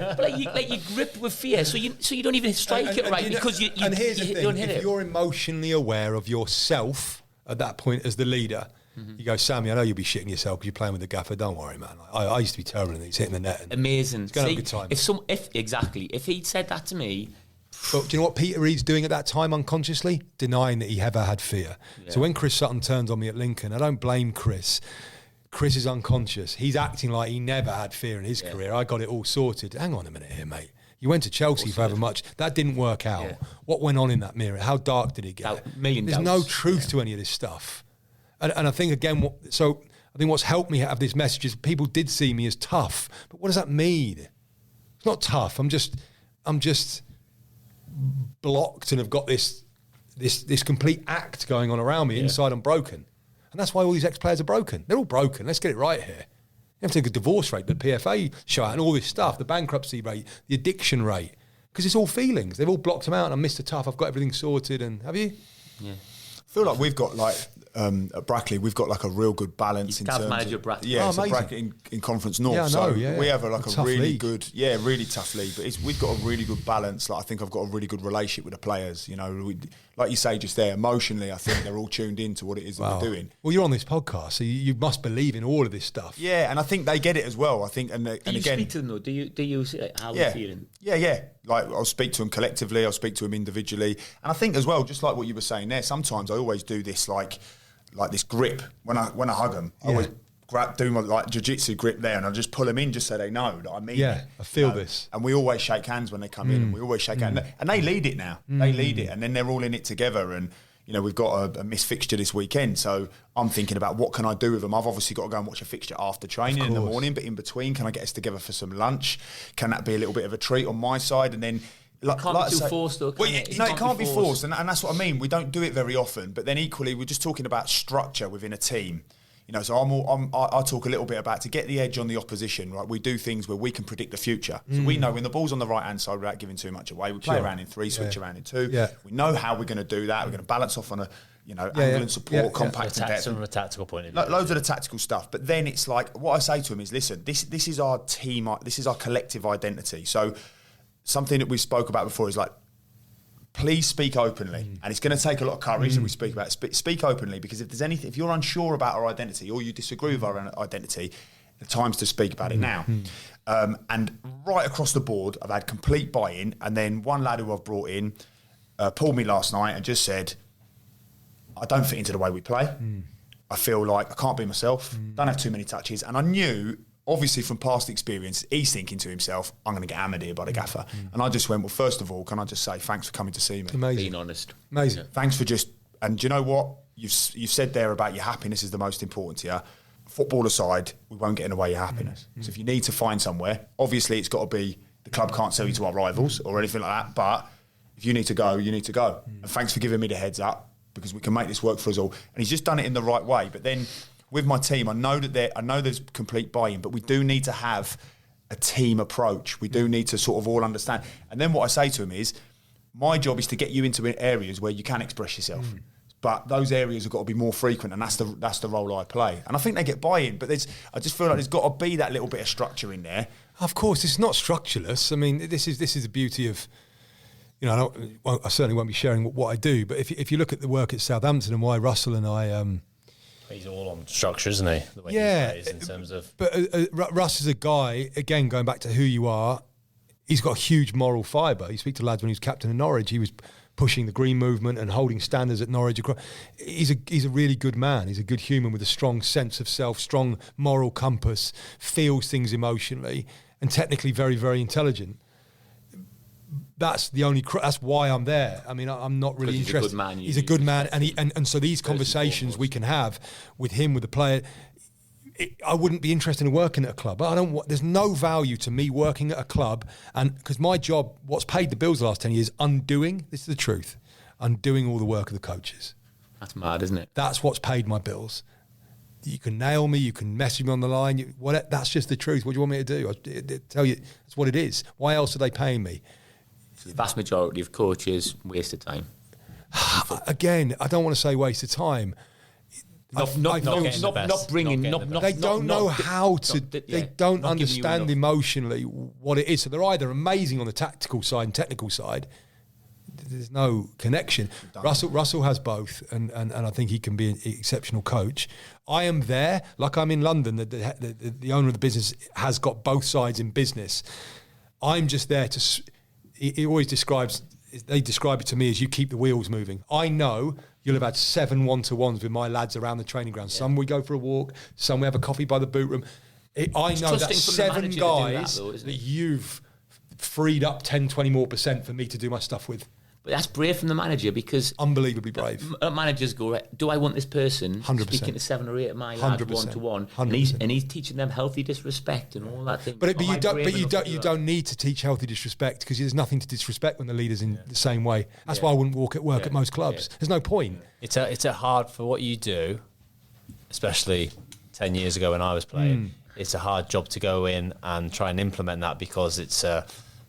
but you grip with fear, so you don't even strike it right because you and here's the don't thing, hit if it. you're emotionally aware of yourself at that point as the leader, you go, Sammy, I know you'll be shitting yourself because you're playing with the gaffer. Don't worry, man. I used to be terrible in these, hitting the net. And Amazing. gonna have a good time. If he'd said that to me, But do you know what Peter Reid's doing at that time unconsciously? Denying that he ever had fear. So when Chris Sutton turns on me at Lincoln, I don't blame Chris. Chris is unconscious. He's acting like he never had fear in his career. I got it all sorted. Hang on a minute here, mate. You went to Chelsea for however much. That didn't work out. Yeah. What went on in that mirror? How dark did it get? There's no doubts. truth to any of this stuff. And I think, again, I think what's helped me have this message is people did see me as tough. But what does that mean? It's not tough. I'm just blocked and have got this complete act going on around me. Inside I'm broken. And that's why all these ex-players are broken. They're all broken. Let's get it right here. You have to take a divorce rate, the PFA show out, and all this stuff, the bankruptcy rate, the addiction rate, because it's all feelings. They've all blocked them out, and I'm Mr. Tough, I've got everything sorted, and have you? I feel like we've got like at Brackley, we've got like a real good balance in terms manager of Brackley. Yeah, Oh, so amazing. Brackley in Conference North. Yeah, I so know, yeah, we yeah. have like A a tough really league. good, really tough league. But we've got a really good balance. Like I think I've got a really good relationship with the players. You know, like you say just there, emotionally, I think they're all tuned in to what it is that we're doing. Well, you're on this podcast, so you must believe in all of this stuff. Yeah, and I think they get it as well. I think, and Do you again, speak to them though? Do you say how yeah, they're feeling? yeah. Like I'll speak to them collectively, I'll speak to them individually, and I think as well, just like what you were saying there. Sometimes I always do this like this grip when I hug them. I always do my like jiu-jitsu grip there, and I just pull them in just so they know that I mean it. I feel You know? this. And we always shake hands when they come in, and we always shake hands, and they lead it now. They lead it, and then they're all in it together. And you know, we've got a missed fixture this weekend, so I'm thinking about what can I do with them. I've obviously got to go and watch a fixture after training in the morning, but in between, can I get us together for some lunch? Can that be a little bit of a treat on my side? And then Can't be too forced though, can it? No, it can't be forced, and that's what I mean. We don't do it very often, but then equally, we're just talking about structure within a team. You know, so I talk a little bit about to get the edge on the opposition, right? We do things where we can predict the future. So we know when the ball's on the right-hand side without giving too much away, we play around in 3, switch around in 2. Yeah. We know how we're going to do that. We're going to balance off on a, angle and support, compact and depth. From a tactical point of view. Loads of the tactical stuff. But then it's like, what I say to him is, listen, this is our team, this is our collective identity. So something that we spoke about before is like, please speak openly, and it's going to take a lot of courage that we speak about. Speak openly, because if there's anything, if you're unsure about our identity or you disagree with our identity, the time's to speak about it now. And right across the board, I've had complete buy-in, and then one lad who I've brought in pulled me last night and just said, I don't fit into the way we play. I feel like I can't be myself, don't have too many touches, and I knew, obviously from past experience, he's thinking to himself, I'm going to get hammered here by the gaffer. And I just went, well, first of all, can I just say thanks for coming to see me? Amazing. Being honest. Amazing. Thanks for and do you know what? You've said there about your happiness is the most important to you. Football aside, we won't get in the way of your happiness. So if you need to find somewhere, obviously it's got to be, the club can't sell you to our rivals or anything like that, but if you need to go, you need to go. And thanks for giving me the heads up, because we can make this work for us all. And he's just done it in the right way. But then with my team, I know there's complete buy-in, but we do need to have a team approach. We do need to sort of all understand. And then what I say to him is, my job is to get you into areas where you can express yourself. But those areas have got to be more frequent, and that's the role I play. And I think they get buy-in, but I just feel like there's got to be that little bit of structure in there. Of course, it's not structureless. I mean, this is the beauty of, I certainly won't be sharing what I do, but if you look at the work at Southampton and why Russell and I... He's all on structure, isn't he? The way he plays in terms of... But Russ is a guy, again, going back to who you are, he's got a huge moral fibre. You speak to lads when he was captain of Norwich, he was pushing the green movement and holding standards at Norwich. He's a really good man. He's a good human with a strong sense of self, strong moral compass, feels things emotionally, and technically very, very intelligent. that's the only. That's why I'm there. I mean, I'm not really interested. He's a good man. He's a good man, and so these conversations we can have with him, with the player. I wouldn't be interested in working at a club. There's no value to me working at a club, and because my job, what's paid the bills the last 10 years, undoing. This is the truth. Undoing all the work of the coaches. That's mad, isn't it? That's what's paid my bills. You can nail me, you can message me on the line. That's just the truth. What do you want me to do? I tell you, that's what it is. Why else are they paying me? The vast majority of coaches waste of time. Again, I don't want to say waste of time. Not bringing. They don't know how to. They don't understand emotionally what it is. So they're either amazing on the tactical side and technical side. There's no connection. Russell has both, and I think he can be an exceptional coach. I am there, like I'm in London. The owner of the business has got both sides in business. I'm just there to. He always describes. They describe it to me as you keep the wheels moving. I know you'll have had 7 1-to-1s with my lads around the training ground. Some we go for a walk, some we have a coffee by the boot room. I know that's 7 guys that you've freed up 10, 20 more % for me to do my stuff with. But that's brave from the manager, because unbelievably brave. Managers go, right, do I want this person 100%. speaking to 7 or 8 of my lads 1-to-1, and he's teaching them healthy disrespect and all that thing. But you don't need to teach healthy disrespect, because there's nothing to disrespect when the leader's in the same way. That's why I wouldn't work at most clubs. There's no point. It's a hard for what you do, especially 10 years ago when I was playing. It's a hard job to go in and try and implement that, because it's a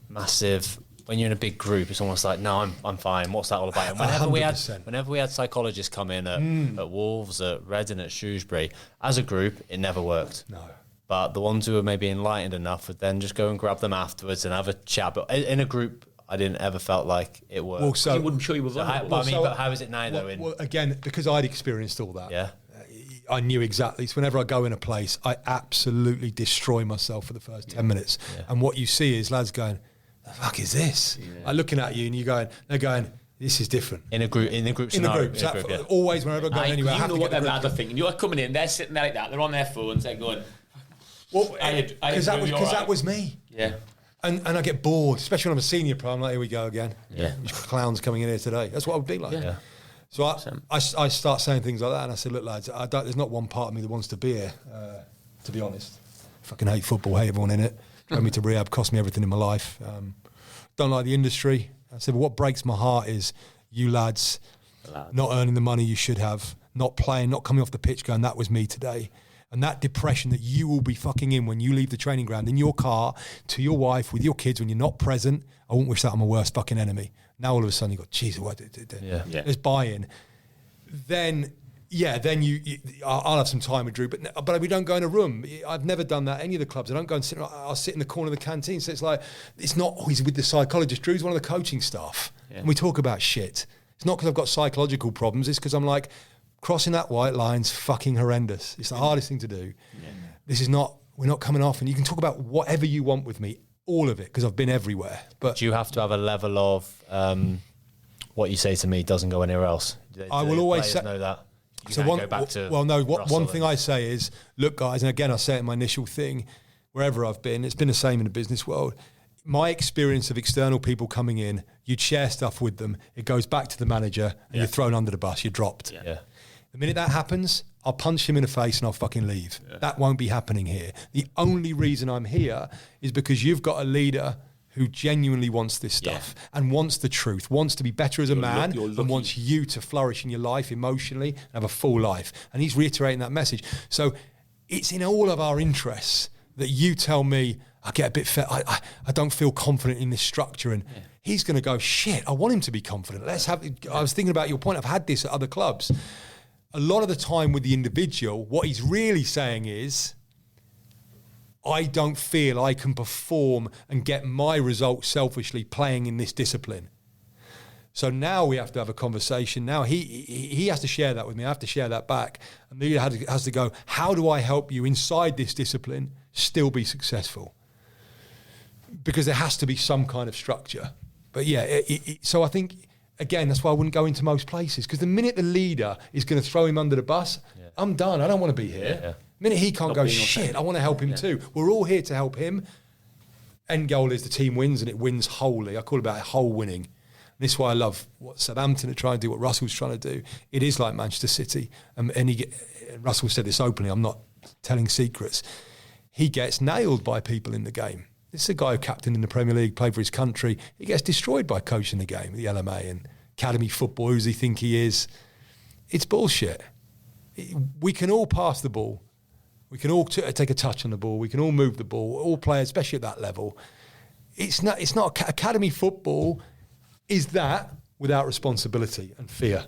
massive. When you're in a big group, it's almost like, no, I'm fine. What's that all about? And whenever we had psychologists come in at Wolves, at Reading, at Shrewsbury, as a group, it never worked. No. But the ones who were maybe enlightened enough would then just go and grab them afterwards and have a chat. But in a group, I didn't ever felt like it worked. Well, so you wouldn't show you were but how is it now, though? Well, again, because I'd experienced all that. Yeah. I knew exactly. So whenever I go in a place, I absolutely destroy myself for the first 10 minutes. Yeah. And what you see is lads going, the fuck is this? Yeah. I'm looking at you and they're going, this is different. In a group scenario. Always, whenever I go anywhere, I have to get the group. They're thinking. You're coming in, they're sitting there like that, they're on their phones, they're going, well, because that was me. Yeah. And I get bored, especially when I'm a senior pro. I'm like, here we go again. Yeah. Clowns coming in here today. That's what I would be like. Yeah. So I start saying things like that, and I say, look, lads, there's not one part of me that wants to be here, to be honest. Fucking hate football, hate everyone in it. Drove me to rehab, cost me everything in my life. Don't like the industry. I said, but what breaks my heart is you lads not earning the money you should have, not playing, not coming off the pitch going, that was me today. And that depression that you will be fucking in when you leave the training ground in your car to your wife with your kids when you're not present. I wouldn't wish that on my worst fucking enemy. Now all of a sudden you go, Jesus, what? There's buy-in. Then I'll have some time with Drew, but we don't go in a room. I've never done that. Any of the clubs, I don't go and sit. I'll sit in the corner of the canteen. So it's like, it's not always with the psychologist. Drew's one of the coaching staff, and we talk about shit. It's not because I've got psychological problems. It's because I'm like, crossing that white line's fucking horrendous. It's the hardest thing to do. Yeah. This is not. We're not coming off, and you can talk about whatever you want with me, all of it, because I've been everywhere. But do you have to have a level of what you say to me doesn't go anywhere else? I will always say know that. One thing I say is, look, guys, and again, I say it in my initial thing, wherever I've been, it's been the same in the business world. My experience of external people coming in, you'd share stuff with them, it goes back to the manager, and you're thrown under the bus, you're dropped. Yeah. The minute that happens, I'll punch him in the face and I'll fucking leave. Yeah. That won't be happening here. The only reason I'm here is because you've got a leader who genuinely wants this stuff and wants the truth, wants to be better as a man, and wants you to flourish in your life emotionally and have a full life. And he's reiterating that message. So it's in all of our interests that you tell me, I get a bit fed, I don't feel confident in this structure. And he's going to go, shit, I want him to be confident. I was thinking about your point. I've had this at other clubs. A lot of the time with the individual, what he's really saying is, I don't feel I can perform and get my results selfishly playing in this discipline. So now we have to have a conversation. Now he has to share that with me. I have to share that back. And the leader has to go, how do I help you inside this discipline still be successful? Because there has to be some kind of structure. But so I think, again, that's why I wouldn't go into most places. Because the minute the leader is going to throw him under the bus, I'm done. I don't want to be here. Yeah. The minute he can't go, shit, I want to help him too. We're all here to help him. end goal is the team wins, and it wins wholly. I call it about whole winning. And this is why I love what Southampton are trying to do, what Russell's trying to do. It is like Manchester City. And Russell said this openly, I'm not telling secrets. He gets nailed by people in the game. This is a guy who captained in the Premier League, played for his country. He gets destroyed by coaching the game, the LMA and academy football. Who does he think he is? It's bullshit. We can all pass the ball. We can all take a touch on the ball. We can all move the ball. All players, especially at that level. It's not academy football is that without responsibility and fear.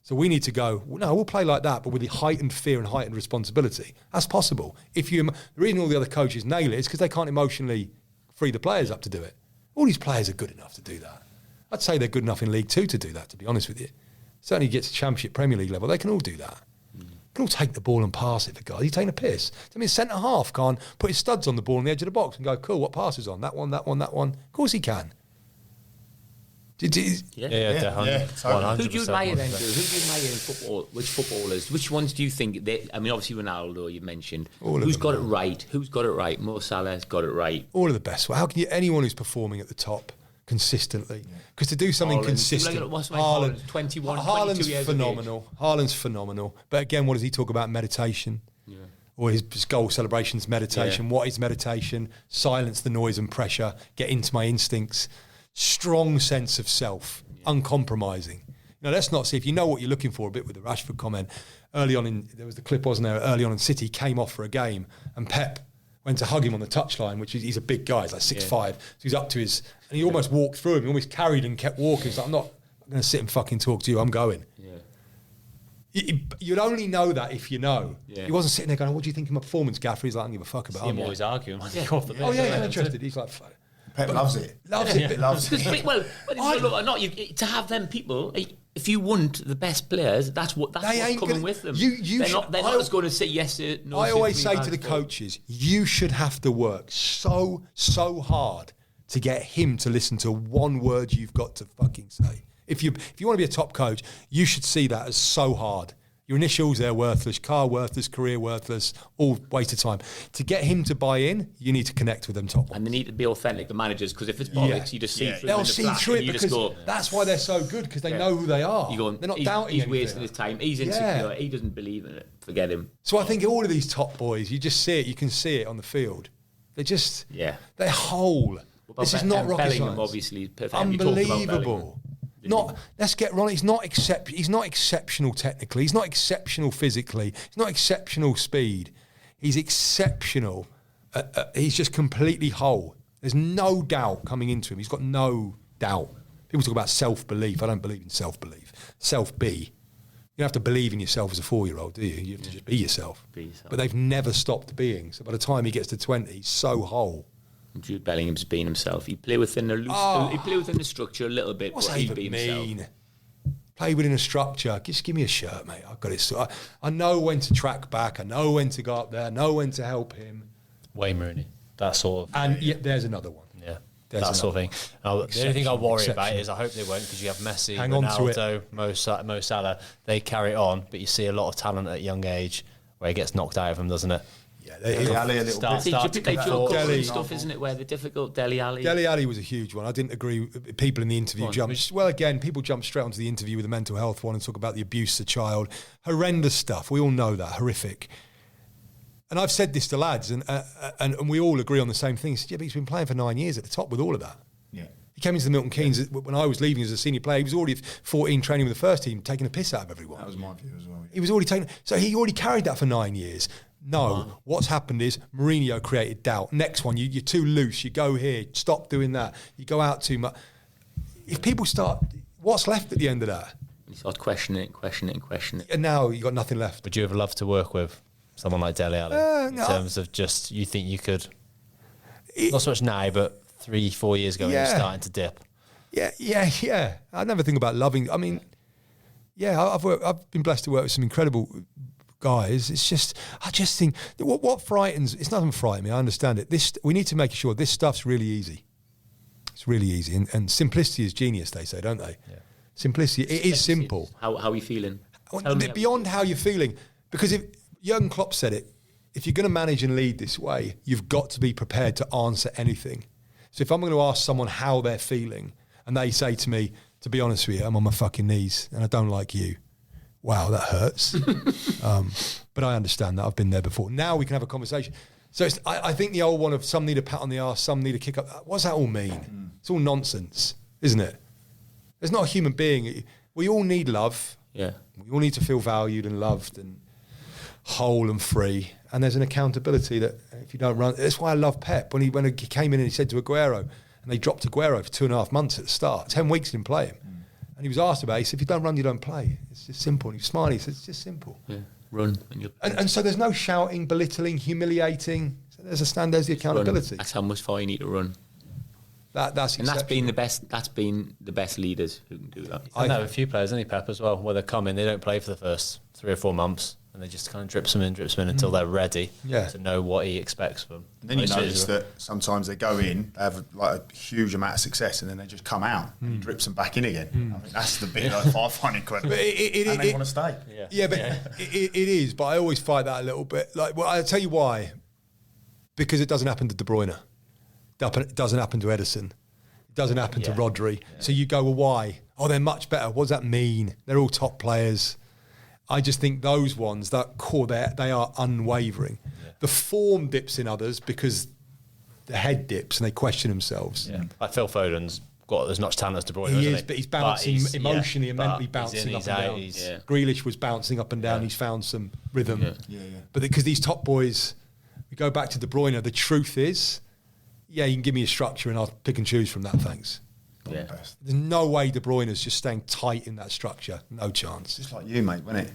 So we need to go, no, we'll play like that, but with the heightened fear and heightened responsibility. That's possible. The reason all the other coaches nail it is because they can't emotionally free the players up to do it. All these players are good enough to do that. I'd say they're good enough in League Two to do that, to be honest with you. Certainly gets to Championship, Premier League level, they can all do that. Can all take the ball and pass it for guys. You're taking a piss. I mean, centre half can't put his studs on the ball on the edge of the box and go, cool, what pass is on? That one, that one, that one. Of course he can. Totally. Who do you admire then, Drew? Who do you admire in football? Which footballers? Which ones do you think? Obviously Ronaldo, you mentioned. Who's got it right? Who's got it right? Mo Salah's got it right. All of the best. Well, how can anyone who's performing at the top consistently? Because to do something consistent, Haaland, 21, 22 years phenomenal. Haaland's phenomenal. But again, what does he talk about? Meditation. Yeah. Or his goal celebrations, meditation. Yeah. What is meditation? Silence the noise and pressure. Get into my instincts. Strong sense of self. Uncompromising. Now, let's not see, if you know what you're looking for, a bit with the Rashford comment, early on there was the clip, wasn't there, early on in City, came off for a game, and Pep went to hug him on the touchline, which he's a big guy, he's like 6'5", so he's up to his, and he almost walked through him, he almost carried and kept walking. He's like, I'm not going to sit and fucking talk to you, I'm going. Yeah. You'd only know that if you know. Yeah. He wasn't sitting there going, what do you think of my performance, Gaffer? He's like, I don't give a fuck about it. Him always arguing. He's interested. He's like, Pep loves it. Loves it. Well, to have them people, if you want the best players, that's what's coming with them. They're not just going to say yes or no. I always say to the coaches, you should have to work so hard to get him to listen to one word you've got to fucking say. If you want to be a top coach, you should see that as so hard. Your initials, they're worthless. Car worthless, career worthless, all waste of time. To get him to buy in, you need to connect with them top ones. And they need to be authentic, the managers, because if it's bollocks, you just see through They'll see through it because that's why they're so good, because they know who they are. They're not doubting He's anything. wasting his time. He's insecure. He doesn't believe in it. Forget him. So I think all of these top boys, you just see it. You can see it on the field. They're just, they're whole. This is not rocket Bellingham, science. Obviously, perfect. Unbelievable. Let's get Ronnie. He's not exceptional technically. He's not exceptional physically. He's not exceptional speed. He's exceptional. He's just completely whole. There's no doubt coming into him. He's got no doubt. People talk about self-belief. I don't believe in self-belief. Self-be. You don't have to believe in yourself as a 4-year-old, do you? You have to just be yourself. But they've never stopped being. So by the time he gets to 20, he's so whole. Jude Bellingham's being himself. He play within the structure a little bit. What's that even mean? Play within a structure. Just give me a shirt, mate. I've got it. I know when to track back. I know when to go up there. I know when to help him. Wayne Rooney. That sort of. And there's another one. Yeah. That sort of thing. The only thing I worry about is I hope they won't, because you have Messi, Ronaldo, Mo Salah. They carry it on, but you see a lot of talent at a young age where it gets knocked out of them, doesn't it? Dele Alli a little bit. They feel Dele stuff, isn't it? Where they're difficult. Dele Alli. Dele Alli was a huge one. I didn't agree. People in the interview jumped. Well, again, people jump straight onto the interview with the mental health one and talk about the abuse of the child. Horrendous stuff. We all know that. Horrific. And I've said this to lads, and we all agree on the same thing. He said, but he's been playing for 9 years at the top with all of that. Yeah. He came into the Milton Keynes when I was leaving as a senior player. He was already 14 training with the first team, taking a piss out of everyone. That was my view as well. Yeah. He was already taking. So he already carried that for 9 years. No, what's happened is Mourinho created doubt. Next one, you're too loose. You go here, stop doing that. You go out too much. If people start, what's left at the end of that? You start questioning it. And now you've got nothing left. Would you ever love to work with someone like Dele Alli? In terms of just, you think you could, not so much now, but 3-4 years ago when you were starting to dip? Yeah. I never think about loving. I mean, I've been blessed to work with some incredible guys. It's just, I just think what frightens. It's nothing frightening me. I understand it. We need to make sure this stuff's really easy. It's really easy, and simplicity is genius. They say, don't they? Yeah. Simplicity. It is simple. How are you feeling? Beyond how you're feeling, because if Jurgen Klopp said it, if you're going to manage and lead this way, you've got to be prepared to answer anything. So if I'm going to ask someone how they're feeling and they say to me, to be honest with you, I'm on my fucking knees and I don't like you. Wow, that hurts. But I understand that. I've been there before. Now we can have a conversation. So I think the old one of some need a pat on the arse, some need a kick up. What's that all mean? It's all nonsense, isn't it? There's not a human being. We all need love. Yeah. We all need to feel valued and loved and whole and free. And there's an accountability that if you don't run, that's why I love Pep. When he came in and he said to Aguero, and they dropped Aguero for 2.5 months at the start, 10 weeks didn't play him. And he was asked about it. He said, if you don't run, you don't play. It's just simple. And he was smiling. He said, it's just simple. Yeah. Run. And so there's no shouting, belittling, humiliating. So there's the accountability. Run. That's how much far you need to run. That's been the best. That's been the best leaders who can do that. I know a few players, isn't he, Pep, as well, where they come in, they don't play for the first 3 or 4 months, and they just kind of drips them in until they're ready to know what he expects of them. And then you notice that sometimes they go in, they have like a huge amount of success, and then they just come out and he drips them back in again. I mean, that's the bit that I find incredible. And they want to stay. It is, but I always fight that a little bit. Like, well, I'll tell you why. Because it doesn't happen to De Bruyne. It doesn't happen to Edison. It doesn't happen to Rodri. Yeah. So you go, well, why? Oh, they're much better. What does that mean? They're all top players. I just think those ones, that core, they are unwavering. Yeah. The form dips in others because the head dips and they question themselves. Yeah. Like Phil Foden's got as much talent as De Bruyne, he is, but he's bouncing emotionally and mentally bouncing up and down. Grealish was bouncing up and down. He's found some rhythm. But because these top boys, we go back to De Bruyne, the truth is, you can give me a structure and I'll pick and choose from that, thanks. Yeah. There's no way De Bruyne is just staying tight in that structure. No chance. Just like you, mate, wasn't it?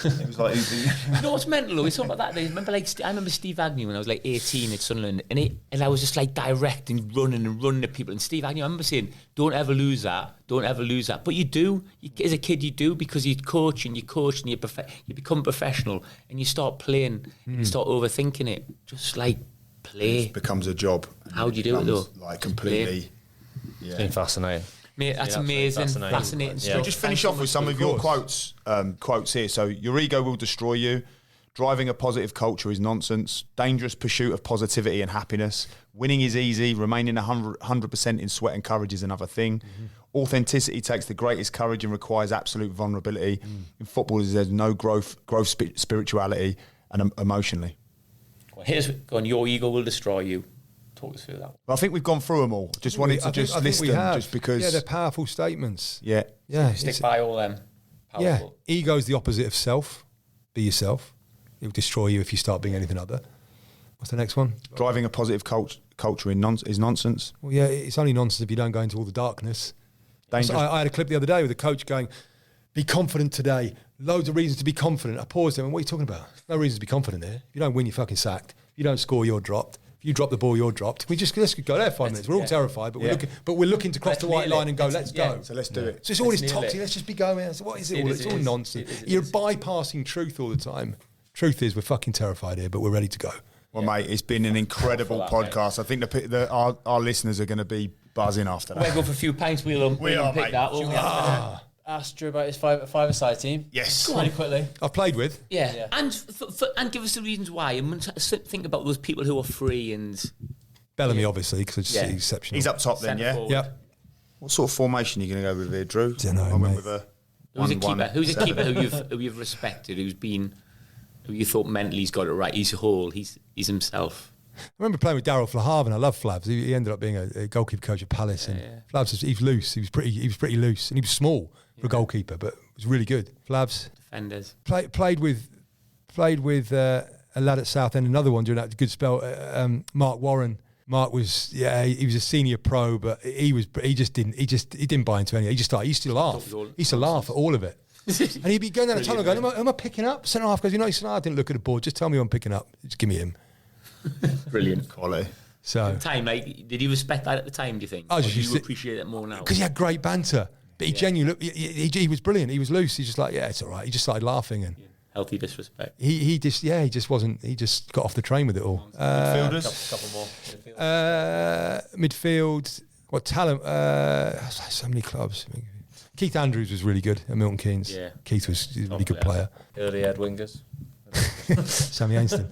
It was like... You know what's mental, though? We talk about that. I remember Steve Agnew when I was like 18 at Sunderland, and I was just like direct and running at people. And Steve Agnew, I remember saying, don't ever lose that. But you do. As a kid, you do, because you coach and you become professional and you start playing and you start overthinking it. Just like... play. It becomes a job. How do you do it though? Like completely. It's been fascinating. Mate, that's amazing. Fascinating stuff. Just finish off with some of your quotes here. So, your ego will destroy you. Driving a positive culture is nonsense. Dangerous pursuit of positivity and happiness. Winning is easy. Remaining 100% in sweat and courage is another thing. Authenticity takes the greatest courage and requires absolute vulnerability. In football, there's no growth spirituality and emotionally. Here's your ego will destroy you. Talk us through that. Well, I think we've gone through them all. Just wanted to just list them, just because. Yeah, they're powerful statements. Yeah. Stick by all them. Powerful. Yeah. Ego is the opposite of self. Be yourself. It will destroy you if you start being anything other. What's the next one? Driving a positive culture is nonsense. Well, yeah, it's only nonsense if you don't go into all the darkness. So I had a clip the other day with a coach going, be confident today. Loads of reasons to be confident. I paused him and what are you talking about? No reason to be confident here. If you don't win, you're fucking sacked. If you don't score, you're dropped. If you drop the ball, you're dropped. Let's go there 5 minutes. We're all terrified, but we're looking to cross the white line and go, let's go. So let's do it. So it's all this toxic, let's just be going. So what is it all? It's all nonsense. You're bypassing truth all the time. Truth is we're fucking terrified here, but we're ready to go. Well, mate, it's been an incredible podcast. I think our listeners are going to be buzzing after that. We'll go for a few pints. We'll pick that. Ask Drew about his five-a-side team. Yes. Really quickly. I've played with. Yeah. And and give us the reasons why. And think about those people who are free and... Bellamy, obviously, because it's exceptional. He's up top then, Yep. What sort of formation are you going to go with here, Drew? Don't know, mate. Who's a keeper who you've respected, who you thought mentally he's got it right, he's whole, he's himself? I remember playing with Daryl Flahaven. I love Flavs. He ended up being a goalkeeper coach at Palace. And Flavs, he was loose. He was pretty loose, and he was small for a goalkeeper, but was really good. Flavs. Defenders. Played with a lad at Southend. Another one during that good spell. Mark Warren. Mark was he was a senior pro, but he didn't buy into anything. He used to laugh. He used to laugh at all of it. And he'd be going down the tunnel going, am I picking up? Centre half goes, he said, I didn't look at the board. Just tell me I'm picking up. Just give me him. Brilliant. Quality. So time, like, did he respect that at the time, do you think? Or do you appreciate it more now? Because he had great banter. But he genuinely, he was brilliant. He was loose. He's just like, it's all right. He just started laughing. And healthy disrespect. He just got off the train with it all. Midfielders? Couple more. Midfield, what talent? So many clubs. Keith Andrews was really good at Milton Keynes. Yeah. Keith was a really good player. Early head wingers. Sam Aiston.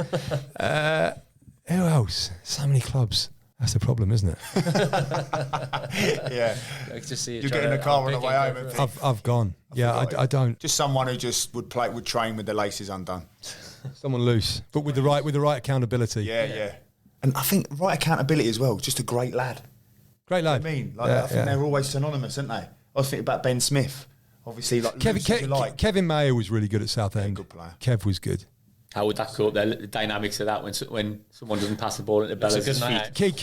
Who else? So many clubs. That's the problem, isn't it? Yeah. I could just see it You trying get in the to car on the outpick way it, home go and for it. think, I've gone. I don't. just someone who just would train with the laces undone. Someone loose, but with the right accountability. Yeah. And I think right accountability as well. Just a great lad. Great lad. I mean, I think they're always synonymous, aren't they? I was thinking about Ben Smith. Obviously, like loose as you like. Kevin Mayer was really good at Southend. good player. Kev was good. How would that go up there? The dynamics of that when someone doesn't pass the ball into It's a Bella's good night feet. out.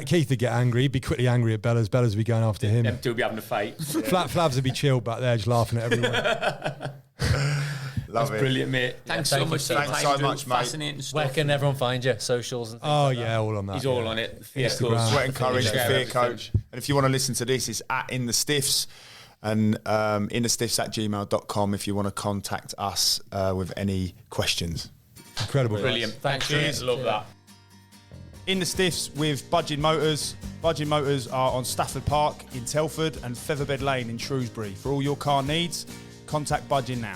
Keith would get angry. He'd be quickly angry at Bella's. Bella's would be going after him. Them two would be having a fight. Flavs would be chilled back there, just laughing at everyone. Love it. Brilliant, mate. Thanks thank so you much so for your much. time, Thanks so Drew. much, mate. Fascinating stuff. Where can everyone find you? Socials and things Oh like yeah, that? all on that. He's yeah. all on it. Fear Instagram. Coach. Sweat and Courage, the Share Fear everything. Coach. And if you want to listen to this, it's at In The Stiffs and inthestiffs@gmail.com if you want to contact us with any questions. Incredible. Brilliant. Thanks, Cheers. Drew. Love that. In The Stiffs with Budging Motors. Budging Motors are on Stafford Park in Telford and Featherbed Lane in Shrewsbury. For all your car needs, contact Budging now.